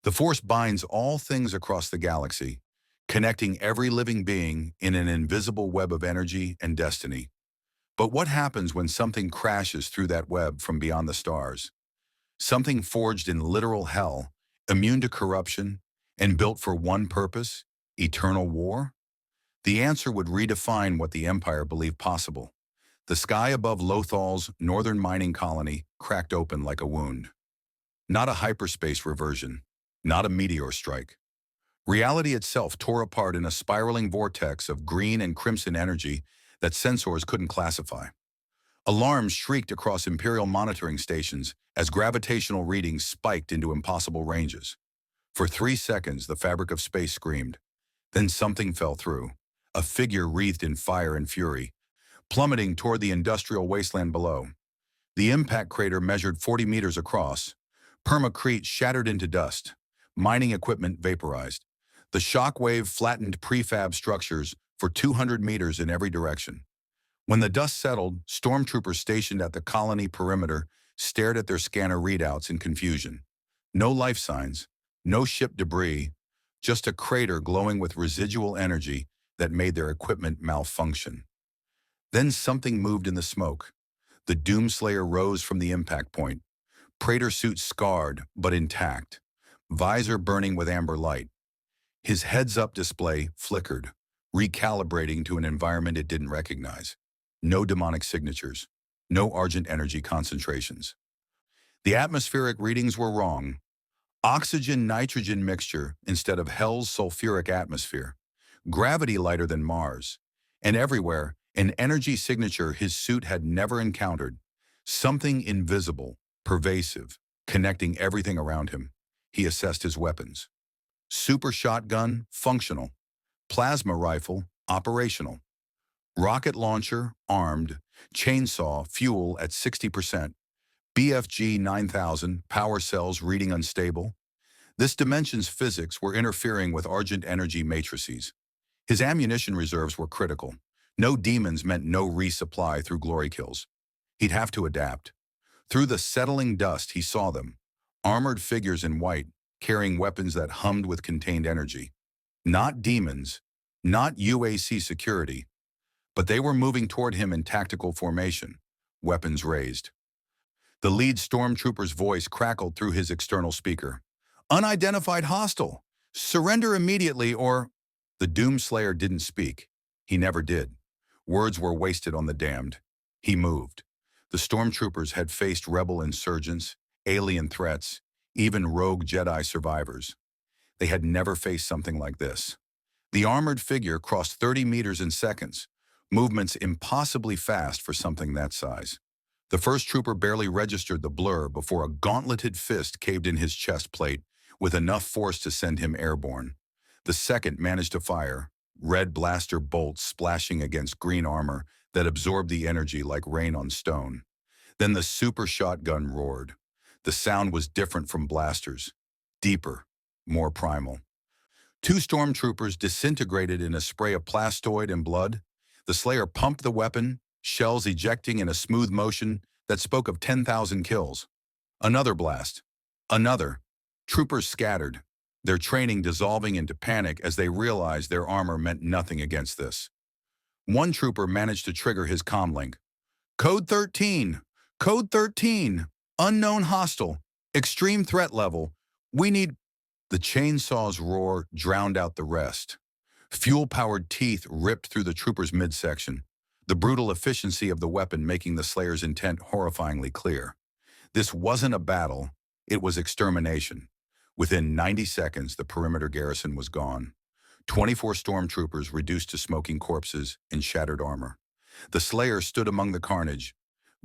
The Force binds all things across the galaxy, connecting every living being in an invisible web of energy and destiny. But what happens when something crashes through that web from beyond the stars? Something forged in literal hell, immune to corruption, and built for one purpose, eternal war? The answer would redefine what the Empire believed possible. The sky above Lothal's northern mining colony cracked open like a wound. Not a hyperspace reversion, not a meteor strike. Reality itself tore apart in a spiraling vortex of green and crimson energy that sensors couldn't classify. Alarms shrieked across Imperial monitoring stations as gravitational readings spiked into impossible ranges. For 3 seconds, the fabric of space screamed. Then something fell through, a figure wreathed in fire and fury, plummeting toward the industrial wasteland below. The impact crater measured 40 meters across. Permacrete shattered into dust. Mining equipment vaporized. The shock wave flattened prefab structures for 200 meters in every direction. When the dust settled, stormtroopers stationed at the colony perimeter stared at their scanner readouts in confusion. No life signs, no ship debris, just a crater glowing with residual energy that made their equipment malfunction. Then something moved in the smoke. The Doomslayer rose from the impact point, Praetor suit scarred but intact, visor burning with amber light. His heads-up display flickered, recalibrating to an environment it didn't recognize. No demonic signatures, no argent energy concentrations. The atmospheric readings were wrong. Oxygen-nitrogen mixture instead of Hell's sulfuric atmosphere. Gravity lighter than Mars. And everywhere, an energy signature his suit had never encountered. Something invisible, pervasive, connecting everything around him. He assessed his weapons. Super shotgun, functional. Plasma rifle, operational. Rocket launcher, armed. Chainsaw, fuel at 60%. BFG 9000, power cells reading unstable. This dimension's physics were interfering with argent energy matrices. His ammunition reserves were critical. No demons meant no resupply through glory kills. He'd have to adapt. Through the settling dust, he saw them. Armored figures in white, carrying weapons that hummed with contained energy. Not demons, not UAC security, but they were moving toward him in tactical formation, weapons raised. The lead stormtrooper's voice crackled through his external speaker. Unidentified hostile! Surrender immediately or... The Doomslayer didn't speak. He never did. Words were wasted on the damned. He moved. The stormtroopers had faced rebel insurgents, alien threats, even rogue Jedi survivors. They had never faced something like this. The armored figure crossed 30 meters in seconds, movements impossibly fast for something that size. The first trooper barely registered the blur before a gauntleted fist caved in his chest plate with enough force to send him airborne. The second managed to fire, red blaster bolts splashing against green armor that absorbed the energy like rain on stone. Then the super shotgun roared. The sound was different from blasters, deeper, more primal. Two stormtroopers disintegrated in a spray of plastoid and blood. The Slayer pumped the weapon, shells ejecting in a smooth motion that spoke of 10,000 kills. Another blast. Another. Troopers scattered, their training dissolving into panic as they realized their armor meant nothing against this. One trooper managed to trigger his comlink. Code 13! Code 13! Unknown hostile. Extreme threat level. We need... The chainsaw's roar drowned out the rest. Fuel-powered teeth ripped through the trooper's midsection, the brutal efficiency of the weapon making the Slayer's intent horrifyingly clear. This wasn't a battle, it was extermination. Within 90 seconds, the perimeter garrison was gone. 24 stormtroopers reduced to smoking corpses in shattered armor. The Slayer stood among the carnage,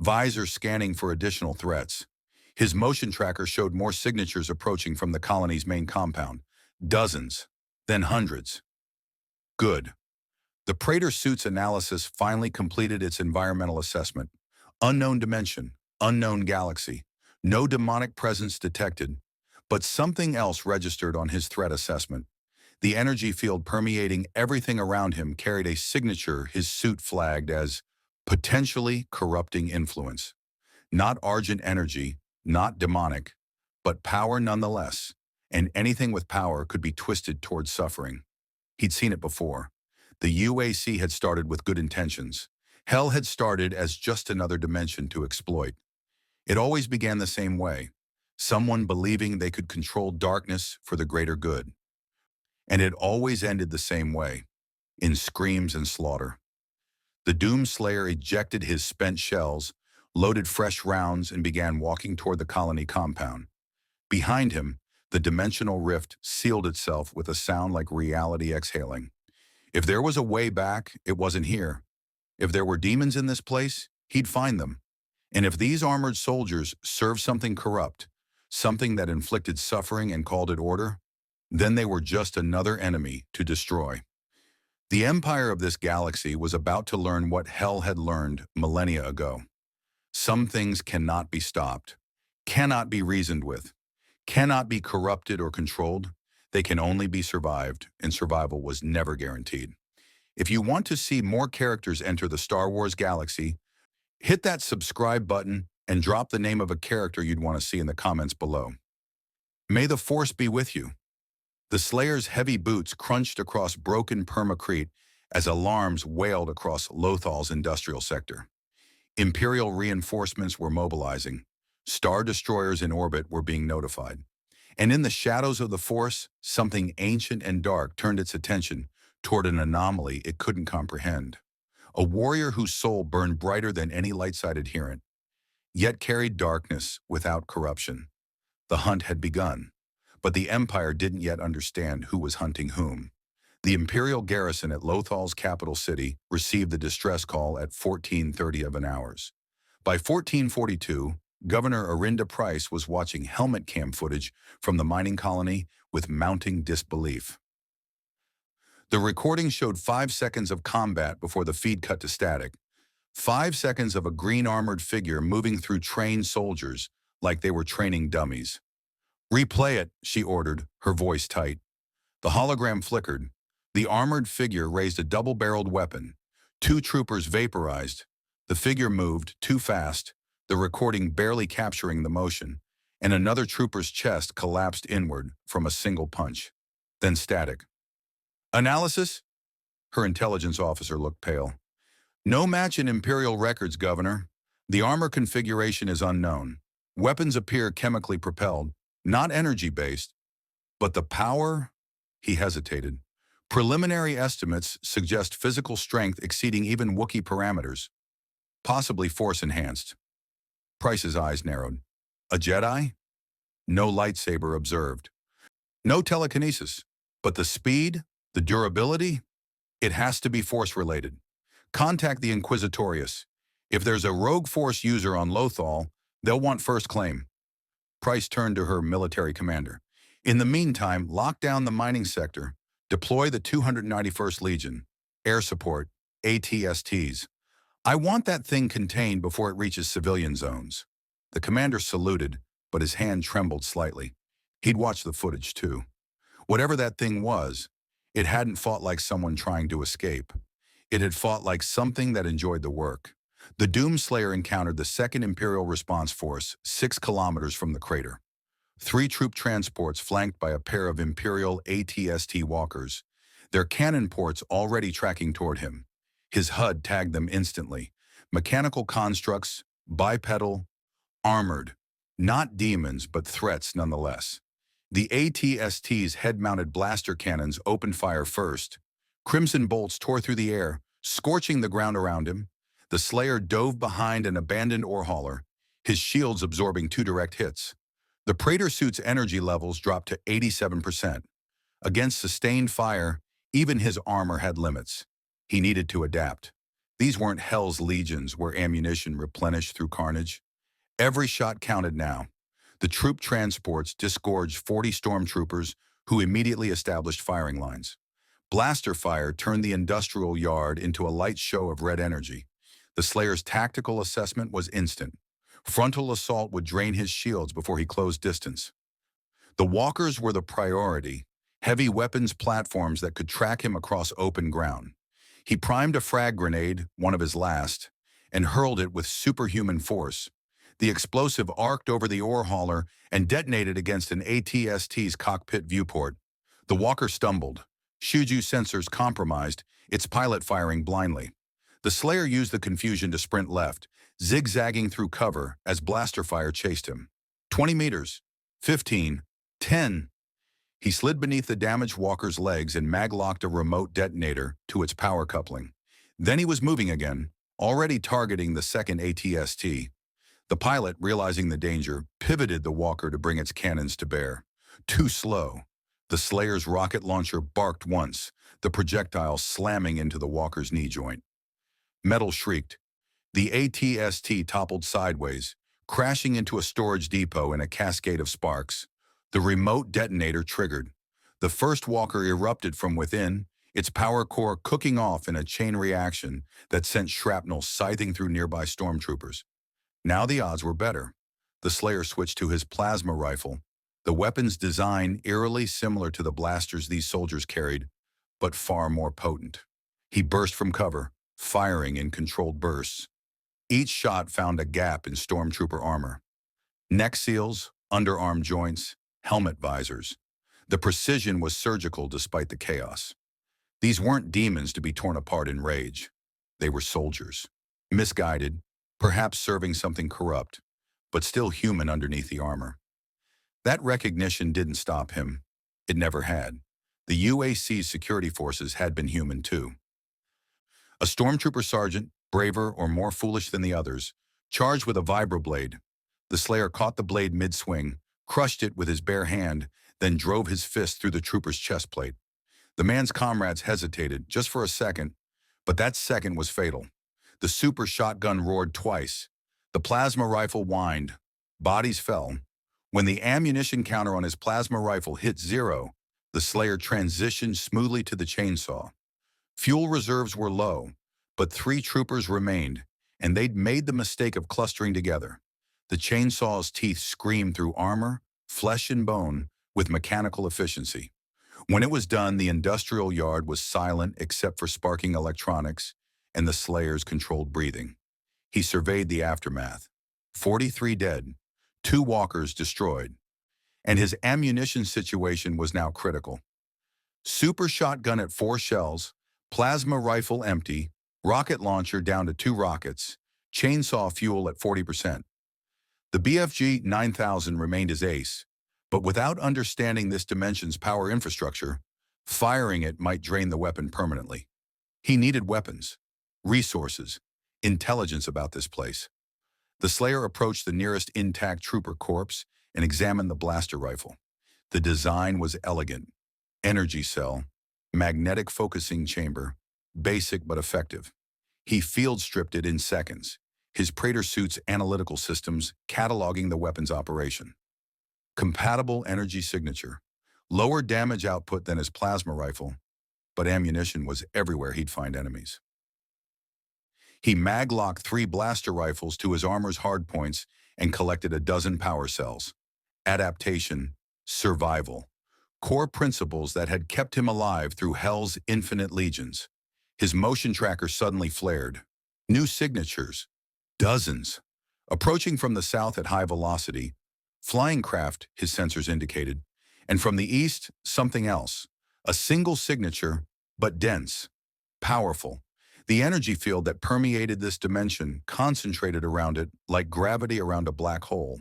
visor scanning for additional threats. His motion tracker showed more signatures approaching from the colony's main compound. Dozens, then hundreds. Good. The Praetor suit's analysis finally completed its environmental assessment. Unknown dimension, unknown galaxy. No demonic presence detected, but something else registered on his threat assessment. The energy field permeating everything around him carried a signature his suit flagged as potentially corrupting influence. Not argent energy, not demonic, but power nonetheless. and anything with power could be twisted towards suffering. He'd seen it before. The UAC had started with good intentions. Hell had started as just another dimension to exploit. It always began the same way. Someone believing they could control darkness for the greater good. And it always ended the same way, in screams and slaughter. The Doomslayer ejected his spent shells, loaded fresh rounds, and began walking toward the colony compound. Behind him, the dimensional rift sealed itself with a sound like reality exhaling. If there was a way back, it wasn't here. If there were demons in this place, he'd find them. And if these armored soldiers served something corrupt, something that inflicted suffering and called it order, then they were just another enemy to destroy. The empire of this galaxy was about to learn what hell had learned millennia ago. Some things cannot be stopped, cannot be reasoned with, cannot be corrupted or controlled. They can only be survived, and survival was never guaranteed. If you want to see more characters enter the Star Wars galaxy, hit that subscribe button and drop the name of a character you'd want to see in the comments below. May the Force be with you. The Slayer's heavy boots crunched across broken permacrete as alarms wailed across Lothal's industrial sector. Imperial reinforcements were mobilizing. Star destroyers in orbit were being notified. And in the shadows of the Force, something ancient and dark turned its attention toward an anomaly it couldn't comprehend. A warrior whose soul burned brighter than any light-side adherent, yet carried darkness without corruption. The hunt had begun. But the Empire didn't yet understand who was hunting whom. The Imperial garrison at Lothal's capital city received the distress call at 14:30 of an hours. By 1442, Governor Arinda Price was watching helmet cam footage from the mining colony with mounting disbelief. The recording showed 5 seconds of combat before the feed cut to static. 5 seconds of a green armored figure moving through trained soldiers like they were training dummies. "Replay it," she ordered, her voice tight. The hologram flickered. The armored figure raised a double-barreled weapon. 2 troopers vaporized. The figure moved too fast, the recording barely capturing the motion, and another trooper's chest collapsed inward from a single punch. Then static. "Analysis?" Her intelligence officer looked pale. "No match in Imperial records, Governor. The armor configuration is unknown. Weapons appear chemically propelled, not energy-based, but the power," he hesitated. "Preliminary estimates suggest physical strength exceeding even Wookiee parameters, possibly force-enhanced." Price's eyes narrowed. "A Jedi?" "No lightsaber observed. No telekinesis. But the speed, the durability, it has to be force-related. Contact the Inquisitorius. If there's a rogue force user on Lothal, they'll want first claim." Price turned to her military commander. "In the meantime, lock down the mining sector. Deploy the 291st Legion. Air support, ATSTs. I want that thing contained before it reaches civilian zones." The commander saluted, but his hand trembled slightly. He'd watched the footage too. Whatever that thing was, it hadn't fought like someone trying to escape. It had fought like something that enjoyed the work. The Doomslayer encountered the 2nd Imperial Response Force 6 kilometers from the crater. 3 troop transports flanked by a pair of Imperial ATST walkers, their cannon ports already tracking toward him. His HUD tagged them instantly. Mechanical constructs, bipedal, armored. Not demons, but threats nonetheless. The ATST's head-mounted blaster cannons opened fire first. Crimson bolts tore through the air, scorching the ground around him. The Slayer dove behind an abandoned ore hauler, his shields absorbing 2 direct hits. The Praetor suit's energy levels dropped to 87%. Against sustained fire, even his armor had limits. He needed to adapt. These weren't Hell's legions where ammunition replenished through carnage. Every shot counted now. The troop transports disgorged 40 stormtroopers who immediately established firing lines. Blaster fire turned the industrial yard into a light show of red energy. The Slayer's tactical assessment was instant. Frontal assault would drain his shields before he closed distance. The walkers were the priority, heavy weapons platforms that could track him across open ground. He primed a frag grenade, one of his last, and hurled it with superhuman force. The explosive arced over the ore hauler and detonated against an ATST's cockpit viewport. The walker stumbled. Shuju sensors compromised, its pilot firing blindly. The Slayer used the confusion to sprint left, zigzagging through cover as blaster fire chased him. 20 meters. 15. 10. He slid beneath the damaged walker's legs and maglocked a remote detonator to its power coupling. Then he was moving again, already targeting the second ATST. The pilot, realizing the danger, pivoted the walker to bring its cannons to bear. Too slow. The Slayer's rocket launcher barked once, the projectile slamming into the walker's knee joint. Metal shrieked. The ATST toppled sideways, crashing into a storage depot in a cascade of sparks. The remote detonator triggered. The first walker erupted from within, its power core cooking off in a chain reaction that sent shrapnel scything through nearby stormtroopers. Now the odds were better. The Slayer switched to his plasma rifle, the weapon's design eerily similar to the blasters these soldiers carried, but far more potent. He burst from cover, firing in controlled bursts. Each shot found a gap in stormtrooper armor. Neck seals, underarm joints, helmet visors. The precision was surgical despite the chaos. These weren't demons to be torn apart in rage. They were soldiers, misguided, perhaps serving something corrupt, but still human underneath the armor. That recognition didn't stop him. It never had. The UAC's security forces had been human too. A stormtrooper sergeant, braver or more foolish than the others, charged with a vibroblade. The Slayer caught the blade mid-swing, crushed it with his bare hand, then drove his fist through the trooper's chest plate. The man's comrades hesitated, just for a second, but that second was fatal. The super shotgun roared twice. The plasma rifle whined. Bodies fell. When the ammunition counter on his plasma rifle hit 0, the Slayer transitioned smoothly to the chainsaw. Fuel reserves were low, but 3 troopers remained, and they'd made the mistake of clustering together. The chainsaw's teeth screamed through armor, flesh and bone, with mechanical efficiency. When it was done, the industrial yard was silent except for sparking electronics and the Slayer's controlled breathing. He surveyed the aftermath. 43 dead, 2 walkers destroyed, and his ammunition situation was now critical. Super shotgun at 4 shells, plasma rifle empty, rocket launcher down to 2 rockets, chainsaw fuel at 40%. The BFG 9000 remained his ace, but without understanding this dimension's power infrastructure, firing it might drain the weapon permanently. He needed weapons, resources, intelligence about this place. The Slayer approached the nearest intact trooper corpse and examined the blaster rifle. The design was elegant. Energy cell, magnetic focusing chamber, basic but effective. He field-stripped it in seconds, his Praetor suit's analytical systems cataloging the weapon's operation. Compatible energy signature, lower damage output than his plasma rifle, but ammunition was everywhere he'd find enemies. He mag-locked 3 blaster rifles to his armor's hardpoints and collected a dozen power cells. Adaptation, survival, core principles that had kept him alive through hell's infinite legions. His motion tracker suddenly flared. New signatures, dozens. Approaching from the south at high velocity, flying craft, his sensors indicated, and from the east, something else. A single signature, but dense, powerful. The energy field that permeated this dimension concentrated around it like gravity around a black hole.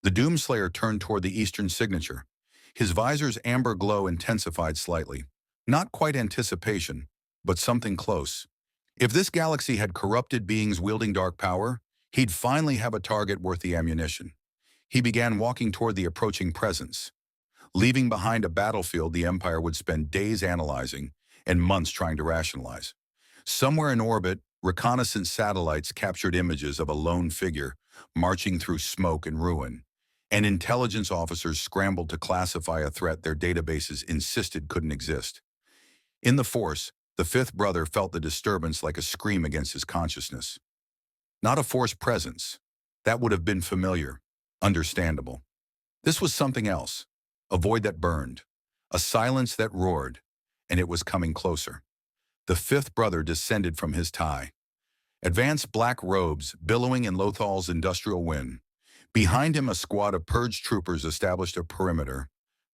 The Doomslayer turned toward the eastern signature. His visor's amber glow intensified slightly. Not quite anticipation, but something close. If this galaxy had corrupted beings wielding dark power, he'd finally have a target worth the ammunition. He began walking toward the approaching presence. Leaving behind a battlefield the Empire would spend days analyzing and months trying to rationalize. Somewhere in orbit, reconnaissance satellites captured images of a lone figure marching through smoke and ruin, and intelligence officers scrambled to classify a threat their databases insisted couldn't exist. In the Force, the fifth brother felt the disturbance like a scream against his consciousness. Not a Force presence. That would have been familiar, understandable. This was something else, a void that burned, a silence that roared, and it was coming closer. The fifth brother descended from his tie. Advanced black robes billowing in Lothal's industrial wind, Behind him, a squad of purge troopers established a perimeter,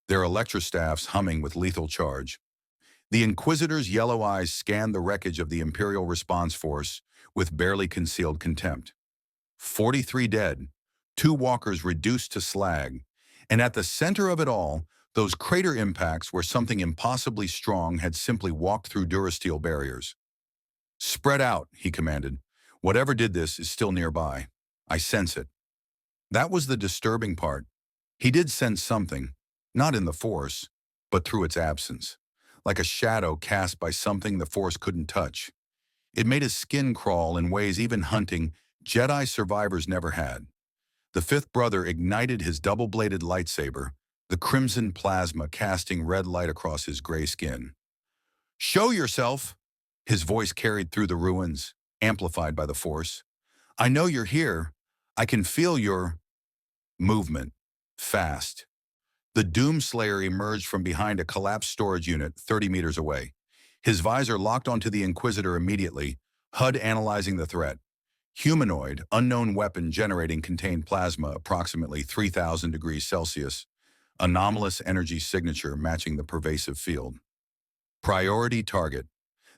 their electrostaffs humming with lethal charge. The Inquisitor's yellow eyes scanned the wreckage of the Imperial Response Force with barely concealed contempt. 43 dead, 2 walkers reduced to slag, and at the center of it all, those crater impacts where something impossibly strong had simply walked through durasteel barriers. "Spread out," he commanded. "Whatever did this is still nearby. I sense it." That was the disturbing part. He did sense something, not in the Force, but through its absence, like a shadow cast by something the Force couldn't touch. It made his skin crawl in ways even hunting Jedi survivors never had. The fifth brother ignited his double-bladed lightsaber, the crimson plasma casting red light across his gray skin. "Show yourself!" His voice carried through the ruins, amplified by the Force. "I know you're here. I can feel your..." Movement. Fast. The Doomslayer emerged from behind a collapsed storage unit 30 meters away. His visor locked onto the Inquisitor immediately, HUD analyzing the threat. Humanoid, unknown weapon generating contained plasma approximately 3,000 degrees Celsius. Anomalous energy signature matching the pervasive field. Priority target.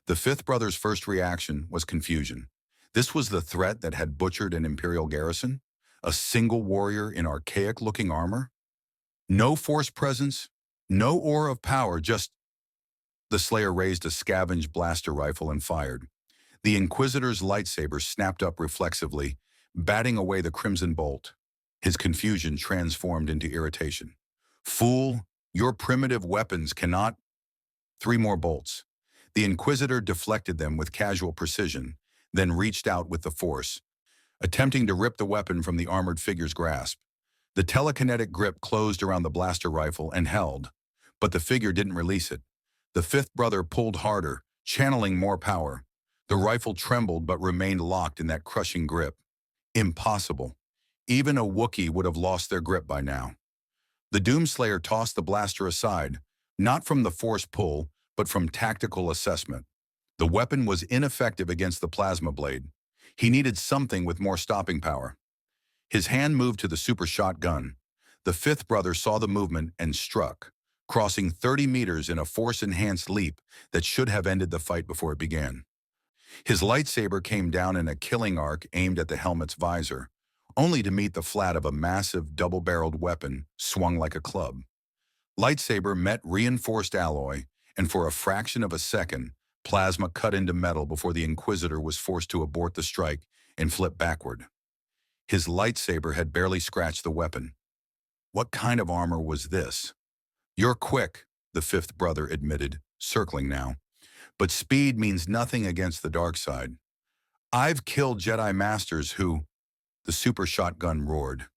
The fifth brother's first reaction was confusion. This was the threat that had butchered an Imperial garrison? A single warrior in archaic-looking armor? No Force presence, no aura of power, just... The Slayer raised a scavenge blaster rifle and fired. The Inquisitor's lightsaber snapped up reflexively, batting away the crimson bolt. His confusion transformed into irritation. "Fool, your primitive weapons cannot..." 3 more bolts. The Inquisitor deflected them with casual precision, then reached out with the Force, attempting to rip the weapon from the armored figure's grasp. The telekinetic grip closed around the blaster rifle and held, but the figure didn't release it. The fifth brother pulled harder, channeling more power. The rifle trembled but remained locked in that crushing grip. Impossible. Even a Wookiee would have lost their grip by now. The Doomslayer tossed the blaster aside, not from the Force pull, but from tactical assessment. The weapon was ineffective against the plasma blade. He needed something with more stopping power. His hand moved to the super shotgun. The fifth brother saw the movement and struck, crossing 30 meters in a Force-enhanced leap that should have ended the fight before it began. His lightsaber came down in a killing arc aimed at the helmet's visor, only to meet the flat of a massive double-barreled weapon swung like a club. Lightsaber met reinforced alloy, and for a fraction of a second, plasma cut into metal before the Inquisitor was forced to abort the strike and flip backward. His lightsaber had barely scratched the weapon. What kind of armor was this? "You're quick," the fifth brother admitted, circling now. "But speed means nothing against the dark side. I've killed Jedi Masters who..." The super shotgun roared.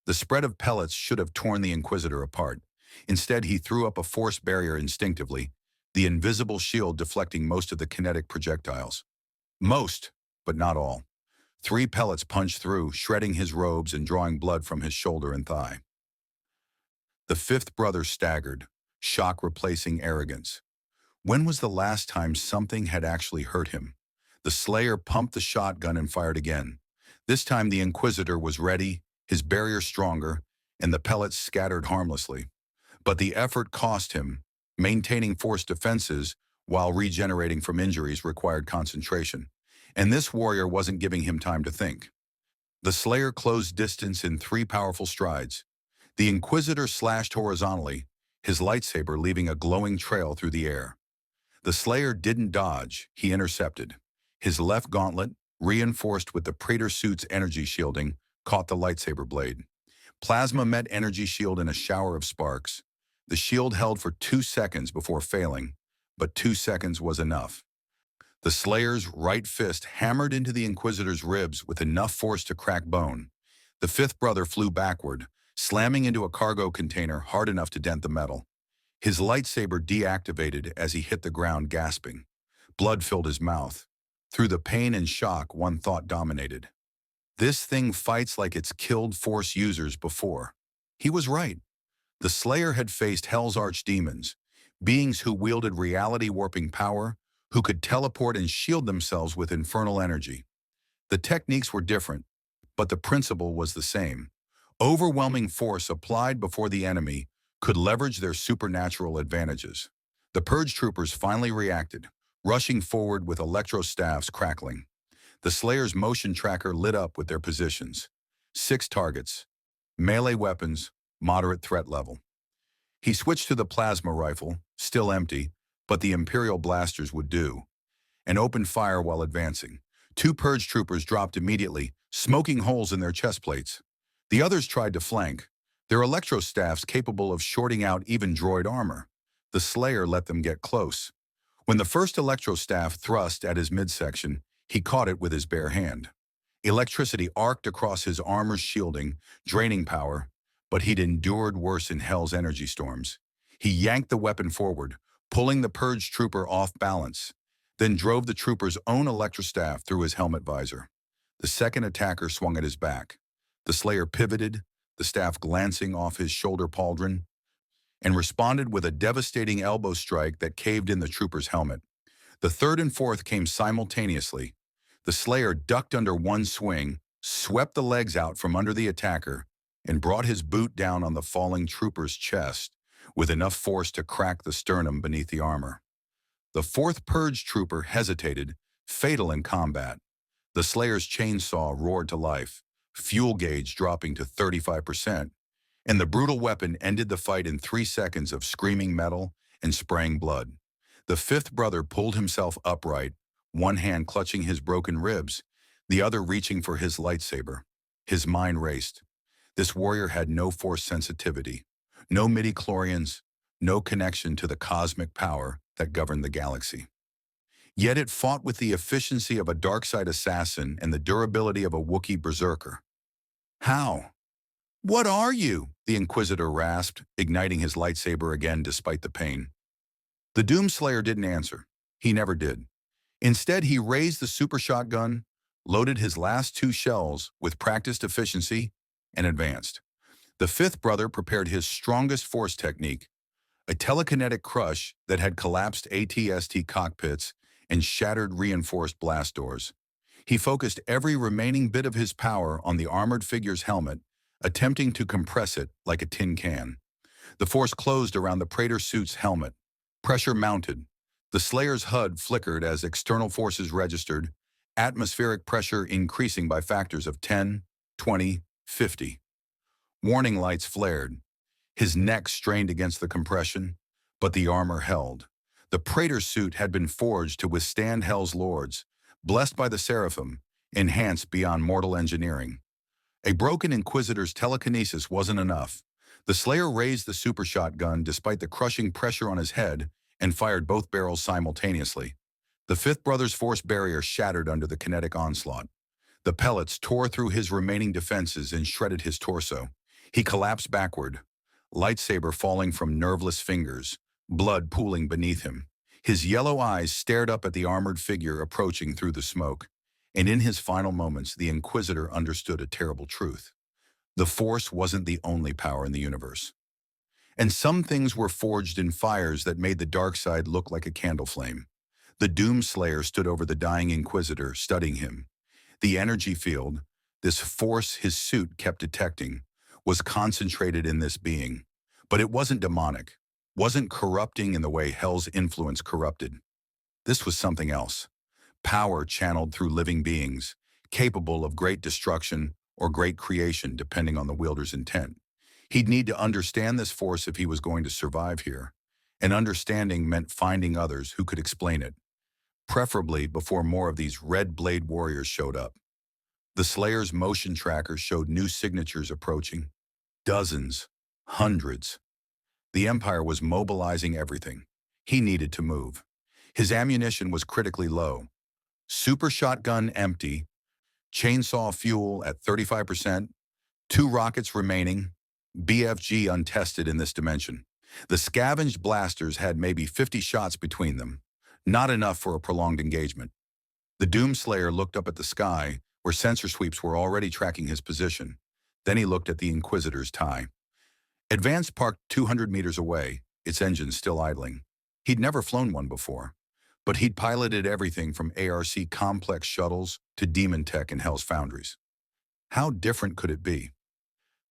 The spread of pellets should have torn the Inquisitor apart. Instead, he threw up a Force barrier instinctively, the invisible shield deflecting most of the kinetic projectiles. Most, but not all. 3 pellets punched through, shredding his robes and drawing blood from his shoulder and thigh. The fifth brother staggered, shock replacing arrogance. When was the last time something had actually hurt him? The Slayer pumped the shotgun and fired again. This time the Inquisitor was ready, his barrier stronger, and the pellets scattered harmlessly. But the effort cost him. Maintaining Force defenses while regenerating from injuries required concentration, and this warrior wasn't giving him time to think. The Slayer closed distance in 3 powerful strides. The Inquisitor slashed horizontally, his lightsaber leaving a glowing trail through the air. The Slayer didn't dodge, he intercepted. His left gauntlet, reinforced with the Praetor suit's energy shielding, caught the lightsaber blade. Plasma met energy shield in a shower of sparks. The shield held for 2 seconds before failing, but 2 seconds was enough. The Slayer's right fist hammered into the Inquisitor's ribs with enough force to crack bone. The fifth brother flew backward, slamming into a cargo container hard enough to dent the metal. His lightsaber deactivated as he hit the ground, gasping. Blood filled his mouth. Through the pain and shock, one thought dominated. This thing fights like it's killed Force users before. He was right. The Slayer had faced Hell's archdemons, beings who wielded reality-warping power, who could teleport and shield themselves with infernal energy. The techniques were different, but the principle was the same. Overwhelming force applied before the enemy could leverage their supernatural advantages. The Purge troopers finally reacted, rushing forward with electro-staffs crackling. The Slayer's motion tracker lit up with their positions. 6 targets, melee weapons, moderate threat level. He switched to the plasma rifle, still empty, but the Imperial blasters would do, and opened fire while advancing. 2 Purge troopers dropped immediately, smoking holes in their chest plates. The others tried to flank, their electro-staffs capable of shorting out even droid armor. The Slayer let them get close. When the first electro-staff thrust at his midsection, he caught it with his bare hand. Electricity arced across his armor's shielding, draining power, but he'd endured worse in Hell's energy storms. He yanked the weapon forward, pulling the Purge trooper off balance, then drove the trooper's own electrostaff through his helmet visor. The second attacker swung at his back. The Slayer pivoted, the staff glancing off his shoulder pauldron, and responded with a devastating elbow strike that caved in the trooper's helmet. The third and fourth came simultaneously. The Slayer ducked under one swing, swept the legs out from under the attacker, and brought his boot down on the falling trooper's chest with enough force to crack the sternum beneath the armor. The fourth Purge trooper hesitated, fatal in combat. The Slayer's chainsaw roared to life, fuel gauge dropping to 35%, and the brutal weapon ended the fight in 3 seconds of screaming metal and spraying blood. The fifth brother pulled himself upright, one hand clutching his broken ribs, the other reaching for his lightsaber. His mind raced. This warrior had no force sensitivity, no midi-chlorians, no connection to the cosmic power that governed the galaxy. Yet it fought with the efficiency of a dark-side assassin and the durability of a Wookiee berserker. How? What are you? The Inquisitor rasped, igniting his lightsaber again despite the pain. The Doomslayer didn't answer. He never did. Instead, he raised the super shotgun, loaded his last 2 shells with practiced efficiency, and advanced. The fifth brother prepared his strongest force technique, a telekinetic crush that had collapsed AT-ST cockpits and shattered reinforced blast doors. He focused every remaining bit of his power on the armored figure's helmet, attempting to compress it like a tin can. The force closed around the Praetor suit's helmet. Pressure mounted. The Slayer's HUD flickered as external forces registered, atmospheric pressure increasing by factors of 10, 20, 50. Warning lights flared. His neck strained against the compression, but the armor held. The Praetor suit had been forged to withstand Hell's lords, blessed by the Seraphim, enhanced beyond mortal engineering. A broken Inquisitor's telekinesis wasn't enough. The Slayer raised the super shotgun despite the crushing pressure on his head and fired both barrels simultaneously. The fifth brother's force barrier shattered under the kinetic onslaught. The pellets tore through his remaining defenses and shredded his torso. He collapsed backward, lightsaber falling from nerveless fingers, blood pooling beneath him. His yellow eyes stared up at the armored figure approaching through the smoke, and in his final moments, the Inquisitor understood a terrible truth. The Force wasn't the only power in the universe. And some things were forged in fires that made the dark side look like a candle flame. The Doomslayer stood over the dying Inquisitor, studying him. The energy field, this force his suit kept detecting, was concentrated in this being. But it wasn't demonic, wasn't corrupting in the way Hell's influence corrupted. This was something else. Power channeled through living beings, capable of great destruction or great creation depending on the wielder's intent. He'd need to understand this force if he was going to survive here. And understanding meant finding others who could explain it, preferably before more of these red blade warriors showed up. The Slayer's motion tracker showed new signatures approaching. Dozens, hundreds. The Empire was mobilizing everything. He needed to move. His ammunition was critically low. Super shotgun empty, chainsaw fuel at 35%, 2 rockets remaining, BFG untested in this dimension. The scavenged blasters had maybe 50 shots between them, not enough for a prolonged engagement. The Doomslayer looked up at the sky, where sensor sweeps were already tracking his position. Then he looked at the Inquisitor's tie. Advance parked 200 meters away, its engines still idling. He'd never flown one before, but he'd piloted everything from ARC complex shuttles to demon tech in Hell's foundries. How different could it be?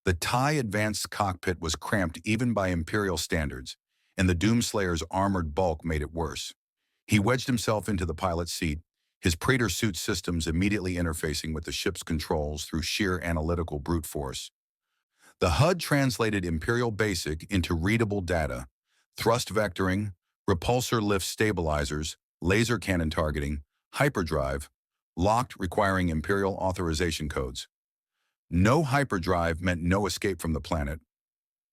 The TIE advanced cockpit was cramped even by Imperial standards, and the Doomslayer's armored bulk made it worse. He wedged himself into the pilot's seat, his Praetor suit systems immediately interfacing with the ship's controls through sheer analytical brute force. The HUD translated Imperial Basic into readable data: thrust vectoring, repulsor lift stabilizers, laser cannon targeting, hyperdrive, locked requiring Imperial authorization codes. No hyperdrive meant no escape from the planet.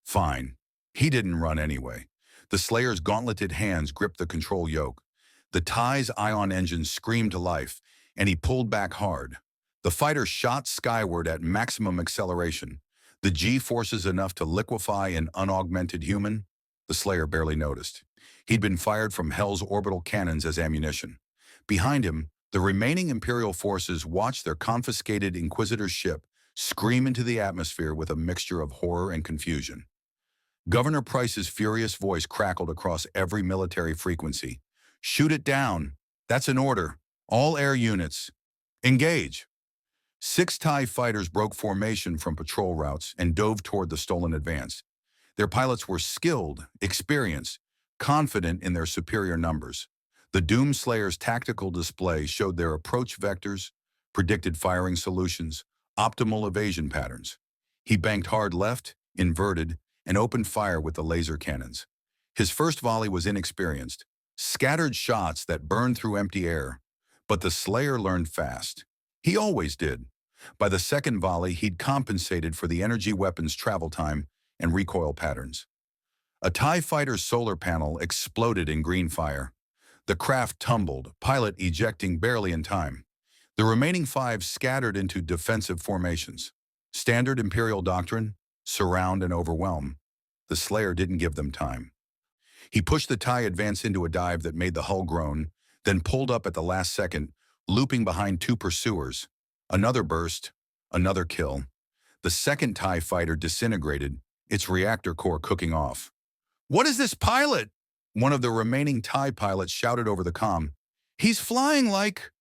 Fine. He didn't run anyway. The Slayer's gauntleted hands gripped the control yoke. The TIE's ion engine screamed to life, and he pulled back hard. The fighter shot skyward at maximum acceleration. The G-forces enough to liquefy an unaugmented human? The Slayer barely noticed. He'd been fired from Hell's orbital cannons as ammunition. Behind him, the remaining Imperial forces watched their confiscated Inquisitor ship scream into the atmosphere with a mixture of horror and confusion. Governor Price's furious voice crackled across every military frequency. "Shoot it down. That's an order. All air units. Engage." 6 TIE fighters broke formation from patrol routes and dove toward the stolen advance. Their pilots were skilled, experienced, confident in their superior numbers. The Doomslayer's tactical display showed their approach vectors, predicted firing solutions, optimal evasion patterns. He banked hard left, inverted, and opened fire with the laser cannons. His first volley was inexperienced, scattered shots that burned through empty air. But the Slayer learned fast. He always did. By the second volley, he'd compensated for the energy weapon's travel time and recoil patterns. A TIE fighter's solar panel exploded in green fire. The craft tumbled, pilot ejecting barely in time. The remaining 5 scattered into defensive formations. Standard Imperial doctrine: surround and overwhelm. The Slayer didn't give them time. He pushed the TIE advance into a dive that made the hull groan, then pulled up at the last second, looping behind 2 pursuers. Another burst, another kill. The second TIE fighter disintegrated, its reactor core cooking off. "What is this pilot?" one of the remaining TIE pilots shouted over the comm. "He's flying like—"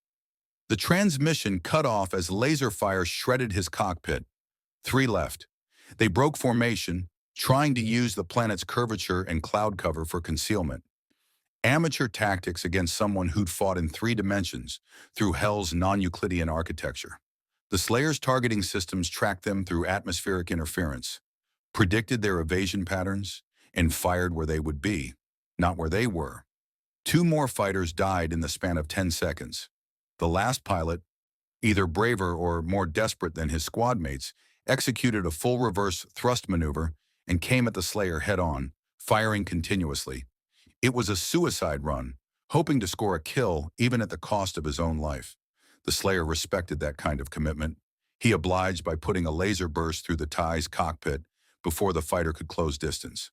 The transmission cut off as laser fire shredded his cockpit. 3 left. They broke formation, trying to use the planet's curvature and cloud cover for concealment. Amateur tactics against someone who'd fought in 3 dimensions through Hell's non-Euclidean architecture. The Slayer's targeting systems tracked them through atmospheric interference, predicted their evasion patterns, and fired where they would be, not where they were. 2 more fighters died in the span of 10 seconds. The last pilot, either braver or more desperate than his squad mates, executed a full reverse thrust maneuver and came at the Slayer head-on, firing continuously. It was a suicide run, hoping to score a kill even at the cost of his own life. The Slayer respected that kind of commitment. He obliged by putting a laser burst through the TIE's cockpit before the fighter could close distance.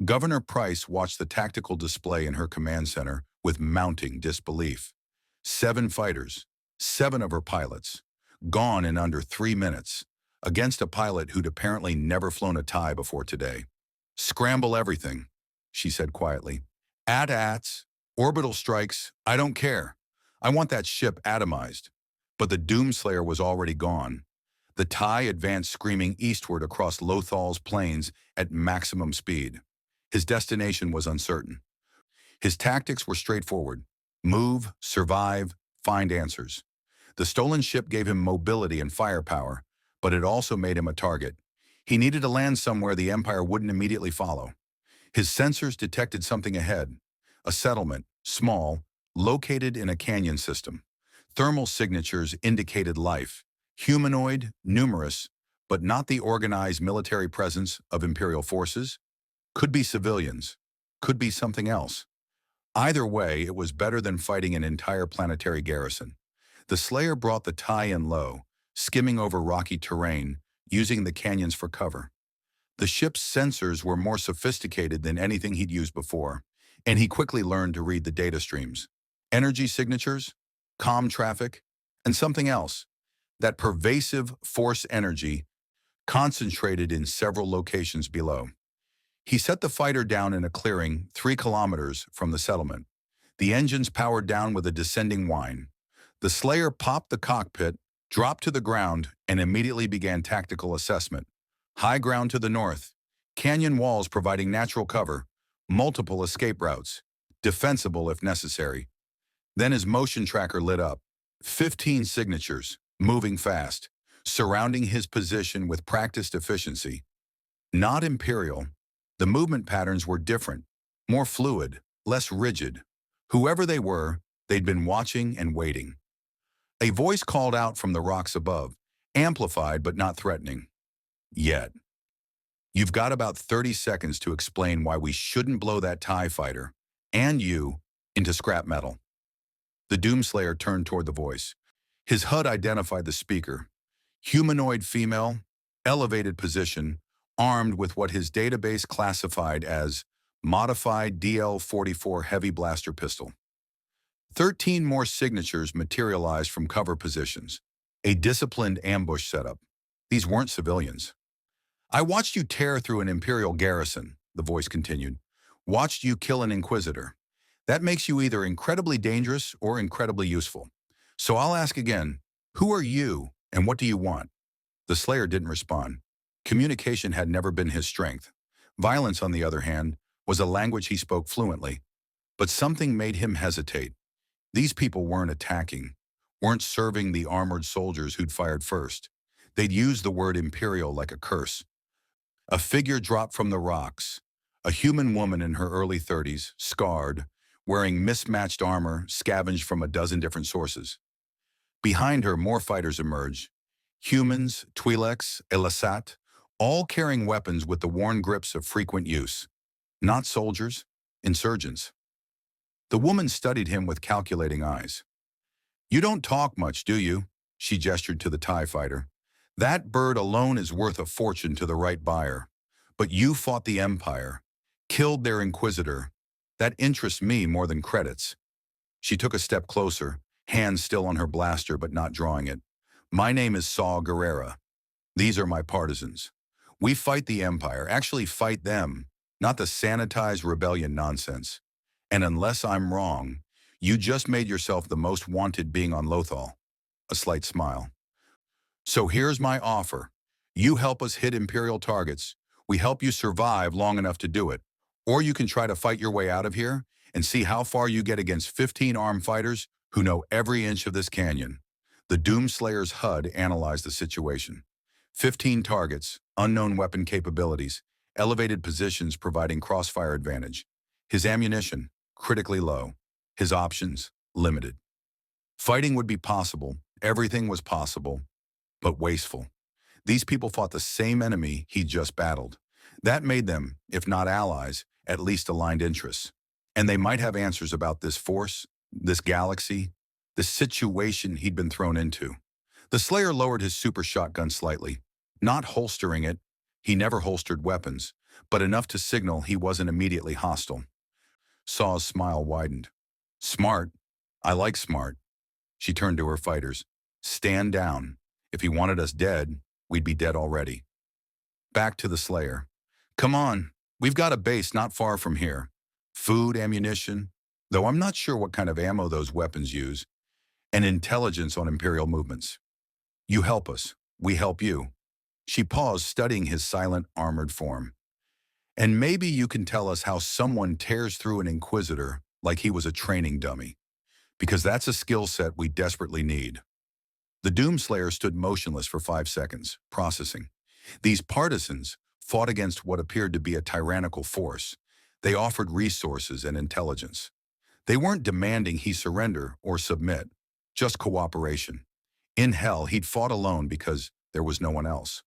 Governor Price watched the tactical display in her command center with mounting disbelief. 7 fighters, 7 of her pilots, gone in under 3 minutes, against a pilot who'd apparently never flown a TIE before today. "Scramble everything," she said quietly. "AT-ATs, orbital strikes, I don't care. I want that ship atomized." But the Doomslayer was already gone. The TIE advanced screaming eastward across Lothal's plains at maximum speed. His destination was uncertain. His tactics were straightforward: move, survive, find answers. The stolen ship gave him mobility and firepower, but it also made him a target. He needed to land somewhere the Empire wouldn't immediately follow. His sensors detected something ahead: a settlement, small, located in a canyon system. Thermal signatures indicated life, humanoid, numerous, but not the organized military presence of Imperial forces. Could be civilians, could be something else. Either way, it was better than fighting an entire planetary garrison. The Slayer brought the TIE in low, skimming over rocky terrain, using the canyons for cover. The ship's sensors were more sophisticated than anything he'd used before, and he quickly learned to read the data streams: energy signatures, comm traffic, and something else: that pervasive force energy concentrated in several locations below. He set the fighter down in a clearing 3 kilometers from the settlement. The engines powered down with a descending whine. The Slayer popped the cockpit, dropped to the ground, and immediately began tactical assessment. High ground to the north. Canyon walls providing natural cover. Multiple escape routes. Defensible if necessary. Then his motion tracker lit up. 15 signatures, moving fast, surrounding his position with practiced efficiency. Not imperial. The movement patterns were different, more fluid, less rigid. Whoever they were, they'd been watching and waiting. A voice called out from the rocks above, amplified but not threatening. Yet. You've got about 30 seconds to explain why we shouldn't blow that TIE fighter, and you, into scrap metal. The Doomslayer turned toward the voice. His HUD identified the speaker. Humanoid female, elevated position, armed with what his database classified as modified DL-44 heavy blaster pistol. 13 more signatures materialized from cover positions. A disciplined ambush setup. These weren't civilians. I watched you tear through an Imperial garrison, the voice continued. Watched you kill an Inquisitor. That makes you either incredibly dangerous or incredibly useful. So I'll ask again, who are you and what do you want? The Slayer didn't respond. Communication had never been his strength. Violence, on the other hand, was a language he spoke fluently. But something made him hesitate. These people weren't attacking, weren't serving the armored soldiers who'd fired first. They'd used the word Imperial like a curse. A figure dropped from the rocks. A human woman in her early 30s, scarred, wearing mismatched armor scavenged from a dozen different sources. Behind her, more fighters emerged. Humans, Twi'leks, Elasat, all carrying weapons with the worn grips of frequent use. Not soldiers, insurgents. The woman studied him with calculating eyes. You don't talk much, do you? She gestured to the TIE fighter. That bird alone is worth a fortune to the right buyer. But you fought the Empire, killed their Inquisitor. That interests me more than credits. She took a step closer, hands still on her blaster but not drawing it. My name is Saw Gerrera. These are my partisans. We fight the Empire, actually fight them, not the sanitized rebellion nonsense. And unless I'm wrong, you just made yourself the most wanted being on Lothal. A slight smile. So here's my offer. You help us hit Imperial targets. We help you survive long enough to do it. Or you can try to fight your way out of here and see how far you get against 15 armed fighters who know every inch of this canyon. The Doomslayer's HUD analyzed the situation. 15 targets, unknown weapon capabilities, elevated positions providing crossfire advantage. His ammunition, critically low. His options, limited. Fighting would be possible, everything was possible, but wasteful. These people fought the same enemy he just battled. That made them, if not allies, at least aligned interests. And they might have answers about this force, this galaxy, this situation he'd been thrown into. The Slayer lowered his super shotgun slightly, not holstering it. He never holstered weapons, but enough to signal he wasn't immediately hostile. Saw's smile widened. Smart. I like smart. She turned to her fighters. Stand down. If he wanted us dead, we'd be dead already. Back to the Slayer. Come on, we've got a base not far from here. Food, ammunition, though I'm not sure what kind of ammo those weapons use, and intelligence on Imperial movements. You help us, we help you. She paused, studying his silent, armored form. And maybe you can tell us how someone tears through an Inquisitor like he was a training dummy, because that's a skill set we desperately need. The Doomslayer stood motionless for 5 seconds, processing. These partisans fought against what appeared to be a tyrannical force. They offered resources and intelligence. They weren't demanding he surrender or submit, just cooperation. In hell, he'd fought alone because there was no one else.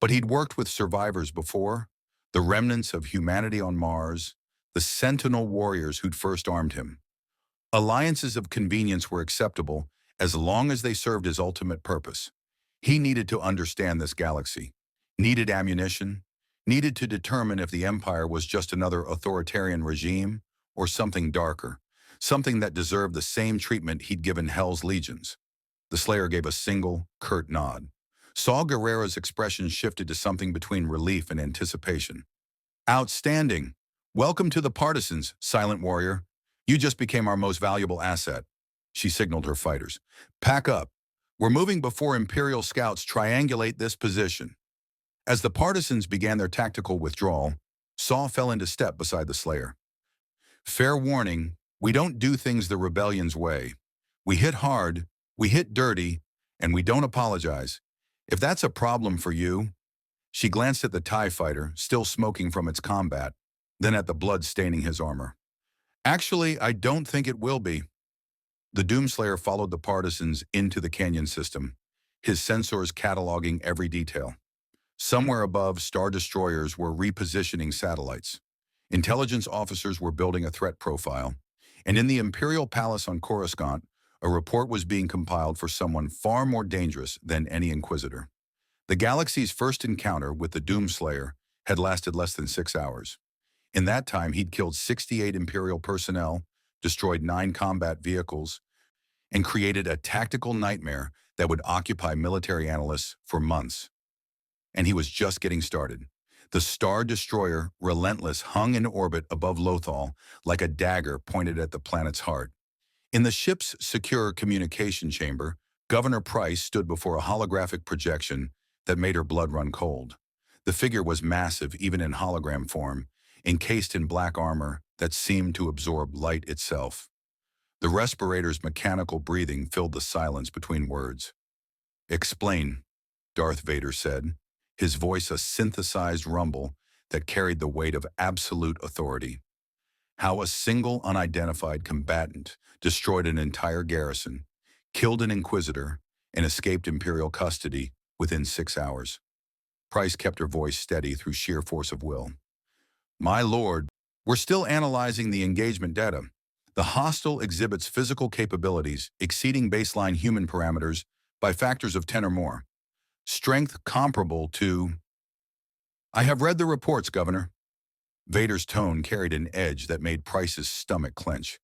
But he'd worked with survivors before, the remnants of humanity on Mars, the Sentinel warriors who'd first armed him. Alliances of convenience were acceptable as long as they served his ultimate purpose. He needed to understand this galaxy, needed ammunition, needed to determine if the Empire was just another authoritarian regime or something darker, something that deserved the same treatment he'd given Hell's legions. The Slayer gave a single, curt nod. Saw Gerrera's expression shifted to something between relief and anticipation. Outstanding. Welcome to the partisans, Silent Warrior. You just became our most valuable asset. She signaled her fighters. Pack up. We're moving before Imperial scouts triangulate this position. As the partisans began their tactical withdrawal, Saw fell into step beside the Slayer. Fair warning, we don't do things the rebellion's way. We hit hard, we hit dirty, and we don't apologize. If that's a problem for you, she glanced at the TIE fighter, still smoking from its combat, then at the blood staining his armor. Actually, I don't think it will be. The Doomslayer followed the partisans into the canyon system, his sensors cataloging every detail. Somewhere above, Star Destroyers were repositioning satellites. Intelligence officers were building a threat profile. And in the Imperial Palace on Coruscant, a report was being compiled for someone far more dangerous than any Inquisitor. The galaxy's first encounter with the Doomslayer had lasted less than 6 hours. In that time, he'd killed 68 Imperial personnel, destroyed 9 combat vehicles, and created a tactical nightmare that would occupy military analysts for months. And he was just getting started. The Star Destroyer, Relentless, hung in orbit above Lothal like a dagger pointed at the planet's heart. In the ship's secure communication chamber, Governor Price stood before a holographic projection that made her blood run cold. The figure was massive even in hologram form, encased in black armor that seemed to absorb light itself. The respirator's mechanical breathing filled the silence between words. "Explain," Darth Vader said, his voice a synthesized rumble that carried the weight of absolute authority. "How a single unidentified combatant destroyed an entire garrison, killed an Inquisitor, and escaped Imperial custody within 6 hours." Price kept her voice steady through sheer force of will. "My lord, we're still analyzing the engagement data. The hostile exhibits physical capabilities exceeding baseline human parameters by factors of 10 or more. Strength comparable to—" "I have read the reports, Governor." Vader's tone carried an edge that made Price's stomach clench.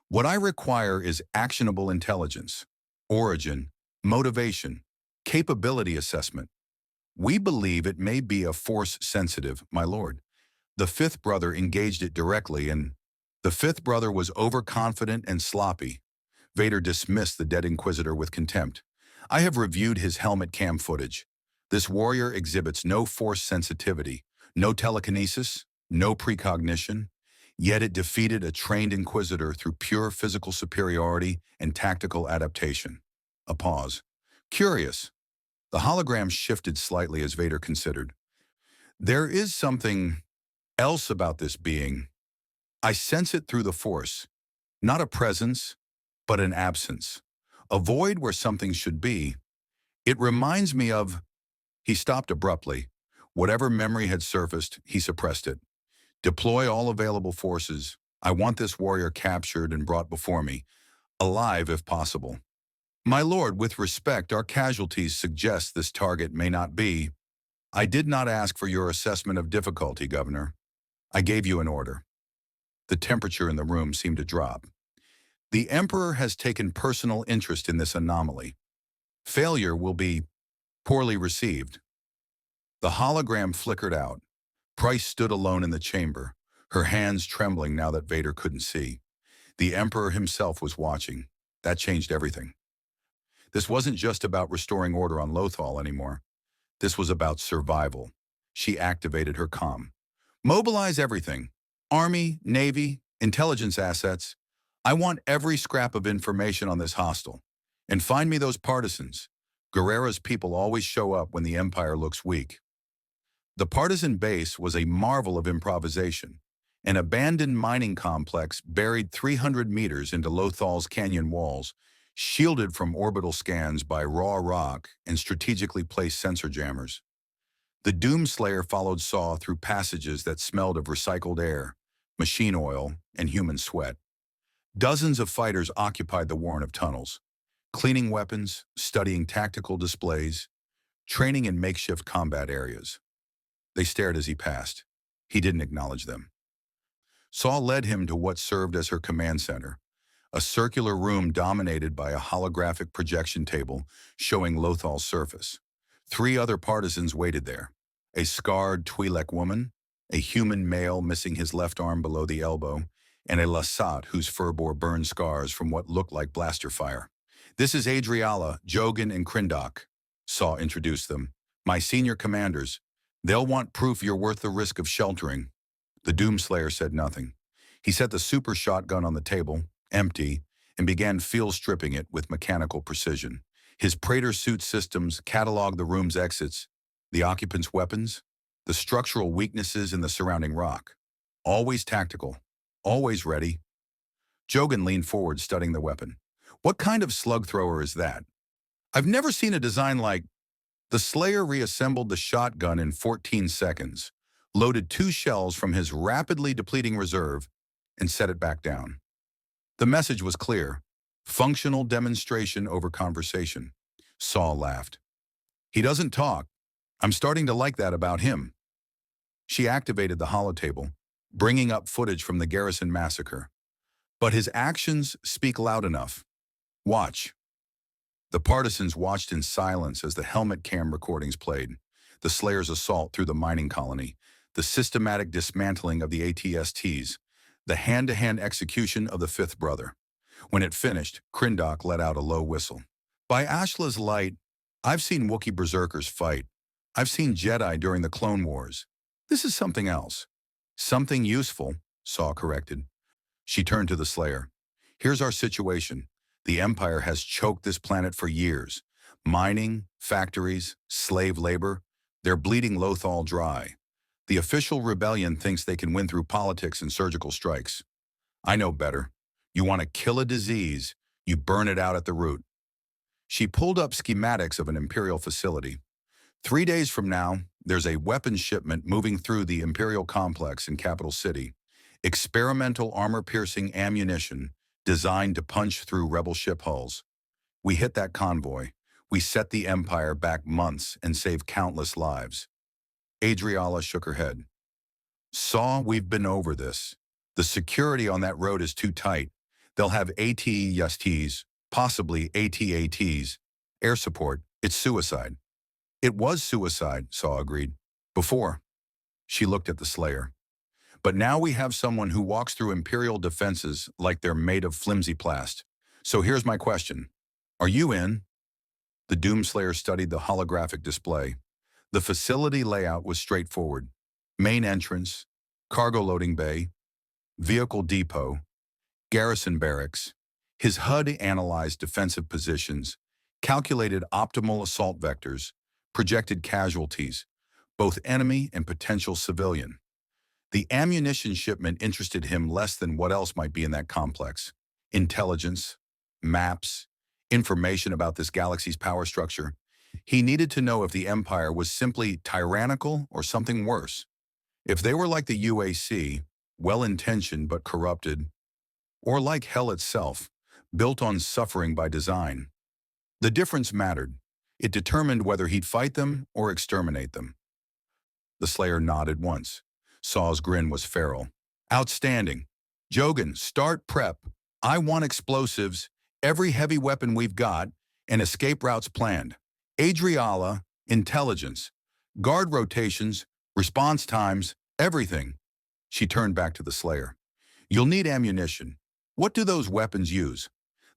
"What I require is actionable intelligence, origin, motivation, capability assessment. We believe it may be a force-sensitive, my lord. The fifth brother engaged it directly and—" "The fifth brother was overconfident and sloppy." Vader dismissed the dead Inquisitor with contempt. "I have reviewed his helmet cam footage. This warrior exhibits no force sensitivity, no telekinesis, no precognition, yet it defeated a trained Inquisitor through pure physical superiority and tactical adaptation." A pause. "Curious." The hologram shifted slightly as Vader considered. "There is something else about this being. I sense it through the Force. Not a presence, but an absence. A void where something should be. It reminds me of—" He stopped abruptly. Whatever memory had surfaced, he suppressed it. "Deploy all available forces. I want this warrior captured and brought before me, alive if possible." "My lord, with respect, our casualties suggest this target may not be—" "I did not ask for your assessment of difficulty, Governor. I gave you an order." The temperature in the room seemed to drop. "The Emperor has taken personal interest in this anomaly. Failure will be poorly received." The hologram flickered out. Price stood alone in the chamber, her hands trembling now that Vader couldn't see. The Emperor himself was watching. That changed everything. This wasn't just about restoring order on Lothal anymore. This was about survival. She activated her comm. "Mobilize everything. Army, Navy, intelligence assets. I want every scrap of information on this hostile. And find me those partisans. Guerrera's people always show up when the Empire looks weak." The partisan base was a marvel of improvisation. An abandoned mining complex buried 300 meters into Lothal's canyon walls, shielded from orbital scans by raw rock and strategically placed sensor jammers. The Doomslayer followed Saw through passages that smelled of recycled air, machine oil, and human sweat. Dozens of fighters occupied the warren of tunnels, cleaning weapons, studying tactical displays, training in makeshift combat areas. They stared as he passed. He didn't acknowledge them. Saw led him to what served as her command center, a circular room dominated by a holographic projection table showing Lothal's surface. 3 other partisans waited there: a scarred Twi'lek woman, a human male missing his left arm below the elbow, and a Lasat whose fur bore burned scars from what looked like blaster fire. "This is Adriala, Jogan, and Krindok," Saw introduced them. "My senior commanders. They'll want proof you're worth the risk of sheltering. The Doomslayer said nothing. He set the super shotgun on the table, empty, and began field stripping it with mechanical precision. His Praetor suit systems cataloged the room's exits, the occupants' weapons, the structural weaknesses in the surrounding rock. Always tactical, always ready. Jogan leaned forward, studying the weapon. What kind of slug thrower is that? I've never seen a design like. The Slayer reassembled the shotgun in 14 seconds, loaded 2 shells from his rapidly depleting reserve, and set it back down. The message was clear: functional demonstration over conversation. Saw laughed. He doesn't talk. I'm starting to like that about him. She activated the holotable, bringing up footage from the Garrison massacre. But his actions speak loud enough. Watch. The partisans watched in silence as the helmet cam recordings played. The Slayer's assault through the mining colony, the systematic dismantling of the ATSTs, the hand-to-hand execution of the fifth brother. When it finished, Krindok let out a low whistle. By Ashla's light, I've seen Wookiee berserkers fight. I've seen Jedi during the Clone Wars. This is something else. Something useful, Saw corrected. She turned to the Slayer. Here's our situation. The Empire has choked this planet for years. Mining, factories, slave labor, they're bleeding Lothal dry. The official rebellion thinks they can win through politics and surgical strikes. I know better. You want to kill a disease, you burn it out at the root. She pulled up schematics of an Imperial facility. 3 days from now, there's a weapons shipment moving through the Imperial complex in Capital City. Experimental armor-piercing ammunition designed to punch through rebel ship hulls. We hit that convoy. We set the Empire back months and save countless lives. Adriala shook her head. Saw, we've been over this. The security on that road is too tight. They'll have AT-STs, possibly AT-ATs. Air support, it's suicide. It was suicide, Saw agreed. Before. She looked at the Slayer. But now we have someone who walks through Imperial defenses like they're made of flimsy plast. So here's my question. Are you in? The Doomslayer studied the holographic display. The facility layout was straightforward. Main entrance, cargo loading bay, vehicle depot, garrison barracks. His HUD analyzed defensive positions, calculated optimal assault vectors, projected casualties, both enemy and potential civilian. The ammunition shipment interested him less than what else might be in that complex. Intelligence, maps, information about this galaxy's power structure. He needed to know if the Empire was simply tyrannical or something worse. If they were like the UAC, well-intentioned but corrupted, or like hell itself, built on suffering by design. The difference mattered. It determined whether he'd fight them or exterminate them. The Slayer nodded once. Saw's grin was feral. Outstanding. Jogan, start prep. I want explosives, every heavy weapon we've got, and escape routes planned. Adriala, intelligence, guard rotations, response times, everything. She turned back to the Slayer. You'll need ammunition. What do those weapons use?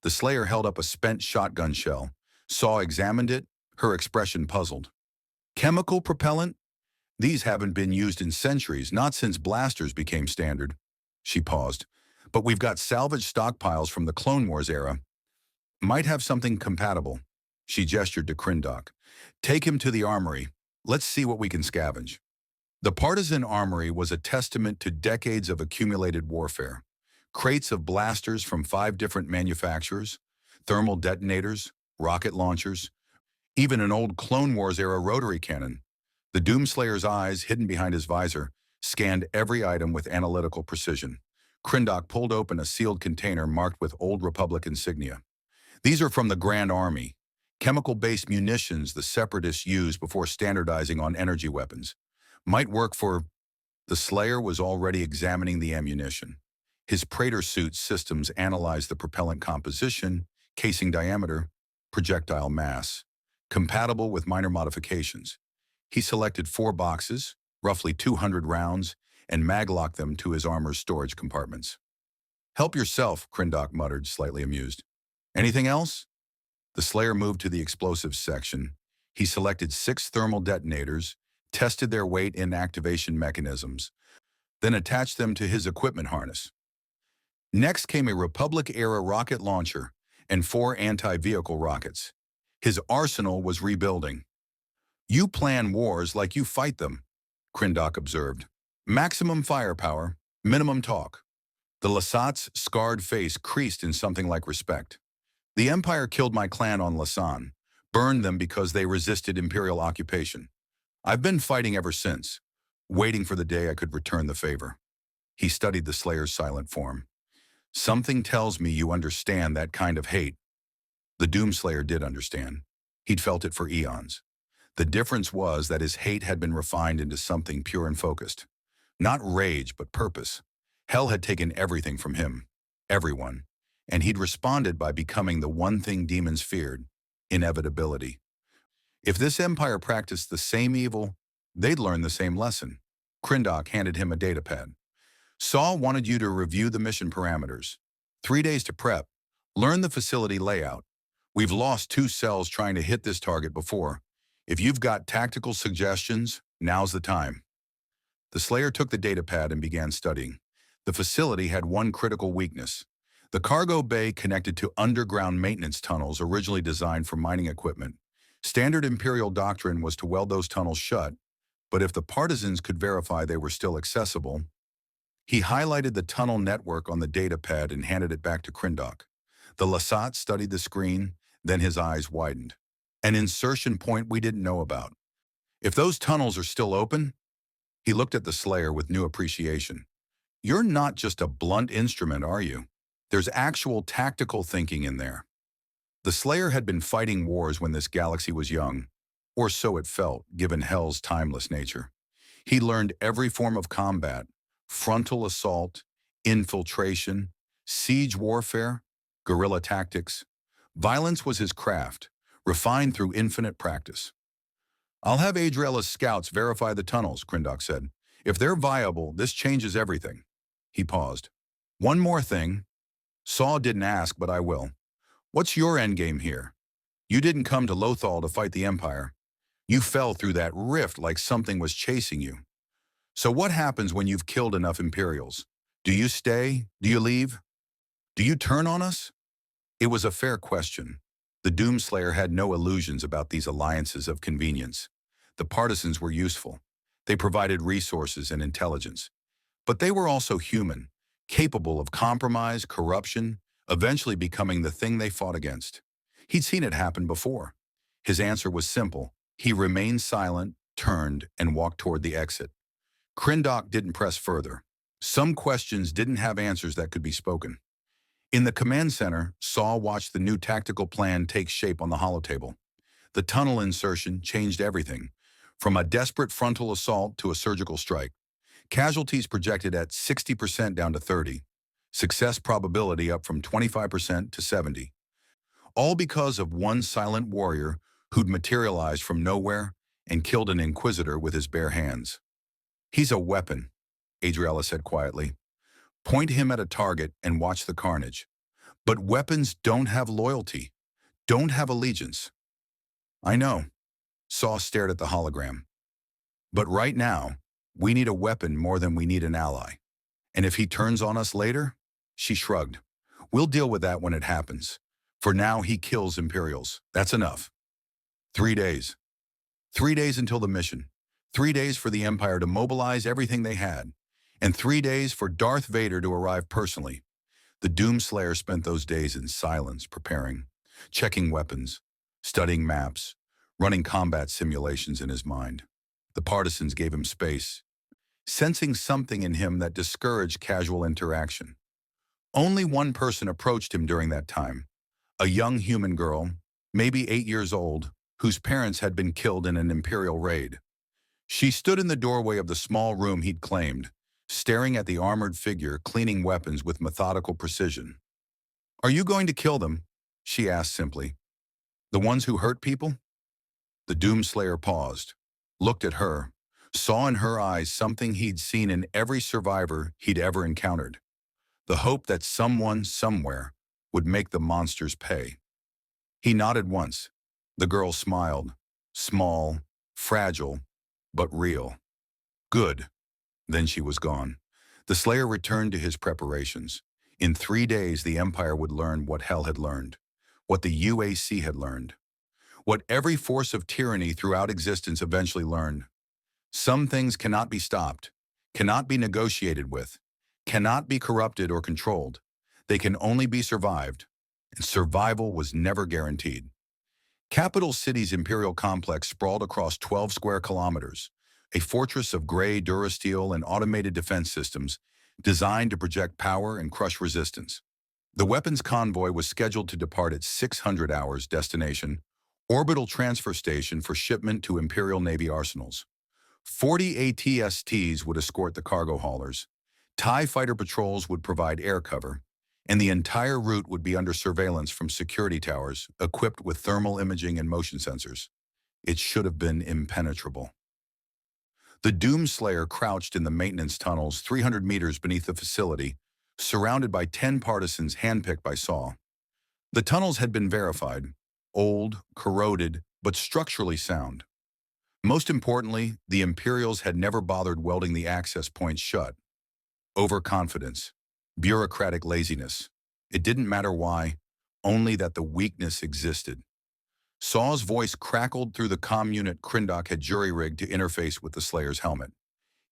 The Slayer held up a spent shotgun shell. Saw examined it, her expression puzzled. Chemical propellant? These haven't been used in centuries, not since blasters became standard. She paused. But we've got salvage stockpiles from the Clone Wars era. Might have something compatible. She gestured to Krindok. Take him to the armory. Let's see what we can scavenge. The partisan armory was a testament to decades of accumulated warfare. Crates of blasters from 5 different manufacturers, thermal detonators, rocket launchers, even an old Clone Wars-era rotary cannon. The Doomslayer's eyes, hidden behind his visor, scanned every item with analytical precision. Krindok pulled open a sealed container marked with Old Republic insignia. These are from the Grand Army, chemical-based munitions the Separatists used before standardizing on energy weapons. Might work for... The Slayer was already examining the ammunition. His Praetor suit systems analyzed the propellant composition, casing diameter, projectile mass, compatible with minor modifications. He selected 4 boxes, roughly 200 rounds, and maglocked them to his armor's storage compartments. Help yourself, Krindok muttered, slightly amused. Anything else? The Slayer moved to the explosives section. He selected 6 thermal detonators, tested their weight and activation mechanisms, then attached them to his equipment harness. Next came a Republic-era rocket launcher and 4 anti-vehicle rockets. His arsenal was rebuilding. "You plan wars like you fight them," Krindok observed. "Maximum firepower, minimum talk." The Lasat's scarred face creased in something like respect. "The Empire killed my clan on Lasan, burned them because they resisted Imperial occupation. I've been fighting ever since, waiting for the day I could return the favor." He studied the Slayer's silent form. "Something tells me you understand that kind of hate." The Doomslayer did understand. He'd felt it for eons. The difference was that his hate had been refined into something pure and focused. Not rage, but purpose. Hell had taken everything from him, everyone, and he'd responded by becoming the one thing demons feared: inevitability. If this empire practiced the same evil, they'd learn the same lesson. Krindok handed him a datapad. "Saul wanted you to review the mission parameters. 3 days to prep. Learn the facility layout. We've lost 2 cells trying to hit this target before. If you've got tactical suggestions, now's the time." The Slayer took the datapad and began studying. The facility had one critical weakness. The cargo bay connected to underground maintenance tunnels originally designed for mining equipment. Standard Imperial doctrine was to weld those tunnels shut, but if the partisans could verify they were still accessible. He highlighted the tunnel network on the datapad and handed it back to Krindok. The Lasat studied the screen, then his eyes widened. "An insertion point we didn't know about. If those tunnels are still open." He looked at the Slayer with new appreciation. "You're not just a blunt instrument, are you? There's actual tactical thinking in there." The Slayer had been fighting wars when this galaxy was young, or so it felt, given Hell's timeless nature. He learned every form of combat: frontal assault, infiltration, siege warfare, guerrilla tactics. Violence was his craft, refined through infinite practice. "I'll have Adriela's scouts verify the tunnels," Krindok said. "If they're viable, this changes everything." He paused. "One more thing. Saw didn't ask, but I will. What's your endgame here? You didn't come to Lothal to fight the Empire. You fell through that rift like something was chasing you. So what happens when you've killed enough Imperials? Do you stay? Do you leave? Do you turn on us?" It was a fair question. The Doomslayer had no illusions about these alliances of convenience. The partisans were useful. They provided resources and intelligence. But they were also human, capable of compromise, corruption, eventually becoming the thing they fought against. He'd seen it happen before. His answer was simple. He remained silent, turned, and walked toward the exit. Krindok didn't press further. Some questions didn't have answers that could be spoken. In the command center, Saul watched the new tactical plan take shape on the holotable. The tunnel insertion changed everything, from a desperate frontal assault to a surgical strike. Casualties projected at 60% down to 30. Success probability up from 25% to 70. All because of one silent warrior who'd materialized from nowhere and killed an Inquisitor with his bare hands. "He's a weapon," Adriela said quietly. "Point him at a target and watch the carnage. But weapons don't have loyalty, don't have allegiance." "I know." Saw stared at the hologram. "But right now, we need a weapon more than we need an ally. And if he turns on us later," she shrugged, "we'll deal with that when it happens. For now, he kills Imperials. That's enough." 3 days. 3 days until the mission. 3 days for the Empire to mobilize everything they had. And 3 days for Darth Vader to arrive personally. The Doomslayer spent those days in silence, preparing, checking weapons, studying maps, running combat simulations in his mind. The partisans gave him space, sensing something in him that discouraged casual interaction. Only one person approached him during that time, a young human girl, maybe 8 years old, whose parents had been killed in an Imperial raid. She stood in the doorway of the small room he'd claimed, staring at the armored figure cleaning weapons with methodical precision. "Are you going to kill them?" she asked simply. "The ones who hurt people?" The Doomslayer paused, looked at her, saw in her eyes something he'd seen in every survivor he'd ever encountered: the hope that someone, somewhere, would make the monsters pay. He nodded once. The girl smiled, small, fragile, but real. Good. Then she was gone. The Slayer returned to his preparations. In 3 days, the Empire would learn what Hell had learned, what the UAC had learned, what every force of tyranny throughout existence eventually learned. Some things cannot be stopped, cannot be negotiated with, cannot be corrupted or controlled. They can only be survived, and survival was never guaranteed. Capital City's imperial complex sprawled across 12 square kilometers, a fortress of gray durasteel and automated defense systems designed to project power and crush resistance. The weapons convoy was scheduled to depart at 600 hours destination, orbital transfer station for shipment to Imperial Navy arsenals. 40 ATSTs would escort the cargo haulers. TIE fighter patrols would provide air cover, and the entire route would be under surveillance from security towers equipped with thermal imaging and motion sensors. It should have been impenetrable. The Doomslayer crouched in the maintenance tunnels 300 meters beneath the facility, surrounded by 10 partisans handpicked by Saw. The tunnels had been verified, old, corroded, but structurally sound. Most importantly, the Imperials had never bothered welding the access points shut. Overconfidence, bureaucratic laziness. It didn't matter why, only that the weakness existed. Saw's voice crackled through the comm unit Krindok had jury-rigged to interface with the Slayer's helmet.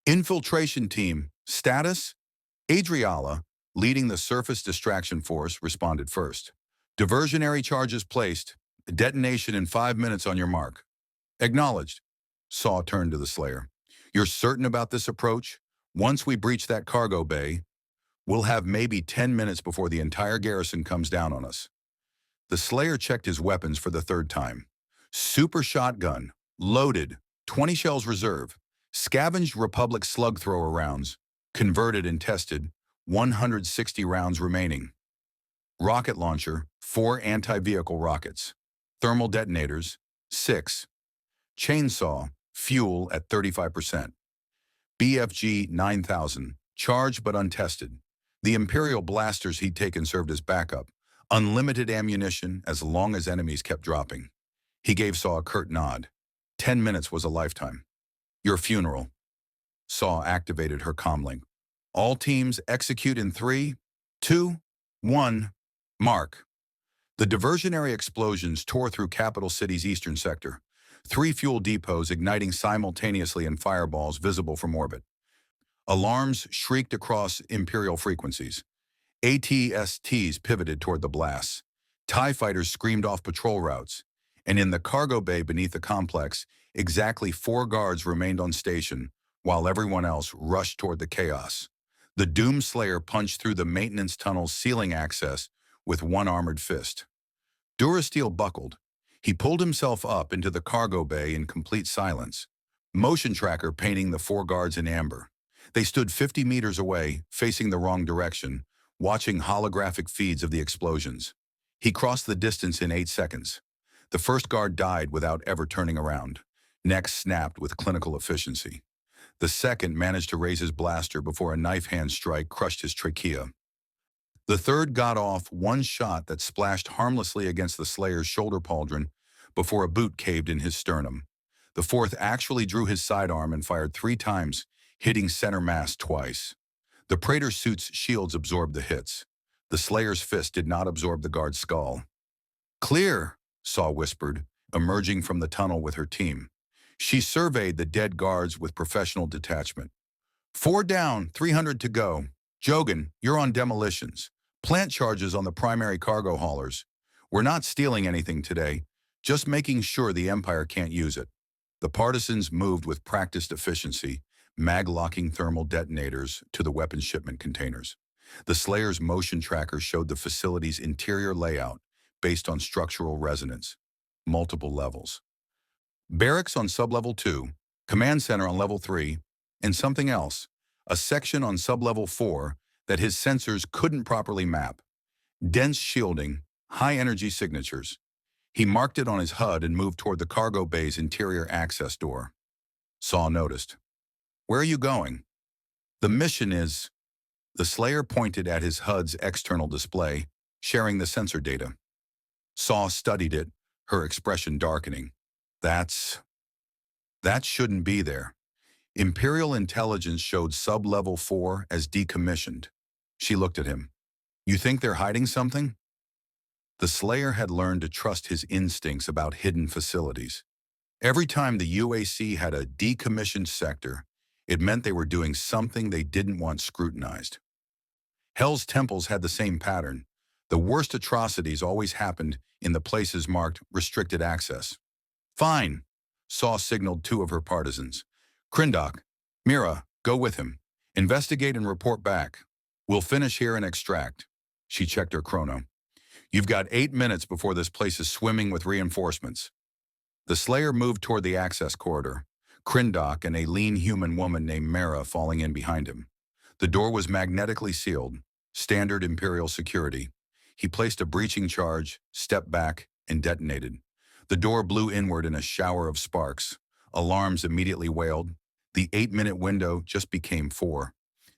Infiltration team, status? Adriala, leading the Surface Distraction Force, responded first. Diversionary charges placed. Detonation in 5 minutes on your mark. Acknowledged. Saw turned to the Slayer. You're certain about this approach? Once we breach that cargo bay, we'll have maybe 10 minutes before the entire garrison comes down on us. The Slayer checked his weapons for the third time. Super shotgun, loaded, 20 shells reserve, scavenged Republic slug thrower rounds, converted and tested, 160 rounds remaining. Rocket launcher, 4 anti-vehicle rockets. Thermal detonators, 6. Chainsaw, fuel at 35%. BFG 9000, charged but untested. The Imperial blasters he'd taken served as backup. Unlimited ammunition as long as enemies kept dropping. He gave Saw a curt nod. 10 minutes was a lifetime. Your funeral. Saw activated her comlink. All teams execute in 3, 2, 1, mark. The diversionary explosions tore through Capital City's eastern sector. 3 fuel depots igniting simultaneously in fireballs visible from orbit. Alarms shrieked across Imperial frequencies. ATSTs pivoted toward the blasts. TIE fighters screamed off patrol routes. And in the cargo bay beneath the complex, exactly 4 guards remained on station, while everyone else rushed toward the chaos. The Doomslayer punched through the maintenance tunnel's ceiling access with one armored fist. Durasteel buckled. He pulled himself up into the cargo bay in complete silence, motion tracker painting the 4 guards in amber. They stood 50 meters away, facing the wrong direction, watching holographic feeds of the explosions. He crossed the distance in 8 seconds. The first guard died without ever turning around. Neck snapped with clinical efficiency. The second managed to raise his blaster before a knife hand strike crushed his trachea. The third got off one shot that splashed harmlessly against the Slayer's shoulder pauldron before a boot caved in his sternum. The fourth actually drew his sidearm and fired 3 times, hitting center mass twice. The Praetor suit's shields absorbed the hits. The Slayer's fist did not absorb the guard's skull. Clear, Saw whispered, emerging from the tunnel with her team. She surveyed the dead guards with professional detachment. 4 down, 300 to go. Jogan, you're on demolitions. Plant charges on the primary cargo haulers. We're not stealing anything today, just making sure the Empire can't use it. The partisans moved with practiced efficiency, mag-locking thermal detonators to the weapons shipment containers. The Slayer's motion tracker showed the facility's interior layout based on structural resonance, multiple levels. Barracks on sublevel 2, command center on level 3, and something else, a section on sublevel 4 that his sensors couldn't properly map. Dense shielding, high-energy signatures. He marked it on his HUD and moved toward the cargo bay's interior access door. Saw noticed. Where are you going? The mission is... The Slayer pointed at his HUD's external display, sharing the sensor data. Saw studied it, her expression darkening. That's That shouldn't be there. Imperial intelligence showed sub-level 4 as decommissioned. She looked at him. You think they're hiding something? The Slayer had learned to trust his instincts about hidden facilities. Every time the UAC had a decommissioned sector, it meant they were doing something they didn't want scrutinized. Hell's temples had the same pattern. The worst atrocities always happened in the places marked restricted access. Fine, Saw signaled two of her partisans. Krindok, Mira, go with him. Investigate and report back. We'll finish here and extract. She checked her chrono. You've got 8 minutes before this place is swimming with reinforcements. The Slayer moved toward the access corridor, Krindok and a lean human woman named Mara falling in behind him. The door was magnetically sealed, standard Imperial security. He placed a breaching charge, stepped back, and detonated. The door blew inward in a shower of sparks. Alarms immediately wailed. The 8-minute window just became 4.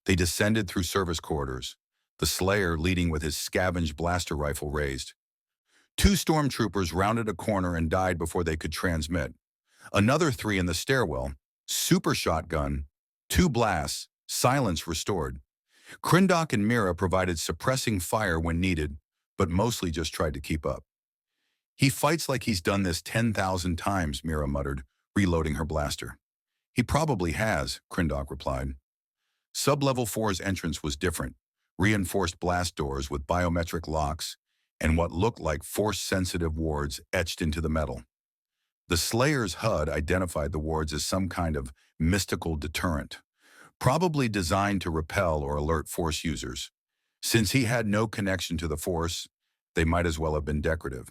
They descended through service corridors, the Slayer leading with his scavenged blaster rifle raised. 2 stormtroopers rounded a corner and died before they could transmit. Another 3 in the stairwell, super shotgun, 2 blasts, silence restored. Krindok and Mira provided suppressing fire when needed, but mostly just tried to keep up. He fights like he's done this 10,000 times, Mira muttered, reloading her blaster. He probably has, Krindok replied. Sub-Level 4's entrance was different, reinforced blast doors with biometric locks and what looked like force-sensitive wards etched into the metal. The Slayer's HUD identified the wards as some kind of mystical deterrent, probably designed to repel or alert Force users. Since he had no connection to the Force, they might as well have been decorative.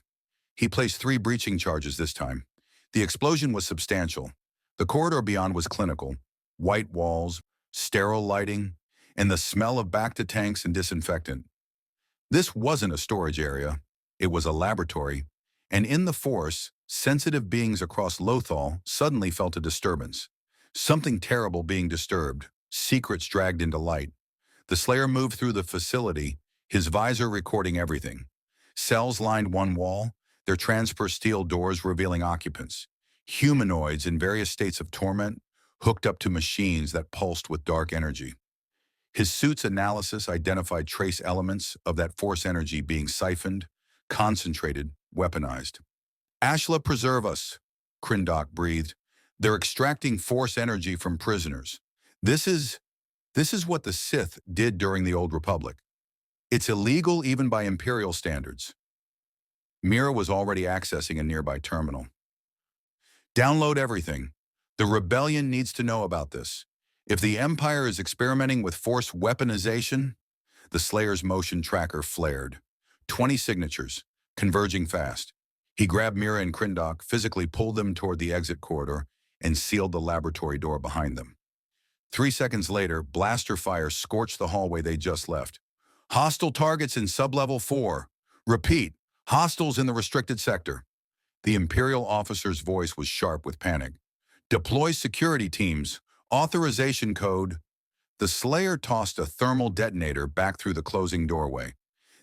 He placed 3 breaching charges this time. The explosion was substantial. The corridor beyond was clinical. White walls, sterile lighting, and the smell of Bacta tanks and disinfectant. This wasn't a storage area. It was a laboratory. And in the Force, sensitive beings across Lothal suddenly felt a disturbance. Something terrible being disturbed, secrets dragged into light. The Slayer moved through the facility, his visor recording everything. Cells lined one wall, their transfer steel doors revealing occupants. Humanoids in various states of torment, hooked up to machines that pulsed with dark energy. His suit's analysis identified trace elements of that Force energy being siphoned, concentrated, weaponized. Ashla, preserve us, Krindok breathed. They're extracting Force energy from prisoners. This is what the Sith did during the Old Republic. It's illegal even by Imperial standards. Mira was already accessing a nearby terminal. Download everything. The Rebellion needs to know about this. If the Empire is experimenting with Force weaponization, the Slayer's motion tracker flared. 20 signatures, converging fast. He grabbed Mira and Krindok, physically pulled them toward the exit corridor, and sealed the laboratory door behind them. 3 seconds later, blaster fire scorched the hallway they just left. Hostile targets in sub-level 4. Repeat, hostiles in the restricted sector. The Imperial officer's voice was sharp with panic. Deploy security teams. Authorization code. The Slayer tossed a thermal detonator back through the closing doorway.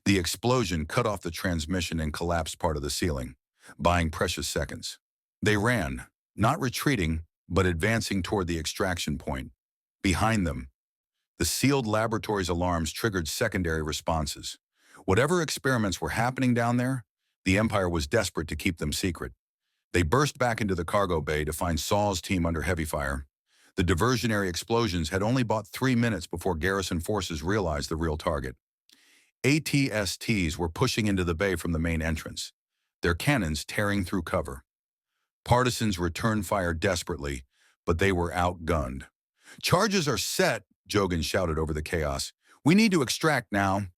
The explosion cut off the transmission and collapsed part of the ceiling, buying precious seconds. They ran, not retreating, but advancing toward the extraction point. Behind them, the sealed laboratory's alarms triggered secondary responses. Whatever experiments were happening down there, the Empire was desperate to keep them secret. They burst back into the cargo bay to find Saw's team under heavy fire. The diversionary explosions had only bought 3 minutes before garrison forces realized the real target. ATSTs were pushing into the bay from the main entrance, their cannons tearing through cover. Partisans returned fire desperately, but they were outgunned. Charges are set, Jogan shouted over the chaos. We need to extract now.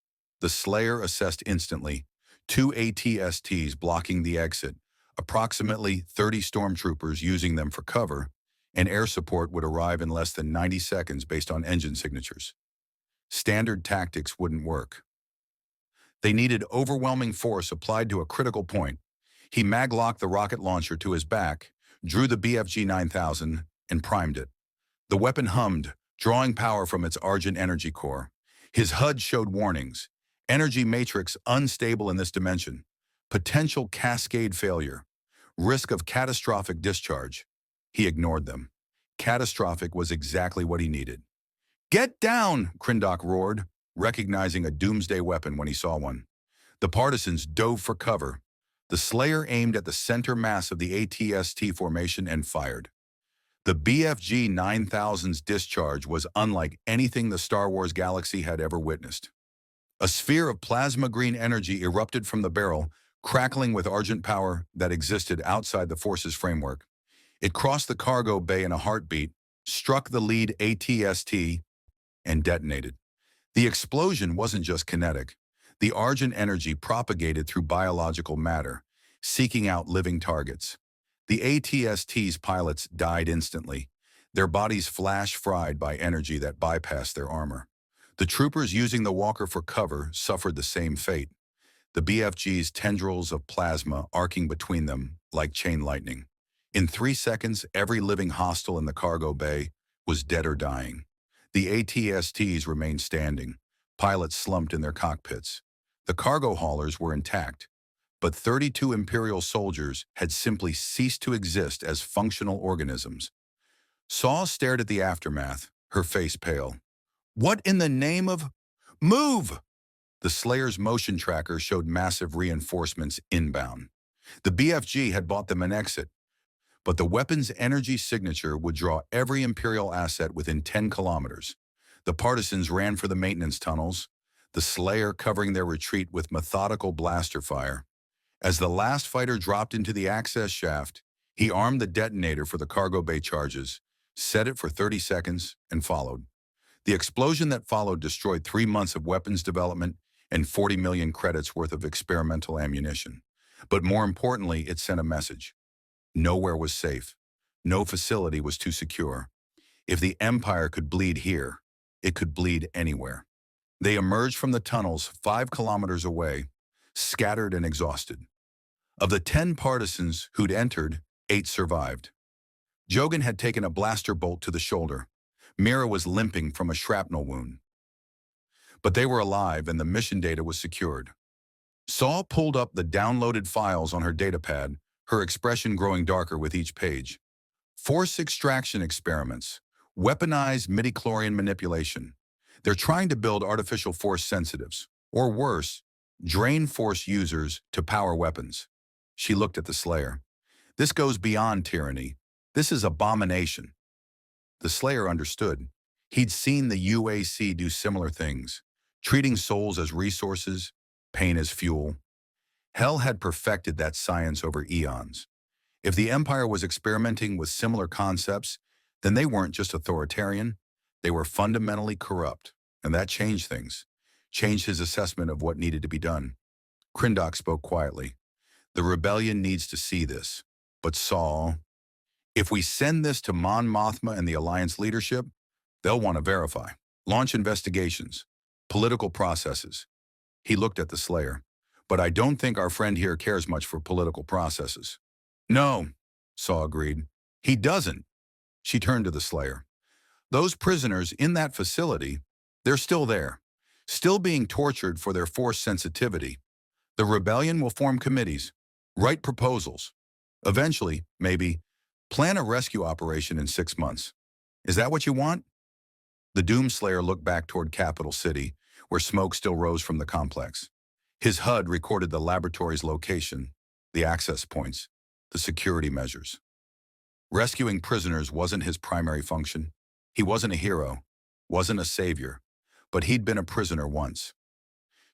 The Slayer assessed instantly. 2 ATSTs blocking the exit, approximately 30 stormtroopers using them for cover, and air support would arrive in less than 90 seconds based on engine signatures. Standard tactics wouldn't work. They needed overwhelming force applied to a critical point. He maglocked the rocket launcher to his back, drew the BFG 9000, and primed it. The weapon hummed, drawing power from its Argent energy core. His HUD showed warnings. Energy matrix unstable in this dimension. Potential cascade failure. Risk of catastrophic discharge. He ignored them. Catastrophic was exactly what he needed. "Get down!" Krindok roared, recognizing a doomsday weapon when he saw one. The partisans dove for cover. The Slayer aimed at the center mass of the ATST formation and fired. The BFG 9000's discharge was unlike anything the Star Wars galaxy had ever witnessed. A sphere of plasma green energy erupted from the barrel, crackling with argent power that existed outside the Force's framework. It crossed the cargo bay in a heartbeat, struck the lead ATST, and detonated. The explosion wasn't just kinetic. The argent energy propagated through biological matter, seeking out living targets. The ATST's pilots died instantly, their bodies flash-fried by energy that bypassed their armor. The troopers using the walker for cover suffered the same fate, the BFG's tendrils of plasma arcing between them like chain lightning. In 3 seconds, every living hostile in the cargo bay was dead or dying. The ATSTs remained standing, pilots slumped in their cockpits. The cargo haulers were intact, but 32 Imperial soldiers had simply ceased to exist as functional organisms. Saw stared at the aftermath, her face pale. "What in the name of— Move!" The Slayer's motion tracker showed massive reinforcements inbound. The BFG had bought them an exit, but the weapon's energy signature would draw every Imperial asset within 10 kilometers. The partisans ran for the maintenance tunnels, the Slayer covering their retreat with methodical blaster fire. As the last fighter dropped into the access shaft, he armed the detonator for the cargo bay charges, set it for 30 seconds, and followed. The explosion that followed destroyed 3 months of weapons development and 40 million credits worth of experimental ammunition. But more importantly, it sent a message. Nowhere was safe. No facility was too secure. If the Empire could bleed here, it could bleed anywhere. They emerged from the tunnels 5 kilometers away, scattered and exhausted. Of the 10 partisans who'd entered, 8 survived. Jogan had taken a blaster bolt to the shoulder. Mira was limping from a shrapnel wound. But they were alive and the mission data was secured. Saul pulled up the downloaded files on her datapad, her expression growing darker with each page. Force extraction experiments, weaponized midichlorian manipulation. They're trying to build artificial force sensitives, or worse, drain force users to power weapons. She looked at the Slayer. This goes beyond tyranny. This is abomination. The Slayer understood. He'd seen the UAC do similar things, treating souls as resources, pain as fuel. Hell had perfected that science over eons. If the Empire was experimenting with similar concepts, then they weren't just authoritarian, they were fundamentally corrupt, and that changed things, changed his assessment of what needed to be done. Krindok spoke quietly. The rebellion needs to see this, but Saul, if we send this to Mon Mothma and the Alliance leadership, they'll want to verify, launch investigations, political processes. He looked at the Slayer. But I don't think our friend here cares much for political processes. No, Saw agreed. He doesn't. She turned to the Slayer. Those prisoners in that facility, they're still there, still being tortured for their force sensitivity. The rebellion will form committees, write proposals. Eventually, maybe, plan a rescue operation in 6 months. Is that what you want? The Doomslayer looked back toward Capital City, where smoke still rose from the complex. His HUD recorded the laboratory's location, the access points, the security measures. Rescuing prisoners wasn't his primary function. He wasn't a hero, wasn't a savior, but he'd been a prisoner once.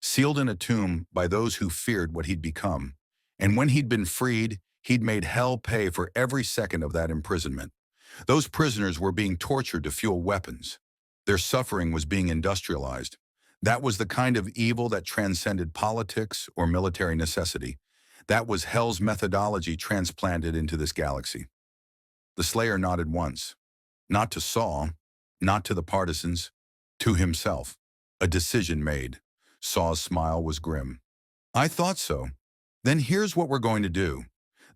Sealed in a tomb by those who feared what he'd become. And when he'd been freed, he'd made hell pay for every second of that imprisonment. Those prisoners were being tortured to fuel weapons. Their suffering was being industrialized. That was the kind of evil that transcended politics or military necessity. That was hell's methodology transplanted into this galaxy. The Slayer nodded once. Not to Saul, not to the partisans, to himself. A decision made. Saw's smile was grim. I thought so. Then here's what we're going to do.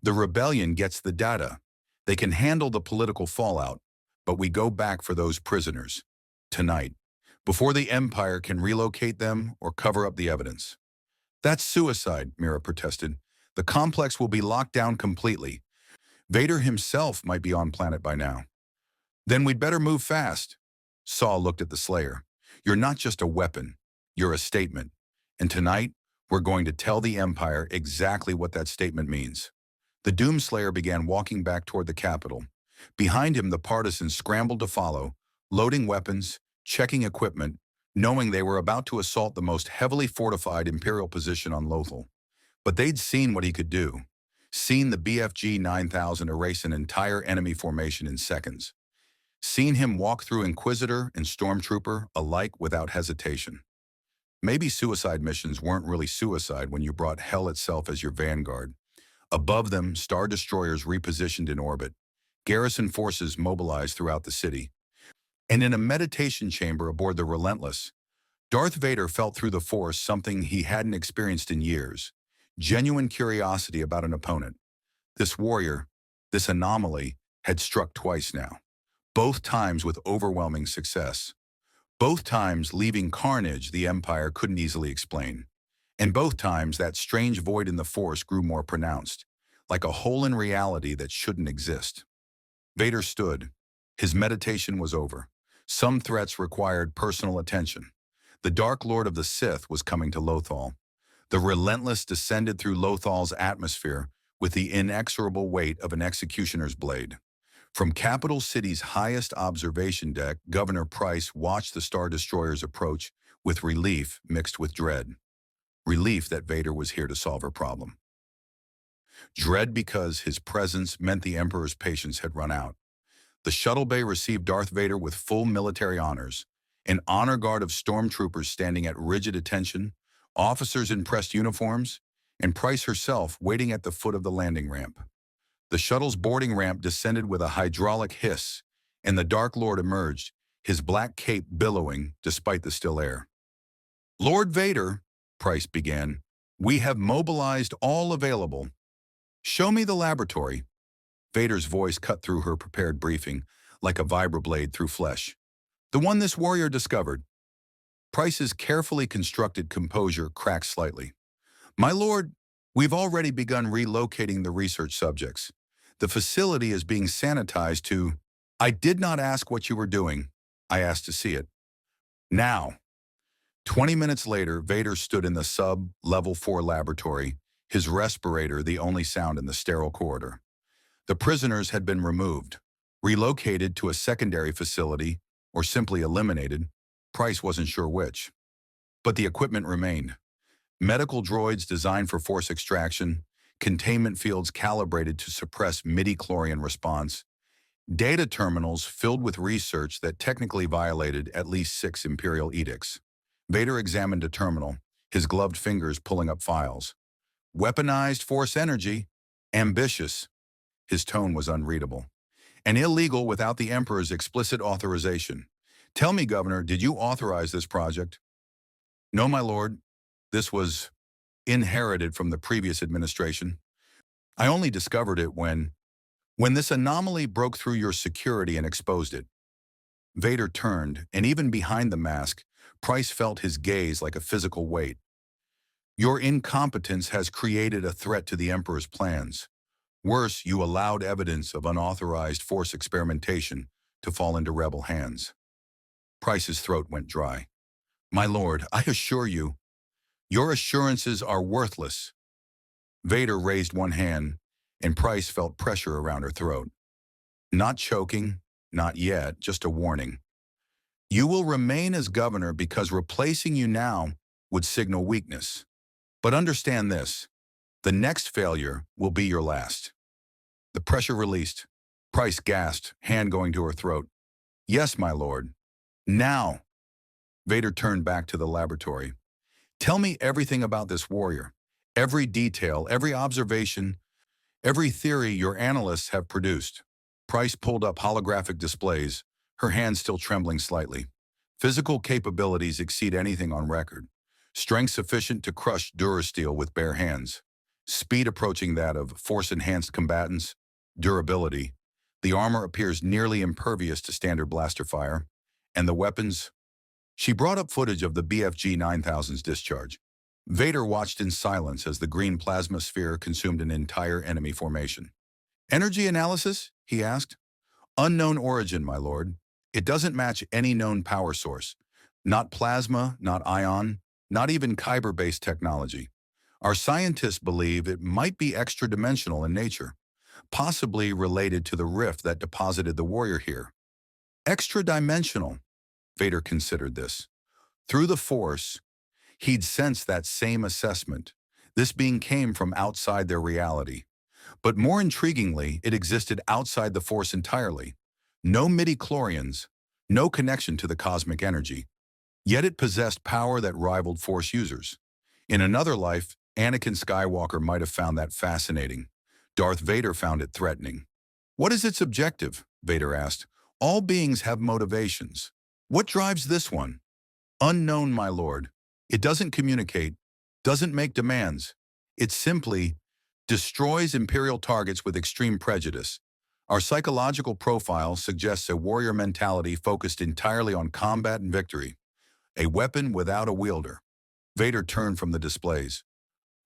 The rebellion gets the data. They can handle the political fallout, but we go back for those prisoners. Tonight. Before the Empire can relocate them or cover up the evidence. That's suicide, Mira protested. The complex will be locked down completely. Vader himself might be on planet by now. Then we'd better move fast. Saul looked at the Slayer. You're not just a weapon. You're a statement. And tonight, we're going to tell the Empire exactly what that statement means. The Doomslayer began walking back toward the capital. Behind him, the partisans scrambled to follow, loading weapons, checking equipment, knowing they were about to assault the most heavily fortified Imperial position on Lothal. But they'd seen what he could do. Seen the BFG 9000 erase an entire enemy formation in seconds. Seen him walk through Inquisitor and Stormtrooper alike without hesitation. Maybe suicide missions weren't really suicide when you brought hell itself as your vanguard. Above them, Star Destroyers repositioned in orbit. Garrison forces mobilized throughout the city. And in a meditation chamber aboard the Relentless, Darth Vader felt through the Force something he hadn't experienced in years. Genuine curiosity about an opponent. This warrior, this anomaly, had struck twice now. Both times with overwhelming success. Both times leaving carnage the Empire couldn't easily explain. And both times that strange void in the Force grew more pronounced, like a hole in reality that shouldn't exist. Vader stood. His meditation was over. Some threats required personal attention. The Dark Lord of the Sith was coming to Lothal. The Relentless descended through Lothal's atmosphere with the inexorable weight of an executioner's blade. From Capital City's highest observation deck, Governor Price watched the Star Destroyers approach with relief mixed with dread. Relief that Vader was here to solve her problem. Dread because his presence meant the Emperor's patience had run out. The shuttle bay received Darth Vader with full military honors, an honor guard of stormtroopers standing at rigid attention, officers in pressed uniforms, and Price herself waiting at the foot of the landing ramp. The shuttle's boarding ramp descended with a hydraulic hiss, and the Dark Lord emerged, his black cape billowing despite the still air. "Lord Vader," Price began, "we have mobilized all available. Show me the laboratory." Vader's voice cut through her prepared briefing, like a vibroblade through flesh. "The one this warrior discovered." Price's carefully constructed composure cracked slightly. "My lord, we've already begun relocating the research subjects. The facility is being sanitized to—" "I did not ask what you were doing. I asked to see it. Now." 20 minutes later, Vader stood in the sub-level 4 laboratory, his respirator the only sound in the sterile corridor. The prisoners had been removed, relocated to a secondary facility, or simply eliminated. Price wasn't sure which. But the equipment remained. Medical droids designed for force extraction, containment fields calibrated to suppress midi-chlorian response, data terminals filled with research that technically violated at least 6 Imperial edicts. Vader examined a terminal, his gloved fingers pulling up files. Weaponized force energy. Ambitious. His tone was unreadable. And illegal without the Emperor's explicit authorization. "Tell me, Governor, did you authorize this project?" "No, my lord. This was inherited from the previous administration. I only discovered it when this anomaly broke through your security and exposed it." Vader turned, and even behind the mask, Price felt his gaze like a physical weight. "Your incompetence has created a threat to the Emperor's plans. Worse, you allowed evidence of unauthorized force experimentation to fall into rebel hands." Price's throat went dry. "My lord, I assure you, your assurances are worthless." Vader raised one hand, and Price felt pressure around her throat. Not choking, not yet, just a warning. "You will remain as governor because replacing you now would signal weakness. But understand this, the next failure will be your last." The pressure released. Price gasped, hand going to her throat. "Yes, my lord. Now." Vader turned back to the laboratory. "Tell me everything about this warrior. Every detail, every observation, every theory your analysts have produced." Price pulled up holographic displays, her hand still trembling slightly. "Physical capabilities exceed anything on record. Strength sufficient to crush Durasteel with bare hands. Speed approaching that of force-enhanced combatants. Durability. The armor appears nearly impervious to standard blaster fire. And the weapons?" She brought up footage of the BFG 9000's discharge. Vader watched in silence as the green plasma sphere consumed an entire enemy formation. Energy analysis? He asked. Unknown origin, my lord. It doesn't match any known power source. Not plasma, not ion, not even Kyber-based technology. Our scientists believe it might be extra-dimensional in nature, possibly related to the rift that deposited the warrior here. Extra-dimensional, Vader considered this. Through the Force, he'd sensed that same assessment. This being came from outside their reality. But more intriguingly, it existed outside the Force entirely. No midi-chlorians, no connection to the cosmic energy. Yet it possessed power that rivaled Force users. In another life, Anakin Skywalker might have found that fascinating. Darth Vader found it threatening. What is its objective? Vader asked. All beings have motivations. What drives this one? Unknown, my lord. It doesn't communicate, doesn't make demands. It simply destroys Imperial targets with extreme prejudice. Our psychological profile suggests a warrior mentality focused entirely on combat and victory. A weapon without a wielder. Vader turned from the displays.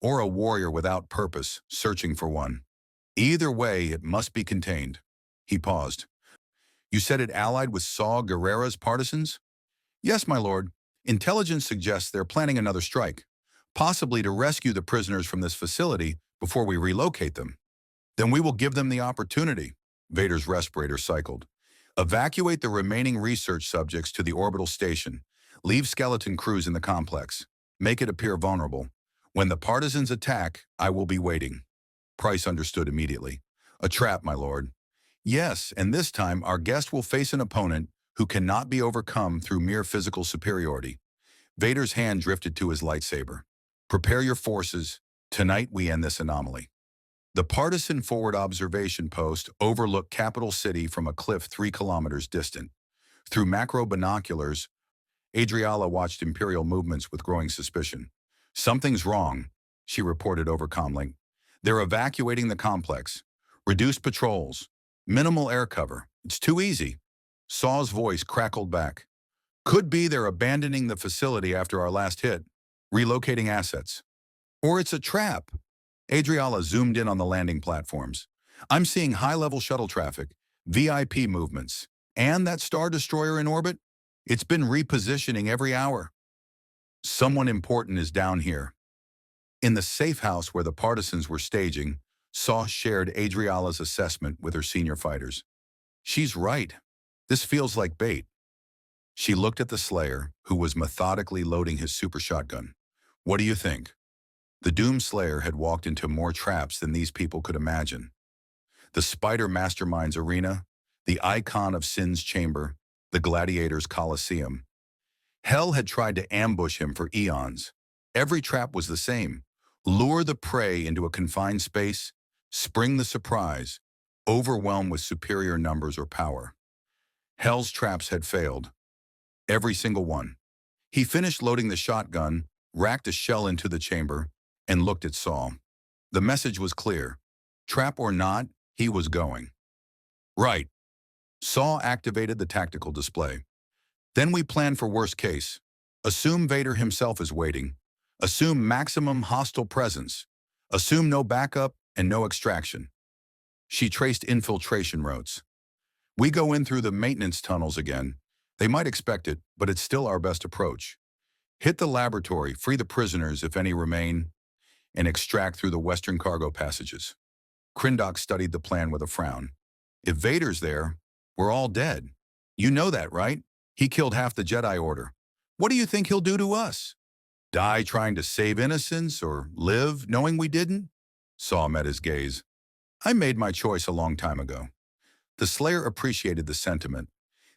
Or a warrior without purpose, searching for one. Either way, it must be contained. He paused. You said it allied with Saw Gerrera's partisans? Yes, my lord. Intelligence suggests they're planning another strike, possibly to rescue the prisoners from this facility before we relocate them. Then we will give them the opportunity. Vader's respirator cycled. Evacuate the remaining research subjects to the orbital station. Leave skeleton crews in the complex. Make it appear vulnerable. When the partisans attack, I will be waiting. Price understood immediately. A trap, my lord. Yes, and this time our guest will face an opponent who cannot be overcome through mere physical superiority. Vader's hand drifted to his lightsaber. Prepare your forces. Tonight we end this anomaly. The partisan forward observation post overlooked Capital City from a cliff 3 kilometers distant. Through macro binoculars, Adriala watched Imperial movements with growing suspicion. Something's wrong, she reported over comlink. They're evacuating the complex. Reduced patrols. Minimal air cover. It's too easy. Saw's voice crackled back. Could be they're abandoning the facility after our last hit, relocating assets. Or it's a trap. Adriala zoomed in on the landing platforms. I'm seeing high-level shuttle traffic, VIP movements, and that Star Destroyer in orbit. It's been repositioning every hour. Someone important is down here. In the safe house where the partisans were staging, Saw shared Adriala's assessment with her senior fighters. She's right. This feels like bait. She looked at the Slayer, who was methodically loading his super shotgun. What do you think? The Doomslayer had walked into more traps than these people could imagine. The Spider Mastermind's arena, the icon of Sin's chamber, the Gladiator's Colosseum. Hell had tried to ambush him for eons. Every trap was the same. Lure the prey into a confined space, spring the surprise, overwhelm with superior numbers or power. Hell's traps had failed. Every single one. He finished loading the shotgun, racked a shell into the chamber, and looked at Saw. The message was clear. Trap or not, he was going. Right. Saw activated the tactical display. Then we plan for worst case. Assume Vader himself is waiting. Assume maximum hostile presence. Assume no backup and no extraction. She traced infiltration routes. We go in through the maintenance tunnels again. They might expect it, but it's still our best approach. Hit the laboratory, free the prisoners if any remain, and extract through the western cargo passages. Krindok studied the plan with a frown. If Vader's there, we're all dead. You know that, right? He killed half the Jedi Order. What do you think he'll do to us? Die trying to save innocence or live knowing we didn't? Saw met his gaze. I made my choice a long time ago. The Slayer appreciated the sentiment.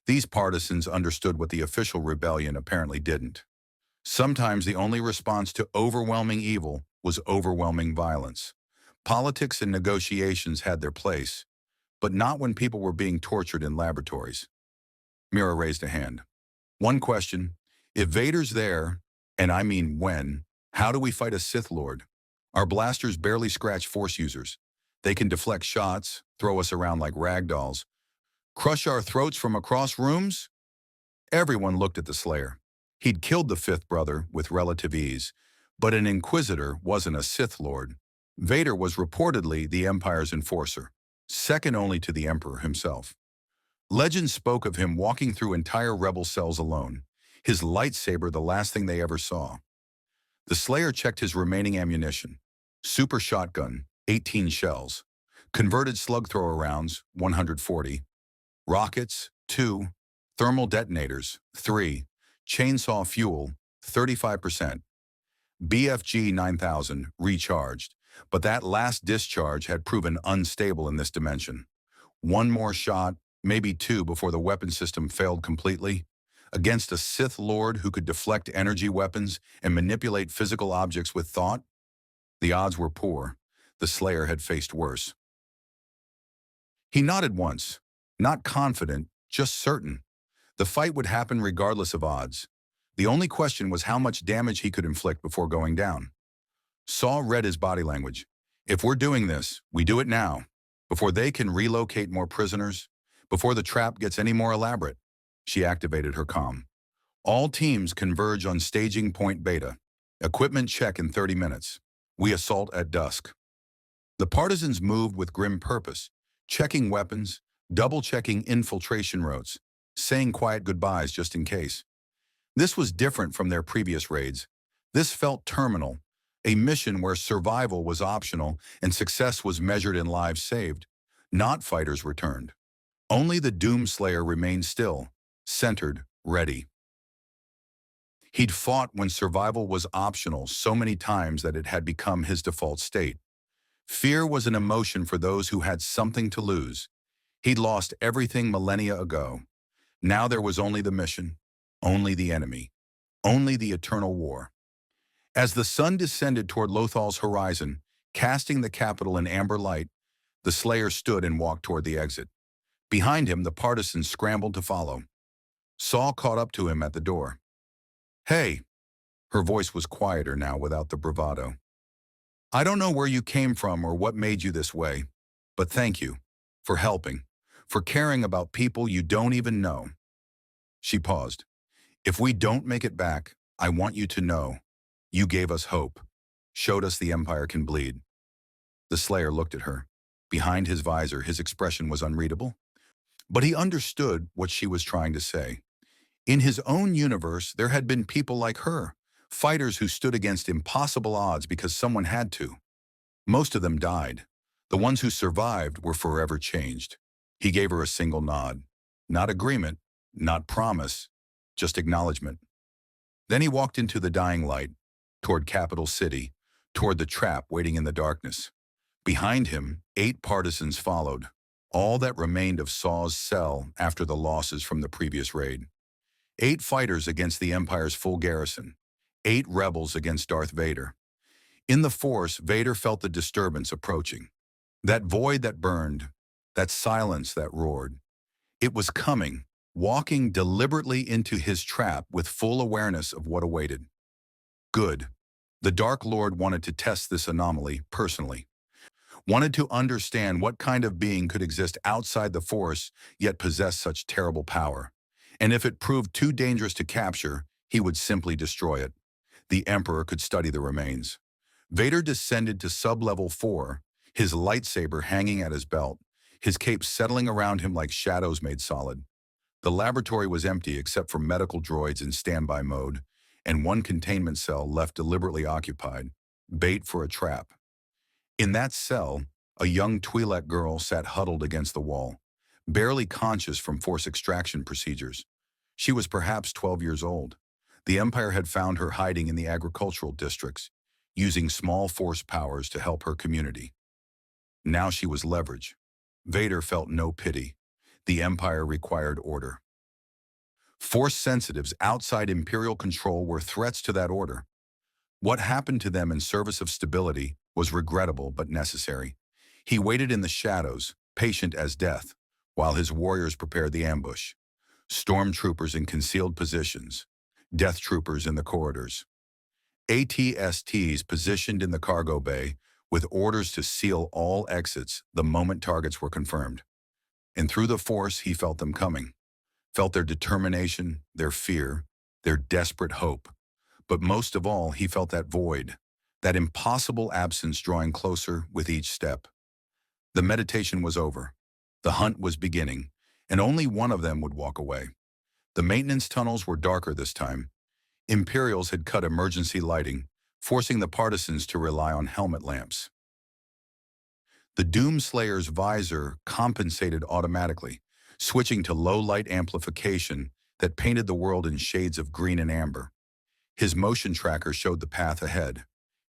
These partisans understood what the official rebellion apparently didn't. Sometimes the only response to overwhelming evil was overwhelming violence. Politics and negotiations had their place, but not when people were being tortured in laboratories. Mira raised a hand. One question, if Vader's there, and I mean when, how do we fight a Sith Lord? Our blasters barely scratch Force users. They can deflect shots, throw us around like rag dolls. Crush our throats from across rooms? Everyone looked at the Slayer. He'd killed the fifth brother with relative ease, but an Inquisitor wasn't a Sith Lord. Vader was reportedly the Empire's enforcer. second only to the Emperor himself. Legend spoke of him walking through entire rebel cells alone, his lightsaber the last thing they ever saw. The Slayer checked his remaining ammunition. Super shotgun, 18 shells. Converted slug thrower rounds, 140. Rockets, 2. Thermal detonators, 3. Chainsaw fuel, 35%. BFG 9000, recharged. But that last discharge had proven unstable in this dimension. One more shot, maybe two before the weapon system failed completely. Against a Sith Lord who could deflect energy weapons and manipulate physical objects with thought, the odds were poor. The Slayer had faced worse. He nodded once, not confident, just certain. The fight would happen regardless of odds. The only question was how much damage he could inflict before going down. Saw read his body language. If we're doing this, we do it now, before they can relocate more prisoners, before the trap gets any more elaborate. She activated her comm. All teams converge on staging point Beta. Equipment check in 30 minutes. We assault at dusk. The partisans moved with grim purpose, checking weapons, double-checking infiltration routes, saying quiet goodbyes just in case. This was different from their previous raids. This felt terminal, a mission where survival was optional and success was measured in lives saved. Not fighters returned. Only the Doomslayer remained still, centered, ready. He'd fought when survival was optional so many times that it had become his default state. Fear was an emotion for those who had something to lose. He'd lost everything millennia ago. Now there was only the mission, only the enemy, only the eternal war. As the sun descended toward Lothal's horizon, casting the capital in amber light, the Slayer stood and walked toward the exit. Behind him, the partisans scrambled to follow. Saul caught up to him at the door. "Hey." Her voice was quieter now without the bravado. "I don't know where you came from or what made you this way, but thank you for helping, for caring about people you don't even know." She paused. "If we don't make it back, I want you to know, you gave us hope, showed us the Empire can bleed." The Slayer looked at her. Behind his visor, his expression was unreadable. But he understood what she was trying to say. In his own universe, there had been people like her, fighters who stood against impossible odds because someone had to. Most of them died. The ones who survived were forever changed. He gave her a single nod. Not agreement, not promise, just acknowledgement. Then he walked into the dying light, toward Capital City, toward the trap waiting in the darkness. Behind him, 8 partisans followed, all that remained of Saw's cell after the losses from the previous raid. 8 fighters against the Empire's full garrison. 8 rebels against Darth Vader. In the Force, Vader felt the disturbance approaching. That void that burned, that silence that roared. It was coming, walking deliberately into his trap with full awareness of what awaited. Good. The Dark Lord wanted to test this anomaly personally. Wanted to understand what kind of being could exist outside the Force, yet possess such terrible power. And if it proved too dangerous to capture, he would simply destroy it. The Emperor could study the remains. Vader descended to sub-level 4, his lightsaber hanging at his belt, his cape settling around him like shadows made solid. The laboratory was empty except for medical droids in standby mode, and one containment cell left deliberately occupied, bait for a trap. In that cell, a young Twi'lek girl sat huddled against the wall, barely conscious from Force extraction procedures. She was perhaps 12 years old. The Empire had found her hiding in the agricultural districts, using small Force powers to help her community. Now she was leverage. Vader felt no pity. The Empire required order. Force sensitives outside Imperial control were threats to that order. What happened to them in service of stability was regrettable but necessary. He waited in the shadows, patient as death, while his warriors prepared the ambush. Stormtroopers in concealed positions, death troopers in the corridors. ATSTs positioned in the cargo bay with orders to seal all exits the moment targets were confirmed. And through the Force, he felt them coming. Felt their determination, their fear, their desperate hope. But most of all, he felt that void, that impossible absence drawing closer with each step. The meditation was over. The hunt was beginning, and only one of them would walk away. The maintenance tunnels were darker this time. Imperials had cut emergency lighting, forcing the partisans to rely on helmet lamps. The Doomslayer's visor compensated automatically, switching to low-light amplification that painted the world in shades of green and amber. His motion tracker showed the path ahead.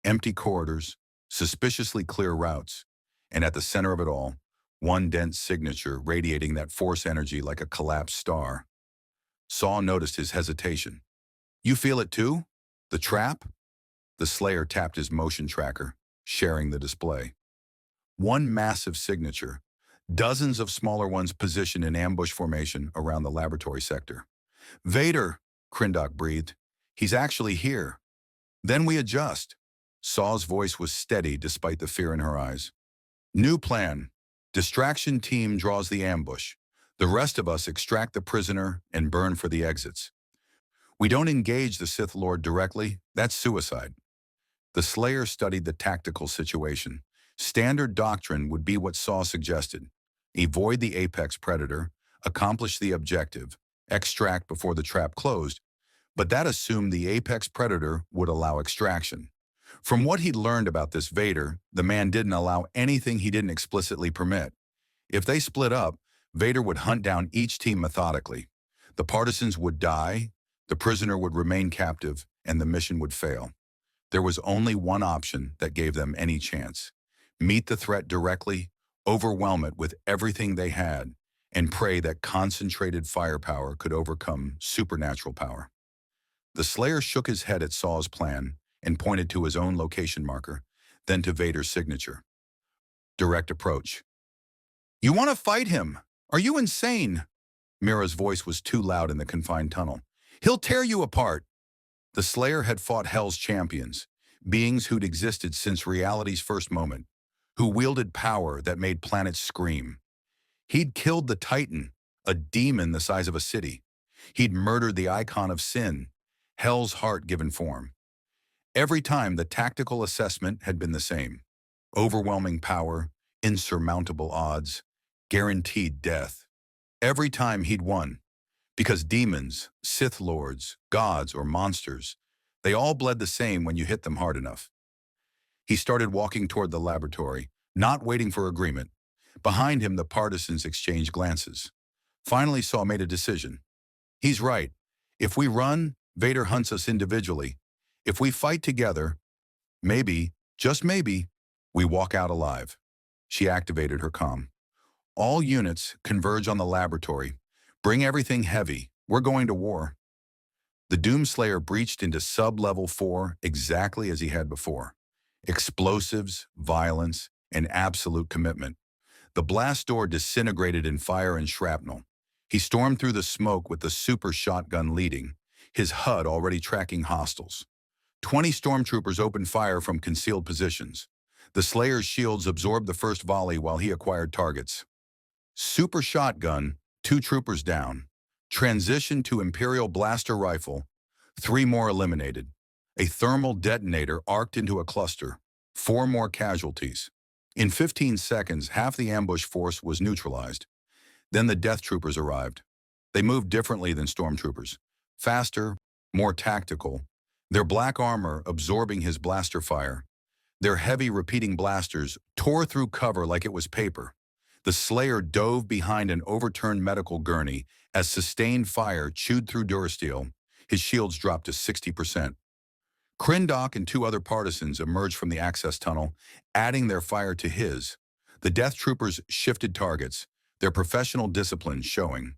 Empty corridors, suspiciously clear routes, and at the center of it all, one dense signature radiating that force energy like a collapsed star. Saw noticed his hesitation. "You feel it too? The trap?" The Slayer tapped his motion tracker, sharing the display. One massive signature, dozens of smaller ones positioned in ambush formation around the laboratory sector. "Vader," Krindok breathed. "He's actually here." "Then we adjust." Saw's voice was steady despite the fear in her eyes. "New plan. Distraction team draws the ambush. The rest of us extract the prisoner and burn for the exits. We don't engage the Sith Lord directly. That's suicide." The Slayer studied the tactical situation. Standard doctrine would be what Saw suggested. Avoid the apex predator, accomplish the objective, extract before the trap closed, but that assumed the apex predator would allow extraction. From what he'd learned about this Vader, the man didn't allow anything he didn't explicitly permit. If they split up, Vader would hunt down each team methodically. The partisans would die, the prisoner would remain captive, and the mission would fail. There was only one option that gave them any chance. Meet the threat directly, overwhelm it with everything they had, and pray that concentrated firepower could overcome supernatural power. The Slayer shook his head at Saw's plan and pointed to his own location marker, then to Vader's signature. "Direct approach." "You want to fight him? Are you insane?" Mira's voice was too loud in the confined tunnel. "He'll tear you apart." The Slayer had fought Hell's champions, beings who'd existed since reality's first moment, who wielded power that made planets scream. He'd killed the Titan, a demon the size of a city. He'd murdered the icon of sin, Hell's heart given form. Every time the tactical assessment had been the same. Overwhelming power, insurmountable odds, guaranteed death. Every time he'd won. Because demons, Sith Lords, gods, or monsters, they all bled the same when you hit them hard enough. He started walking toward the laboratory, not waiting for agreement. Behind him, the partisans exchanged glances. Finally, Saw made a decision. He's right. If we run, Vader hunts us individually. If we fight together, maybe, just maybe, we walk out alive. She activated her comm. "All units converge on the laboratory. Bring everything heavy. We're going to war." The Doomslayer breached into sub-level 4 exactly as he had before. Explosives, violence, and absolute commitment. The blast door disintegrated in fire and shrapnel. He stormed through the smoke with the super shotgun leading, his HUD already tracking hostiles. 20 stormtroopers opened fire from concealed positions. The Slayer's shields absorbed the first volley while he acquired targets. Super shotgun, 2 troopers down. Transition to Imperial blaster rifle, 3 more eliminated. A thermal detonator arced into a cluster, 4 more casualties. In 15 seconds, half the ambush force was neutralized. Then the death troopers arrived. They moved differently than stormtroopers. Faster, more tactical, their black armor absorbing his blaster fire. Their heavy repeating blasters tore through cover like it was paper. The Slayer dove behind an overturned medical gurney as sustained fire chewed through durasteel. His shields dropped to 60%. Krindok and 2 other partisans emerged from the access tunnel, adding their fire to his. The death troopers shifted targets, their professional discipline showing.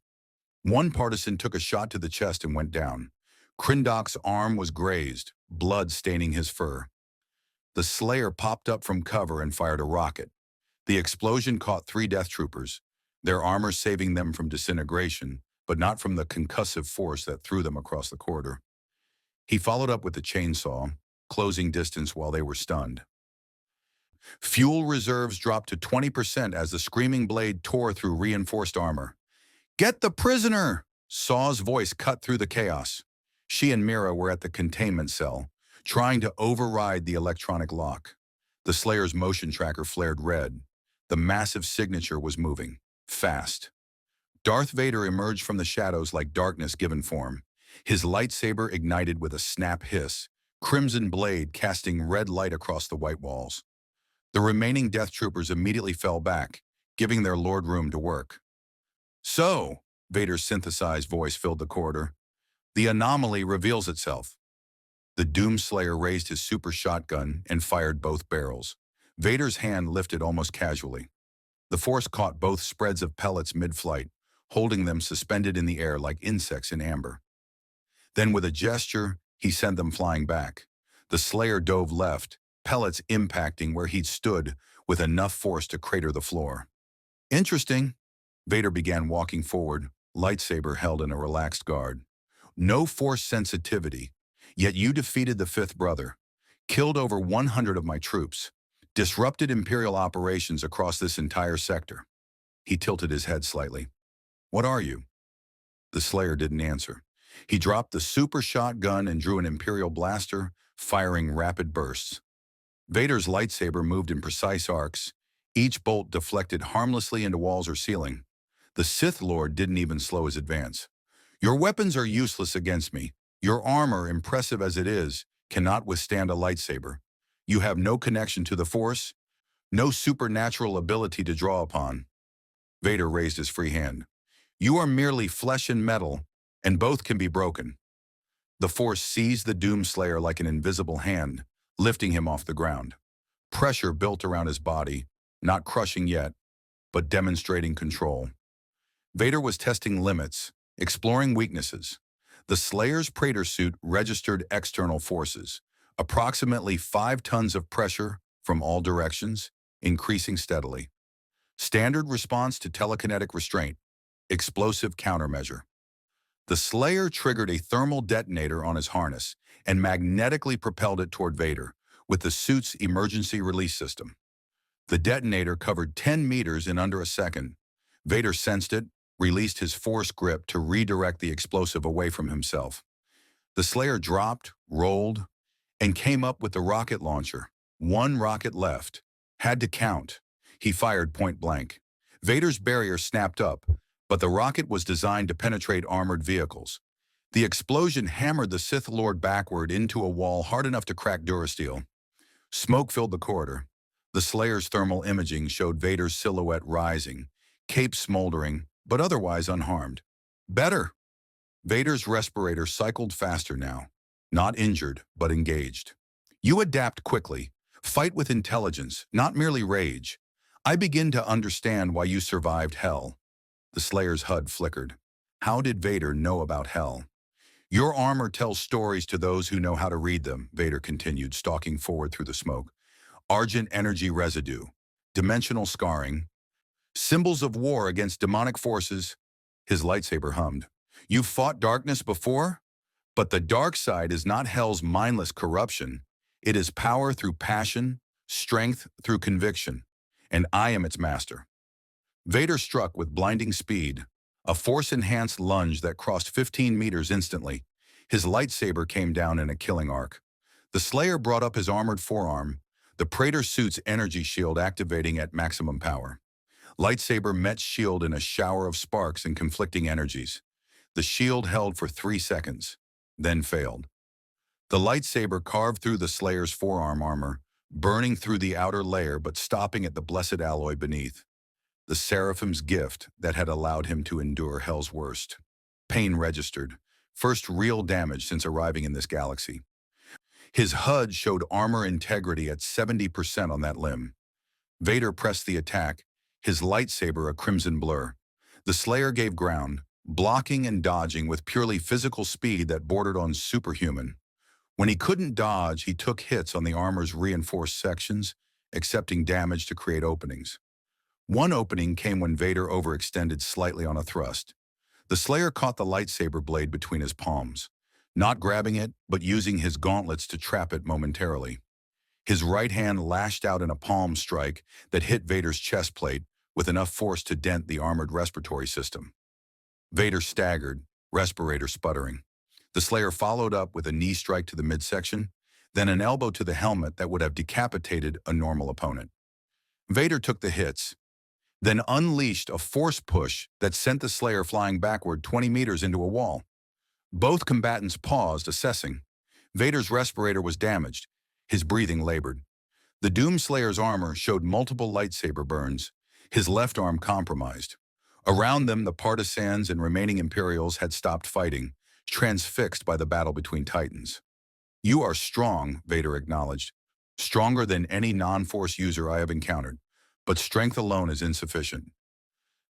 One partisan took a shot to the chest and went down. Krindok's arm was grazed, blood staining his fur. The Slayer popped up from cover and fired a rocket. The explosion caught 3 death troopers, their armor saving them from disintegration, but not from the concussive force that threw them across the corridor. He followed up with the chainsaw, closing distance while they were stunned. Fuel reserves dropped to 20% as the screaming blade tore through reinforced armor. "Get the prisoner!" Saw's voice cut through the chaos. She and Mira were at the containment cell, trying to override the electronic lock. The Slayer's motion tracker flared red. The massive signature was moving, fast. Darth Vader emerged from the shadows like darkness given form. His lightsaber ignited with a snap hiss, crimson blade casting red light across the white walls. The remaining Death Troopers immediately fell back, giving their lord room to work. "So," Vader's synthesized voice filled the corridor, "the anomaly reveals itself." The Doomslayer raised his super shotgun and fired both barrels. Vader's hand lifted almost casually. The Force caught both spreads of pellets mid-flight, holding them suspended in the air like insects in amber. Then with a gesture, he sent them flying back. The Slayer dove left, pellets impacting where he'd stood with enough force to crater the floor. "Interesting." Vader began walking forward, lightsaber held in a relaxed guard. "No force sensitivity, yet you defeated the fifth brother, killed over 100 of my troops, disrupted Imperial operations across this entire sector." He tilted his head slightly. "What are you?" The Slayer didn't answer. He dropped the super shotgun and drew an Imperial blaster, firing rapid bursts. Vader's lightsaber moved in precise arcs. Each bolt deflected harmlessly into walls or ceiling. The Sith Lord didn't even slow his advance. "Your weapons are useless against me. Your armor, impressive as it is, cannot withstand a lightsaber. You have no connection to the Force, no supernatural ability to draw upon." Vader raised his free hand. "You are merely flesh and metal, and both can be broken." The Force seized the Doomslayer like an invisible hand, lifting him off the ground. Pressure built around his body, not crushing yet, but demonstrating control. Vader was testing limits, exploring weaknesses. The Slayer's Praetor suit registered external forces, approximately 5 tons of pressure from all directions, increasing steadily. Standard response to telekinetic restraint, explosive countermeasure. The Slayer triggered a thermal detonator on his harness and magnetically propelled it toward Vader with the suit's emergency release system. The detonator covered 10 meters in under a second. Vader sensed it, released his force grip to redirect the explosive away from himself. The Slayer dropped, rolled, and came up with the rocket launcher. One rocket left. Had to count. He fired point blank. Vader's barrier snapped up, but the rocket was designed to penetrate armored vehicles. The explosion hammered the Sith Lord backward into a wall hard enough to crack durasteel. Smoke filled the corridor. The Slayer's thermal imaging showed Vader's silhouette rising, cape smoldering, but otherwise unharmed. "Better." Vader's respirator cycled faster now. Not injured, but engaged. "You adapt quickly. Fight with intelligence, not merely rage. I begin to understand why you survived Hell." The Slayer's HUD flickered. How did Vader know about Hell? "Your armor tells stories to those who know how to read them," Vader continued, stalking forward through the smoke. "Argent energy residue, dimensional scarring, symbols of war against demonic forces." His lightsaber hummed. "You've fought darkness before? But the dark side is not Hell's mindless corruption. It is power through passion, strength through conviction, and I am its master." Vader struck with blinding speed, a force-enhanced lunge that crossed 15 meters instantly. His lightsaber came down in a killing arc. The Slayer brought up his armored forearm, the Praetor suit's energy shield activating at maximum power. Lightsaber met shield in a shower of sparks and conflicting energies. The shield held for 3 seconds, then failed. The lightsaber carved through the Slayer's forearm armor, burning through the outer layer but stopping at the blessed alloy beneath. The Seraphim's gift that had allowed him to endure Hell's worst. Pain registered, first real damage since arriving in this galaxy. His HUD showed armor integrity at 70% on that limb. Vader pressed the attack, his lightsaber a crimson blur. The Slayer gave ground, blocking and dodging with purely physical speed that bordered on superhuman. When he couldn't dodge, he took hits on the armor's reinforced sections, accepting damage to create openings. One opening came when Vader overextended slightly on a thrust. The Slayer caught the lightsaber blade between his palms, not grabbing it, but using his gauntlets to trap it momentarily. His right hand lashed out in a palm strike that hit Vader's chest plate with enough force to dent the armored respiratory system. Vader staggered, respirator sputtering. The Slayer followed up with a knee strike to the midsection, then an elbow to the helmet that would have decapitated a normal opponent. Vader took the hits, then unleashed a force push that sent the Slayer flying backward 20 meters into a wall. Both combatants paused, assessing. Vader's respirator was damaged. His breathing labored. The Doomslayer's armor showed multiple lightsaber burns, his left arm compromised. Around them, the partisans and remaining Imperials had stopped fighting, transfixed by the battle between Titans. "You are strong," Vader acknowledged. "Stronger than any non-Force user I have encountered. But strength alone is insufficient."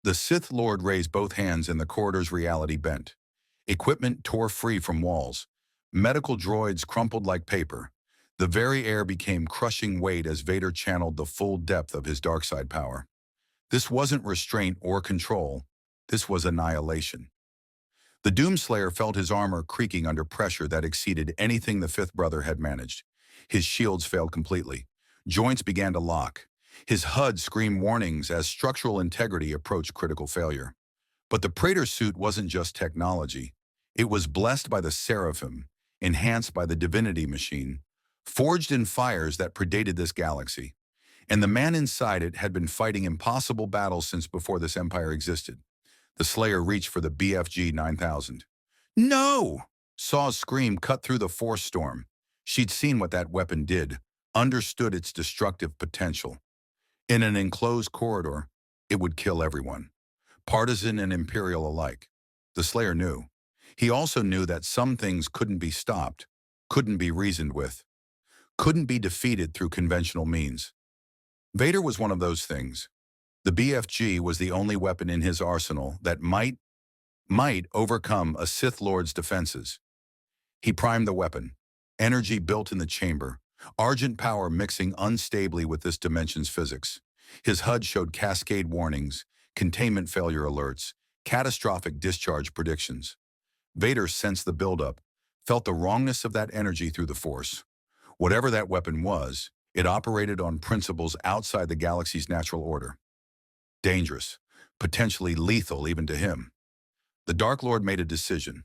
The Sith Lord raised both hands and the corridor's reality bent. Equipment tore free from walls. Medical droids crumpled like paper. The very air became crushing weight as Vader channeled the full depth of his darkside power. This wasn't restraint or control. This was annihilation. The Doomslayer felt his armor creaking under pressure that exceeded anything the Fifth Brother had managed. His shields failed completely. Joints began to lock. His HUD screamed warnings as structural integrity approached critical failure. But the Praetor suit wasn't just technology. It was blessed by the Seraphim, enhanced by the Divinity Machine, forged in fires that predated this galaxy. And the man inside it had been fighting impossible battles since before this empire existed. The Slayer reached for the BFG 9000. "No!" Saw's scream cut through the force storm. She'd seen what that weapon did, understood its destructive potential. In an enclosed corridor, it would kill everyone, partisan and Imperial alike. The Slayer knew. He also knew that some things couldn't be stopped, couldn't be reasoned with, couldn't be defeated through conventional means. Vader was one of those things. The BFG was the only weapon in his arsenal that might overcome a Sith Lord's defenses. He primed the weapon, energy built in the chamber, Argent power mixing unstably with this dimension's physics. His HUD showed cascade warnings, containment failure alerts, catastrophic discharge predictions. Vader sensed the buildup, felt the wrongness of that energy through the Force. Whatever that weapon was, it operated on principles outside the galaxy's natural order. Dangerous, potentially lethal even to him. The Dark Lord made a decision.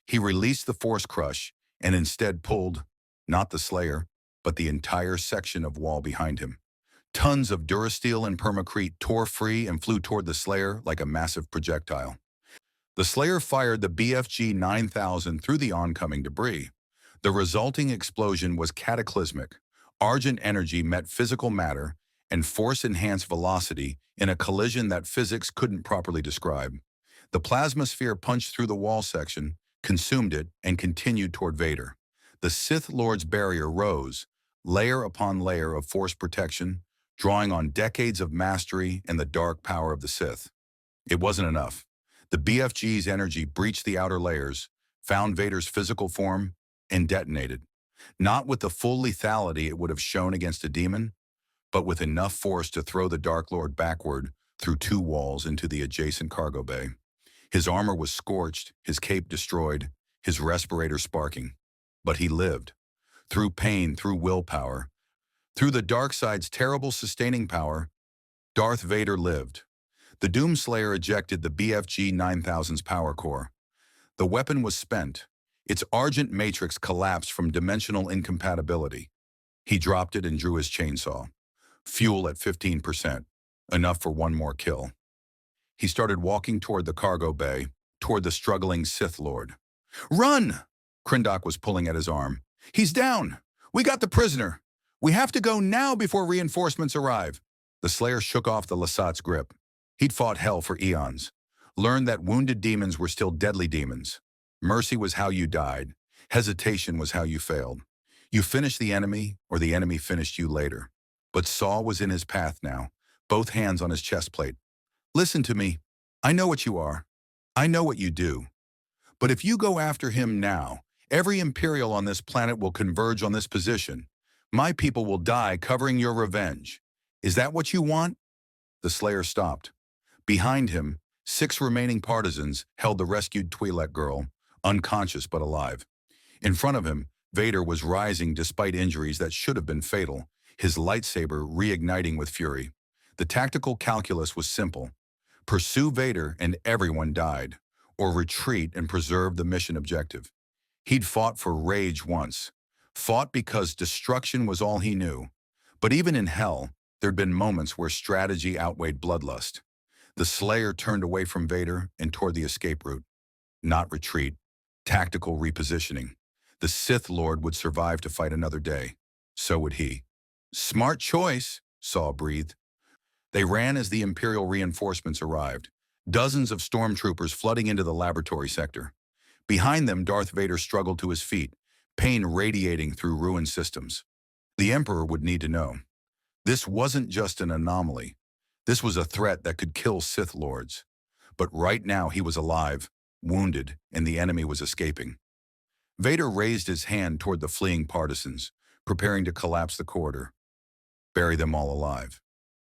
He released the Force Crush and instead pulled, not the Slayer, but the entire section of wall behind him. Tons of durasteel and permacrete tore free and flew toward the Slayer like a massive projectile. The Slayer fired the BFG 9000 through the oncoming debris. The resulting explosion was cataclysmic. Argent energy met physical matter and force-enhanced velocity in a collision that physics couldn't properly describe. The plasma sphere punched through the wall section, consumed it, and continued toward Vader. The Sith Lord's barrier rose, layer upon layer of force protection, drawing on decades of mastery and the dark power of the Sith. It wasn't enough. The BFG's energy breached the outer layers, found Vader's physical form, and detonated. Not with the full lethality it would have shown against a demon, but with enough force to throw the Dark Lord backward through two walls into the adjacent cargo bay. His armor was scorched, his cape destroyed, his respirator sparking. But he lived. Through pain, through willpower, through the dark side's terrible sustaining power, Darth Vader lived. The Doomslayer ejected the BFG 9000's power core. The weapon was spent. Its argent matrix collapsed from dimensional incompatibility. He dropped it and drew his chainsaw. Fuel at 15%, enough for one more kill. He started walking toward the cargo bay, toward the struggling Sith Lord. "Run!" Krindok was pulling at his arm. "He's down! We got the prisoner! We have to go now before reinforcements arrive!" The Slayer shook off the Lasat's grip. He'd fought hell for eons. Learned that wounded demons were still deadly demons. Mercy was how you died. Hesitation was how you failed. You finished the enemy, or the enemy finished you later. But Saw was in his path now, both hands on his chest plate. "Listen to me. I know what you are. I know what you do. But if you go after him now, every Imperial on this planet will converge on this position. My people will die covering your revenge. Is that what you want?" The Slayer stopped. Behind him, 6 remaining partisans held the rescued Twi'lek girl, unconscious but alive. In front of him, Vader was rising despite injuries that should have been fatal, his lightsaber reigniting with fury. The tactical calculus was simple. Pursue Vader and everyone died, or retreat and preserve the mission objective. He'd fought for rage once, fought because destruction was all he knew. But even in hell, There'd been moments where strategy outweighed bloodlust. The Slayer turned away from Vader and toward the escape route. Not retreat, tactical repositioning. The Sith Lord would survive to fight another day. So would he. Smart choice, Saw breathed. They ran as the Imperial reinforcements arrived, dozens of stormtroopers flooding into the laboratory sector. Behind them, Darth Vader struggled to his feet, pain radiating through ruined systems. The Emperor would need to know. This wasn't just an anomaly. This was a threat that could kill Sith Lords. But right now he was alive, wounded, and the enemy was escaping. Vader raised his hand toward the fleeing partisans, preparing to collapse the corridor. Bury them all alive.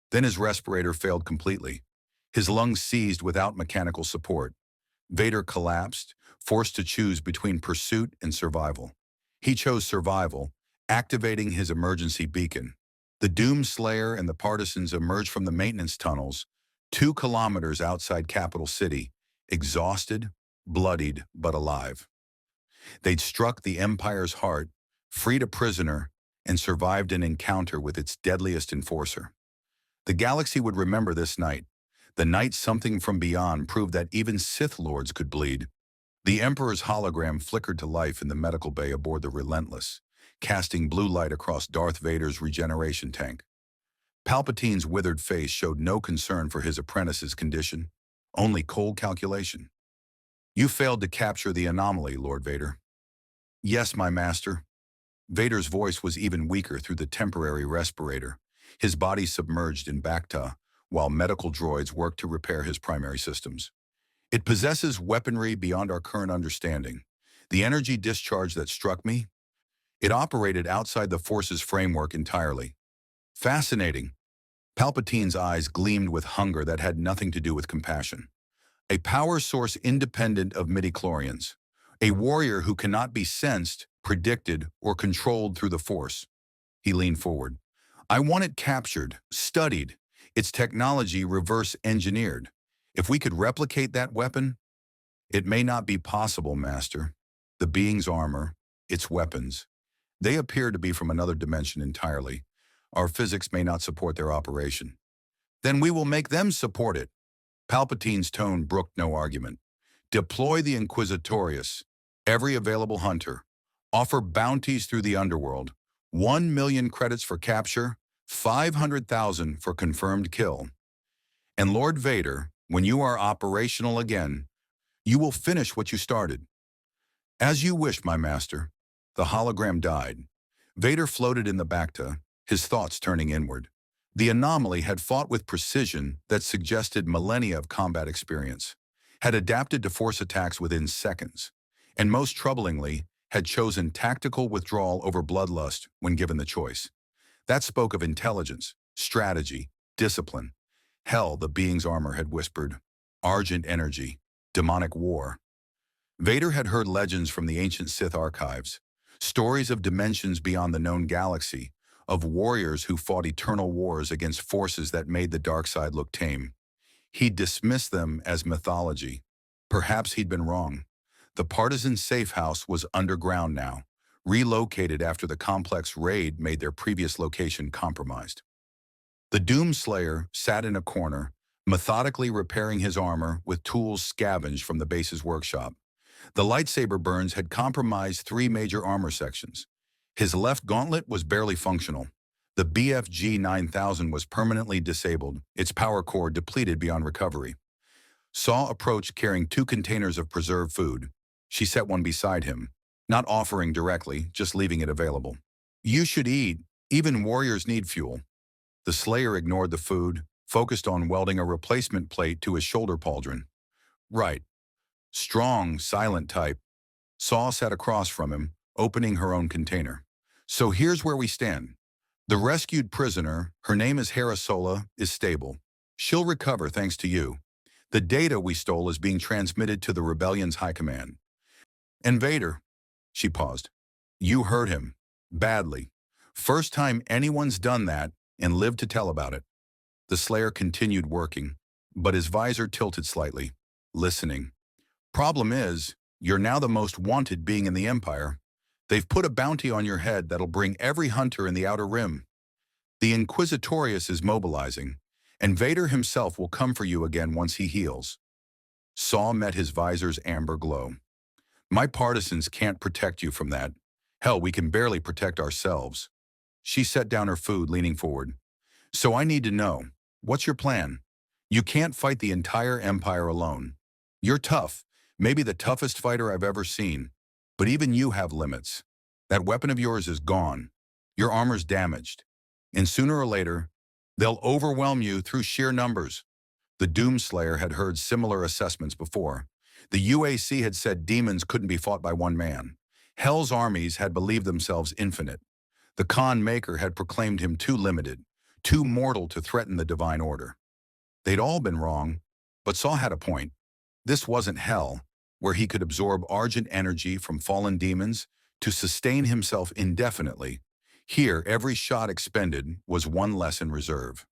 Then his respirator failed completely. His lungs seized without mechanical support. Vader collapsed, forced to choose between pursuit and survival. He chose survival, activating his emergency beacon. The Doomslayer and the partisans emerged from the maintenance tunnels, 2 kilometers outside Capital City, exhausted, bloodied, but alive. They'd struck the Empire's heart, freed a prisoner, and survived an encounter with its deadliest enforcer. The galaxy would remember this night, the night something from beyond proved that even Sith Lords could bleed. The Emperor's hologram flickered to life in the medical bay aboard the Relentless, casting blue light across Darth Vader's regeneration tank. Palpatine's withered face showed no concern for his apprentice's condition, only cold calculation. You failed to capture the anomaly, Lord Vader. Yes, my master. Vader's voice was even weaker through the temporary respirator, his body submerged in Bacta, while medical droids worked to repair his primary systems. It possesses weaponry beyond our current understanding. The energy discharge that struck me, it operated outside the Force's framework entirely. Fascinating. Palpatine's eyes gleamed with hunger that had nothing to do with compassion. A power source independent of midichlorians. A warrior who cannot be sensed, predicted, or controlled through the Force. He leaned forward. I want it captured, studied, its technology reverse-engineered. If we could replicate that weapon, it may not be possible, Master. The being's armor, its weapons, they appear to be from another dimension entirely. Our physics may not support their operation. Then we will make them support it. Palpatine's tone brooked no argument. Deploy the Inquisitorius, every available hunter. Offer bounties through the underworld. 1 million credits for capture, 500,000 for confirmed kill. And Lord Vader, when you are operational again, you will finish what you started. As you wish, my master. The hologram died. Vader floated in the Bacta, his thoughts turning inward. The anomaly had fought with precision that suggested millennia of combat experience, had adapted to Force attacks within seconds, and most troublingly, had chosen tactical withdrawal over bloodlust when given the choice. That spoke of intelligence, strategy, discipline. Hell, the being's armor had whispered. Argent energy, demonic war. Vader had heard legends from the ancient Sith archives, stories of dimensions beyond the known galaxy, of warriors who fought eternal wars against forces that made the dark side look tame. He'd dismissed them as mythology. Perhaps he'd been wrong. The partisan safe house was underground now, relocated after the complex raid made their previous location compromised. The Doomslayer sat in a corner, methodically repairing his armor with tools scavenged from the base's workshop. The lightsaber burns had compromised 3 major armor sections. His left gauntlet was barely functional. The BFG 9000 was permanently disabled, its power core depleted beyond recovery. Saw approached carrying 2 containers of preserved food. She set one beside him, not offering directly, just leaving it available. You should eat. Even warriors need fuel. The Slayer ignored the food, focused on welding a replacement plate to his shoulder pauldron. Right. Strong, silent type. Saw sat across from him, opening her own container. So here's where we stand. The rescued prisoner, her name is Hera Sola, is stable. She'll recover thanks to you. The data we stole is being transmitted to the rebellion's high command. And Vader, she paused. You hurt him. Badly. First time anyone's done that and lived to tell about it. The Slayer continued working, but his visor tilted slightly, listening. Problem is, you're now the most wanted being in the Empire. They've put a bounty on your head that'll bring every hunter in the Outer Rim. The Inquisitorius is mobilizing, and Vader himself will come for you again once he heals. Saw met his visor's amber glow. My partisans can't protect you from that. Hell, we can barely protect ourselves. She set down her food, leaning forward. So I need to know, what's your plan? You can't fight the entire Empire alone. You're tough, maybe the toughest fighter I've ever seen. But even you have limits. That weapon of yours is gone. Your armor's damaged. And sooner or later, they'll overwhelm you through sheer numbers. The Doomslayer had heard similar assessments before. The UAC had said demons couldn't be fought by one man. Hell's armies had believed themselves infinite. The Khan Maker had proclaimed him too limited, too mortal to threaten the divine order. They'd all been wrong, but Saw had a point. This wasn't hell, where he could absorb argent energy from fallen demons to sustain himself indefinitely. Here, every shot expended was one less in reserve.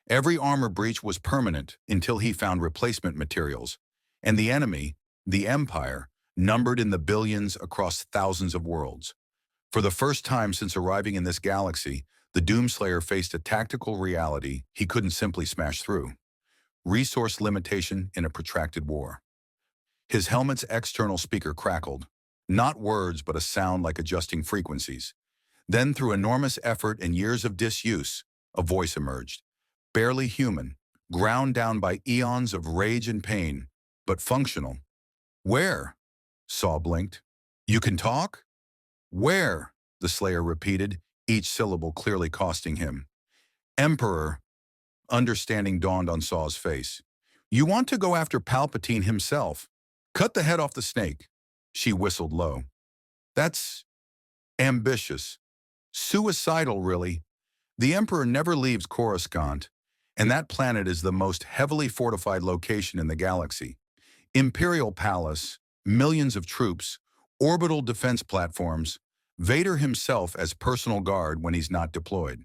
Every armor breach was permanent until he found replacement materials. And the enemy, the Empire, numbered in the billions across thousands of worlds. For the first time since arriving in this galaxy, the Doomslayer faced a tactical reality he couldn't simply smash through. Resource limitation in a protracted war. His helmet's external speaker crackled. Not words, but a sound like adjusting frequencies. Then, through enormous effort and years of disuse, a voice emerged. Barely human, ground down by eons of rage and pain, but functional. Where? Saw blinked. You can talk? Where? The Slayer repeated, each syllable clearly costing him. Emperor. Understanding dawned on Saw's face. You want to go after Palpatine himself. Cut the head off the snake. She whistled low. That's ambitious. Suicidal, really. The Emperor never leaves Coruscant, and that planet is the most heavily fortified location in the galaxy. Imperial Palace, millions of troops, orbital defense platforms, Vader himself as personal guard when he's not deployed.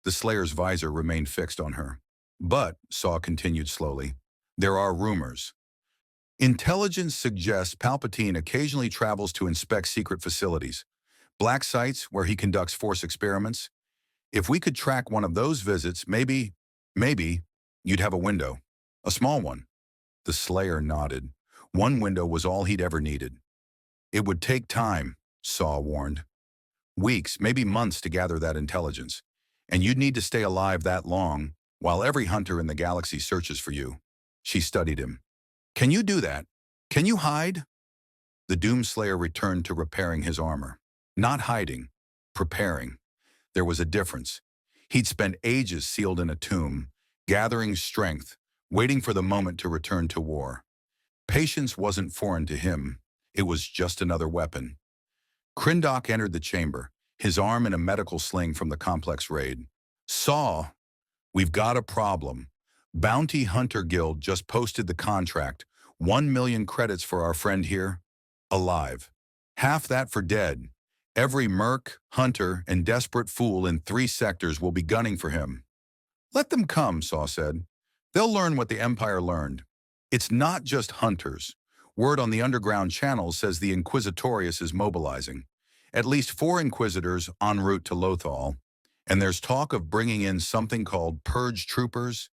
The Slayer's visor remained fixed on her. But, Saw continued slowly, there are rumors. Intelligence suggests Palpatine occasionally travels to inspect secret facilities, black sites where he conducts force experiments. If we could track one of those visits, maybe, you'd have a window. A small one. The Slayer nodded. One window was all he'd ever needed. It would take time, Saw warned. Weeks, maybe months to gather that intelligence. And you'd need to stay alive that long, while every hunter in the galaxy searches for you. She studied him. Can you do that? Can you hide? The Doomslayer returned to repairing his armor. Not hiding, preparing. There was a difference. He'd spent ages sealed in a tomb, gathering strength, waiting for the moment to return to war. Patience wasn't foreign to him. It was just another weapon. Krindok entered the chamber, his arm in a medical sling from the complex raid. Saw, we've got a problem. Bounty Hunter Guild just posted the contract. 1 million credits for our friend here. Alive. Half that for dead. Every merc, hunter, and desperate fool in 3 sectors will be gunning for him. Let them come, Saw said. They'll learn what the Empire learned. It's not just hunters. Word on the underground channels says the Inquisitorius is mobilizing. At least 4 Inquisitors en route to Lothal. And there's talk of bringing in something called Purge Troopers,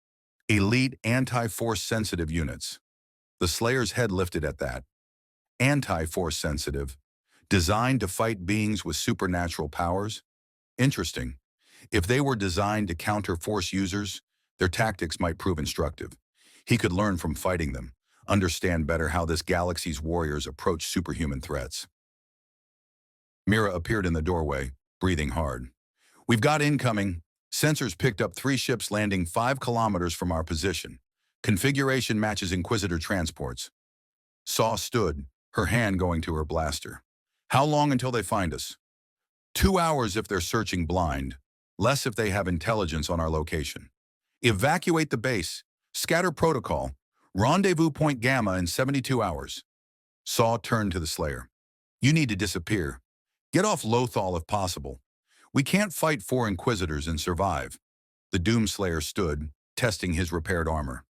elite anti-force sensitive units. The Slayer's head lifted at that. Anti-force sensitive. Designed to fight beings with supernatural powers? Interesting. If they were designed to counter force users, their tactics might prove instructive. He could learn from fighting them, understand better how this galaxy's warriors approach superhuman threats. Mira appeared in the doorway, breathing hard. We've got incoming. Sensors picked up 3 ships landing 5 kilometers from our position. Configuration matches Inquisitor transports. Saw stood, her hand going to her blaster. How long until they find us? 2 hours if they're searching blind, less if they have intelligence on our location. Evacuate the base, scatter protocol, rendezvous point Gamma in 72 hours. Saw turned to the Slayer. You need to disappear. Get off Lothal if possible. We can't fight 4 Inquisitors and survive. The Doomslayer stood, testing his repaired armor.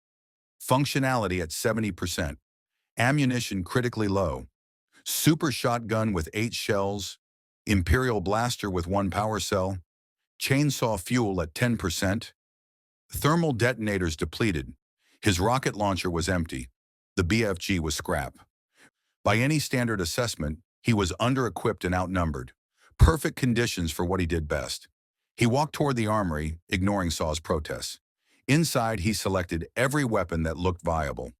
Functionality at 70%. Ammunition critically low. Super shotgun with 8 shells. Imperial blaster with 1 power cell. chainsaw fuel at 10%, thermal detonators depleted. His rocket launcher was empty. The BFG was scrap. By any standard assessment, he was under-equipped and outnumbered. Perfect conditions for what he did best. He walked toward the armory, ignoring Saw's protests. Inside, he selected every weapon that looked viable.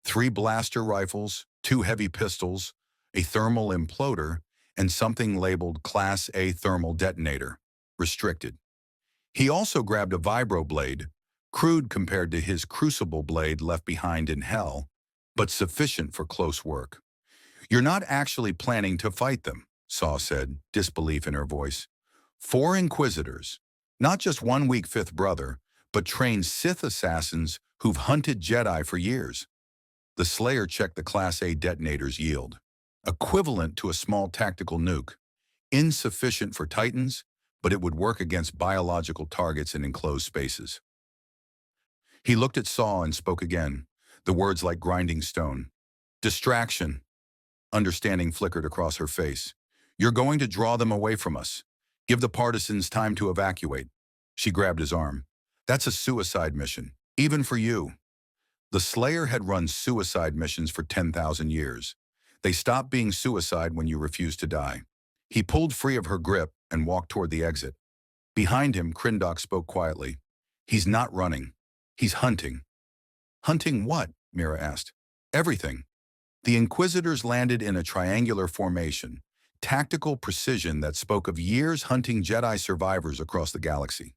3 blaster rifles, 2 heavy pistols, a thermal imploder, and something labeled Class A thermal detonator, restricted. He also grabbed a vibro blade, crude compared to his crucible blade left behind in hell, but sufficient for close work. "You're not actually planning to fight them," Saw said, disbelief in her voice. 4 Inquisitors, not just one weak fifth brother, but trained Sith assassins who've hunted Jedi for years. The Slayer checked the Class A detonator's yield, equivalent to a small tactical nuke, insufficient for Titans, but it would work against biological targets in enclosed spaces. He looked at Saw and spoke again, the words like grinding stone. "Distraction." Understanding flickered across her face. "You're going to draw them away from us. Give the partisans time to evacuate." She grabbed his arm. "That's a suicide mission, even for you." The Slayer had run suicide missions for 10,000 years. They stopped being suicide when you refused to die. He pulled free of her grip and walked toward the exit. Behind him, Krindok spoke quietly. "He's not running. He's hunting." "Hunting what?" Mira asked. "Everything." The Inquisitors landed in a triangular formation, tactical precision that spoke of years hunting Jedi survivors across the galaxy.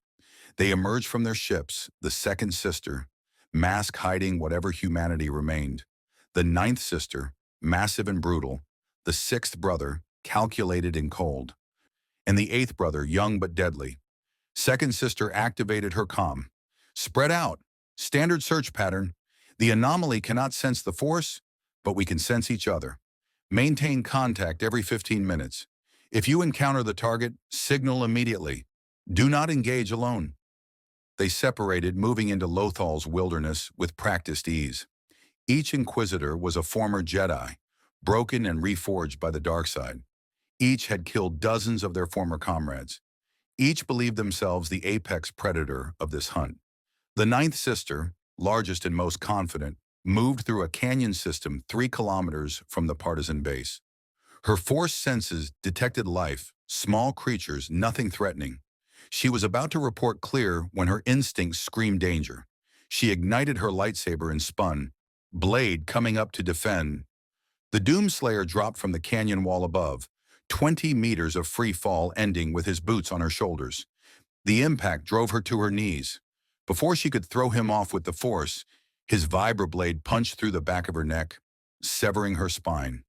They emerged from their ships, the Second Sister, mask hiding whatever humanity remained, the Ninth Sister, massive and brutal, the Sixth Brother, calculated and cold, and the Eighth Brother, young but deadly. Second Sister activated her comm. "Spread out. Standard search pattern. The anomaly cannot sense the Force, but we can sense each other. Maintain contact every 15 minutes. If you encounter the target, signal immediately. Do not engage alone." They separated, moving into Lothal's wilderness with practiced ease. Each Inquisitor was a former Jedi, broken and reforged by the dark side. Each had killed dozens of their former comrades. Each believed themselves the apex predator of this hunt. The Ninth Sister, largest and most confident, moved through a canyon system 3 kilometers from the partisan base. Her Force senses detected life, small creatures, nothing threatening. She was about to report clear when her instincts screamed danger. She ignited her lightsaber and spun, blade coming up to defend. The Doomslayer dropped from the canyon wall above, 20 meters of free fall ending with his boots on her shoulders. The impact drove her to her knees. Before she could throw him off with the Force, his vibroblade punched through the back of her neck, severing her spine.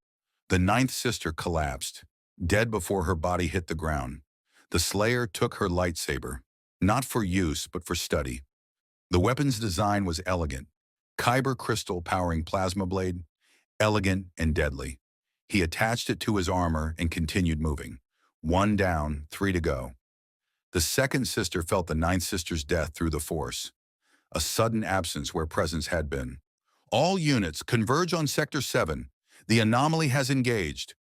The Ninth Sister collapsed, dead before her body hit the ground. The Slayer took her lightsaber, not for use but for study. The weapon's design was elegant. Kyber crystal powering plasma blade, elegant and deadly. He attached it to his armor and continued moving. 1 down, 3 to go. The Second Sister felt the Ninth Sister's death through the Force. A sudden absence where presence had been. "All units, converge on Sector 7. The anomaly has engaged."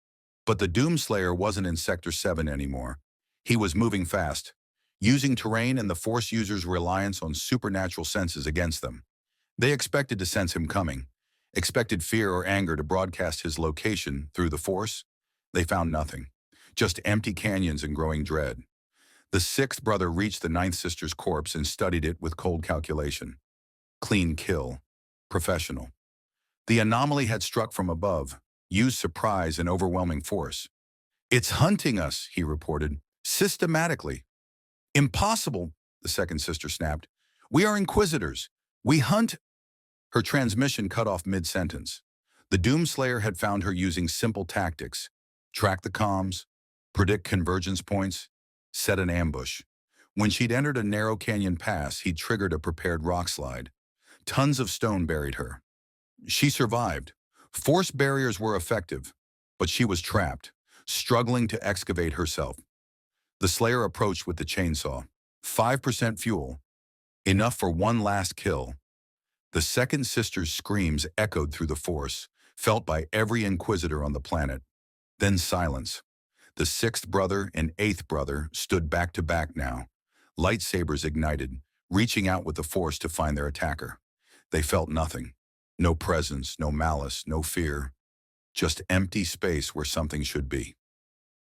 But the Doomslayer wasn't in Sector 7 anymore. He was moving fast, using terrain and the Force users' reliance on supernatural senses against them. They expected to sense him coming, expected fear or anger to broadcast his location through the Force. They found nothing, just empty canyons and growing dread. The Sixth Brother reached the Ninth Sister's corpse and studied it with cold calculation. Clean kill. Professional. The anomaly had struck from above, used surprise and overwhelming force. "It's hunting us," he reported, "systematically." "Impossible," the Second Sister snapped. "We are Inquisitors. We hunt—" Her transmission cut off mid-sentence. The Doomslayer had found her using simple tactics. Track the comms, predict convergence points, set an ambush. When she'd entered a narrow canyon pass, he'd triggered a prepared rock slide. Tons of stone buried her. She survived. Force barriers were effective, but she was trapped, struggling to excavate herself. The Slayer approached with the chainsaw. 5% fuel. Enough for one last kill. The Second Sister's screams echoed through the Force, felt by every Inquisitor on the planet. Then silence. The Sixth Brother and Eighth Brother stood back to back now, Lightsabers ignited, reaching out with the Force to find their attacker. They felt nothing. No presence, no malice, no fear. Just empty space where something should be.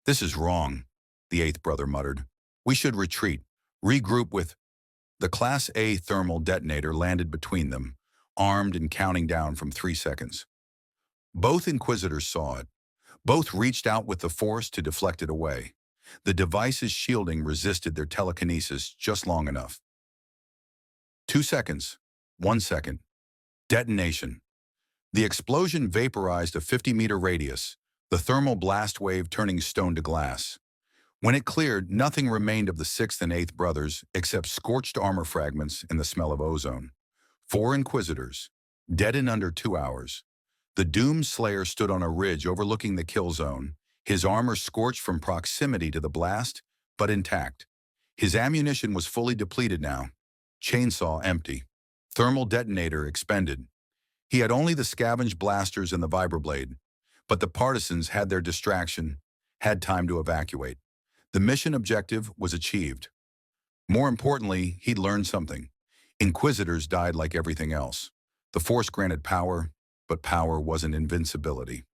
"This is wrong," the eighth brother muttered. "We should retreat, regroup with—" The Class A thermal detonator landed between them, armed and counting down from 3 seconds. Both Inquisitors saw it. Both reached out with the Force to deflect it away. The device's shielding resisted their telekinesis just long enough. 2 seconds. 1 second. Detonation. The explosion vaporized a 50-meter radius, the thermal blast wave turning stone to glass. When it cleared, nothing remained of the sixth and eighth brothers except scorched armor fragments and the smell of ozone. 4 Inquisitors, dead in under 2 hours. The Doomslayer stood on a ridge overlooking the kill zone, his armor scorched from proximity to the blast, but intact. His ammunition was fully depleted now. Chainsaw empty. Thermal detonator expended. He had only the scavenged blasters and the vibroblade, but the partisans had their distraction, had time to evacuate. The mission objective was achieved. More importantly, he'd learned something. Inquisitors died like everything else. The Force granted power, but power wasn't invincibility.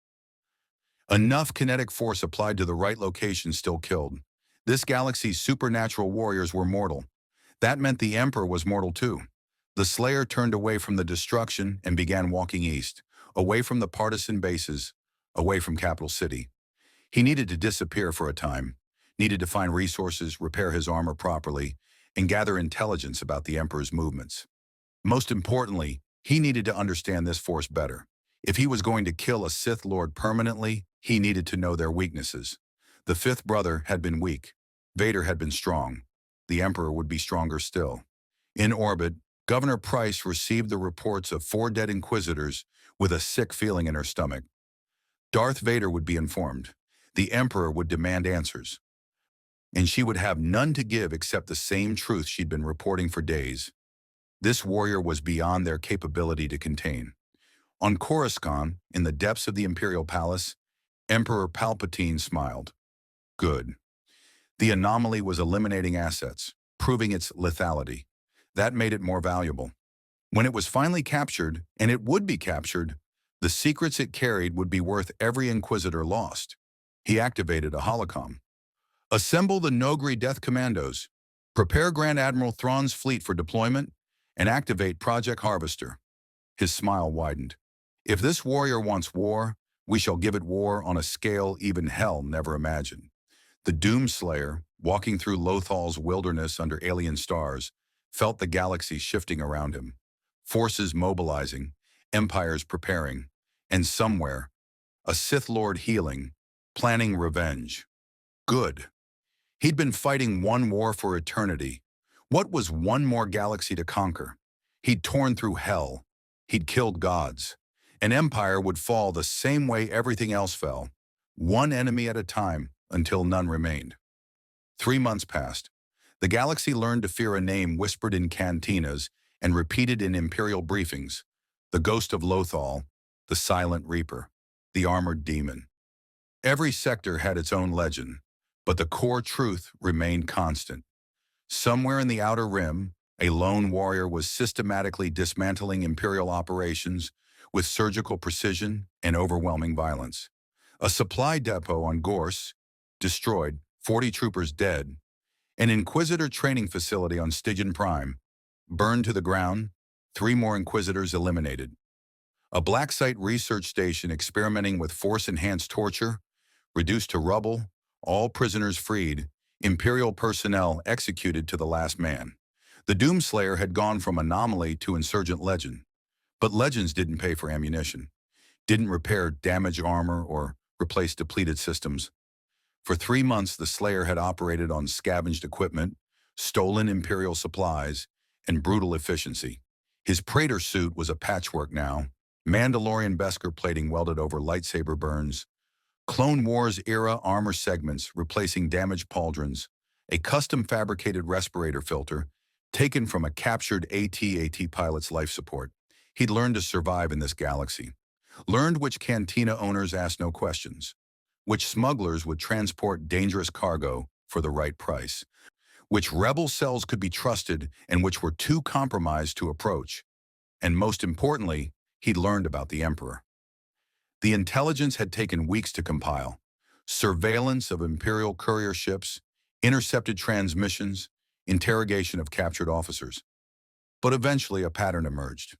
Enough kinetic force applied to the right location still killed. This galaxy's supernatural warriors were mortal. That meant the Emperor was mortal too. The Slayer turned away from the destruction and began walking east, away from the partisan bases, away from Capital City. He needed to disappear for a time, needed to find resources, repair his armor properly, and gather intelligence about the Emperor's movements. Most importantly, he needed to understand this Force better. If he was going to kill a Sith Lord permanently, he needed to know their weaknesses. The fifth brother had been weak. Vader had been strong. The Emperor would be stronger still. In orbit, Governor Price received the reports of 4 dead Inquisitors with a sick feeling in her stomach. Darth Vader would be informed. The Emperor would demand answers. And she would have none to give except the same truth she'd been reporting for days. This warrior was beyond their capability to contain. On Coruscant, in the depths of the Imperial Palace, Emperor Palpatine smiled. Good. The anomaly was eliminating assets, proving its lethality. That made it more valuable. When it was finally captured, and it would be captured, the secrets it carried would be worth every Inquisitor lost. He activated a holocom. Assemble the Nogri Death Commandos. Prepare Grand Admiral Thrawn's fleet for deployment, and activate Project Harvester. His smile widened. If this warrior wants war, we shall give it war on a scale even hell never imagined. The Doomslayer, walking through Lothal's wilderness under alien stars, felt the galaxy shifting around him. Forces mobilizing, empires preparing, and somewhere, a Sith Lord healing, planning revenge. Good. He'd been fighting one war for eternity. What was one more galaxy to conquer? He'd torn through hell. He'd killed gods. An empire would fall the same way everything else fell, one enemy at a time until none remained. 3 months passed. The galaxy learned to fear a name whispered in cantinas and repeated in Imperial briefings: the ghost of Lothal, the Silent Reaper, the Armored Demon. Every sector had its own legend, but the core truth remained constant. Somewhere in the Outer Rim, a lone warrior was systematically dismantling Imperial operations with surgical precision and overwhelming violence. A supply depot on Gorse, destroyed, 40 troopers dead. An Inquisitor training facility on Stygian Prime, burned to the ground, 3 more Inquisitors eliminated. A black site research station experimenting with Force-enhanced torture, reduced to rubble, all prisoners freed, Imperial personnel executed to the last man. The Doomslayer had gone from anomaly to insurgent legend. But legends didn't pay for ammunition, didn't repair damaged armor or replace depleted systems. For 3 months, the Slayer had operated on scavenged equipment, stolen Imperial supplies, and brutal efficiency. His Praetor suit was a patchwork now, Mandalorian Beskar plating welded over lightsaber burns, Clone Wars-era armor segments replacing damaged pauldrons, a custom-fabricated respirator filter taken from a captured AT-AT pilot's life support. He'd learned to survive in this galaxy, learned which cantina owners asked no questions, which smugglers would transport dangerous cargo for the right price, which rebel cells could be trusted and which were too compromised to approach. And most importantly, he'd learned about the Emperor. The intelligence had taken weeks to compile. Surveillance of Imperial courier ships, intercepted transmissions, interrogation of captured officers. But eventually a pattern emerged.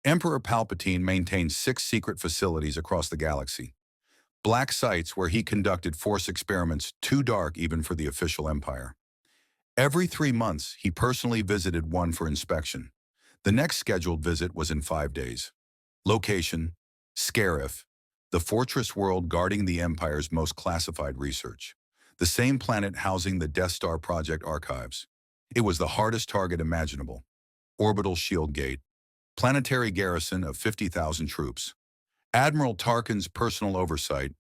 Emperor Palpatine maintained 6 secret facilities across the galaxy. Black sites where he conducted Force experiments too dark even for the official Empire. Every 3 months, he personally visited one for inspection. The next scheduled visit was in 5 days. Location: Scarif, the fortress world guarding the Empire's most classified research. The same planet housing the Death Star Project archives. It was the hardest target imaginable. Orbital shield gate. Planetary garrison of 50,000 troops. Admiral Tarkin's personal oversight,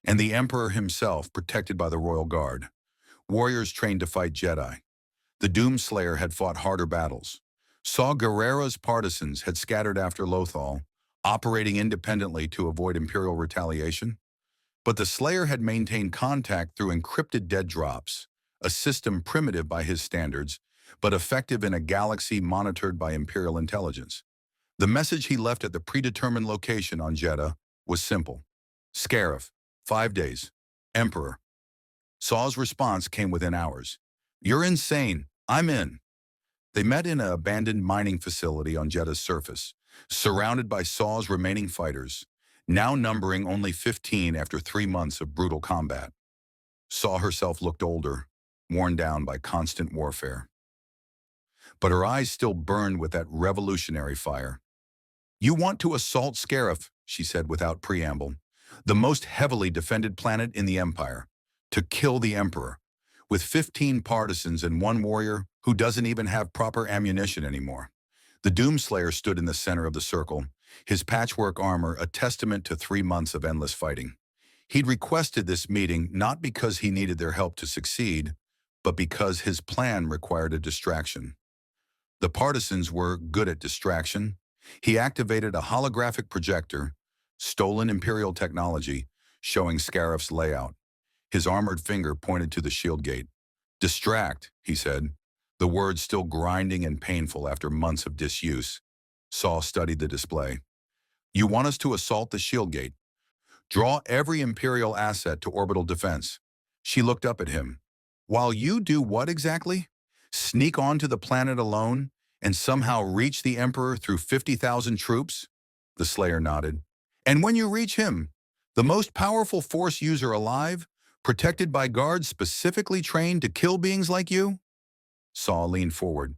and the Emperor himself protected by the Royal Guard. Warriors trained to fight Jedi. The Doomslayer had fought harder battles. Saw Gerrera's partisans had scattered after Lothal, operating independently to avoid Imperial retaliation. But the Slayer had maintained contact through encrypted dead drops, a system primitive by his standards, but effective in a galaxy monitored by Imperial intelligence. The message he left at the predetermined location on Jeddah was simple. Scarif, 5 days. Emperor. Saw's response came within hours. You're insane. I'm in. They met in an abandoned mining facility on Jeddah's surface, surrounded by Saw's remaining fighters, now numbering only 15 after 3 months of brutal combat. Saw herself looked older, worn down by constant warfare. But her eyes still burned with that revolutionary fire. You want to assault Scarif, she said without preamble, the most heavily defended planet in the Empire, to kill the Emperor, with 15 partisans and 1 warrior who doesn't even have proper ammunition anymore. The Doomslayer stood in the center of the circle, his patchwork armor a testament to 3 months of endless fighting. He'd requested this meeting not because he needed their help to succeed, but because his plan required a distraction. The partisans were good at distraction. He activated a holographic projector, stolen Imperial technology, showing Scarif's layout. His armored finger pointed to the shield gate. Distract, he said, the words still grinding and painful after months of disuse. Saw studied the display. You want us to assault the shield gate? Draw every Imperial asset to orbital defense. She looked up at him. While you do what exactly? Sneak onto the planet alone and somehow reach the Emperor through 50,000 troops? The Slayer nodded. And when you reach him, the most powerful Force user alive, protected by guards specifically trained to kill beings like you? Saw leaned forward.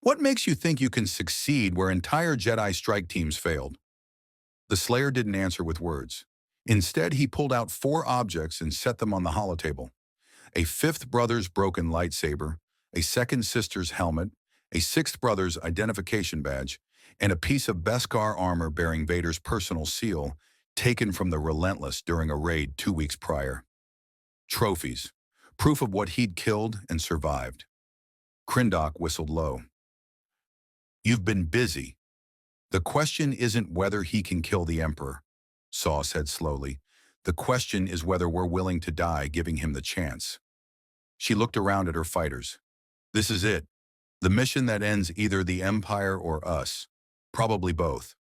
What makes you think you can succeed where entire Jedi strike teams failed? The Slayer didn't answer with words. Instead, he pulled out 4 objects and set them on the holotable. A 5th brother's broken lightsaber, a 2nd sister's helmet, a 6th brother's identification badge, and a piece of Beskar armor bearing Vader's personal seal, taken from the Relentless during a raid 2 weeks prior. Trophies, proof of what he'd killed and survived. Krindok whistled low. You've been busy. The question isn't whether he can kill the Emperor, Saw said slowly. The question is whether we're willing to die giving him the chance. She looked around at her fighters. This is it. The mission that ends either the Empire or us. Probably both.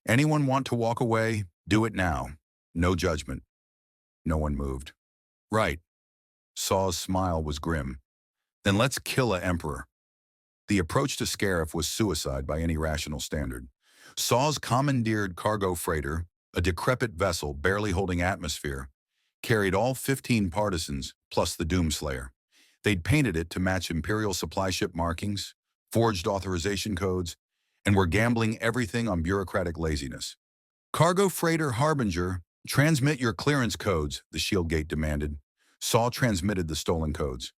Anyone want to walk away? Do it now. No judgment. No one moved. Right. Saw's smile was grim. Then let's kill a Emperor. The approach to Scarif was suicide by any rational standard. Saw's commandeered cargo freighter, a decrepit vessel barely holding atmosphere, carried all 15 partisans plus the Doomslayer. They'd painted it to match Imperial supply ship markings, forged authorization codes, and were gambling everything on bureaucratic laziness. Cargo freighter Harbinger, transmit your clearance codes, the shield gate demanded. Saw transmitted the stolen codes.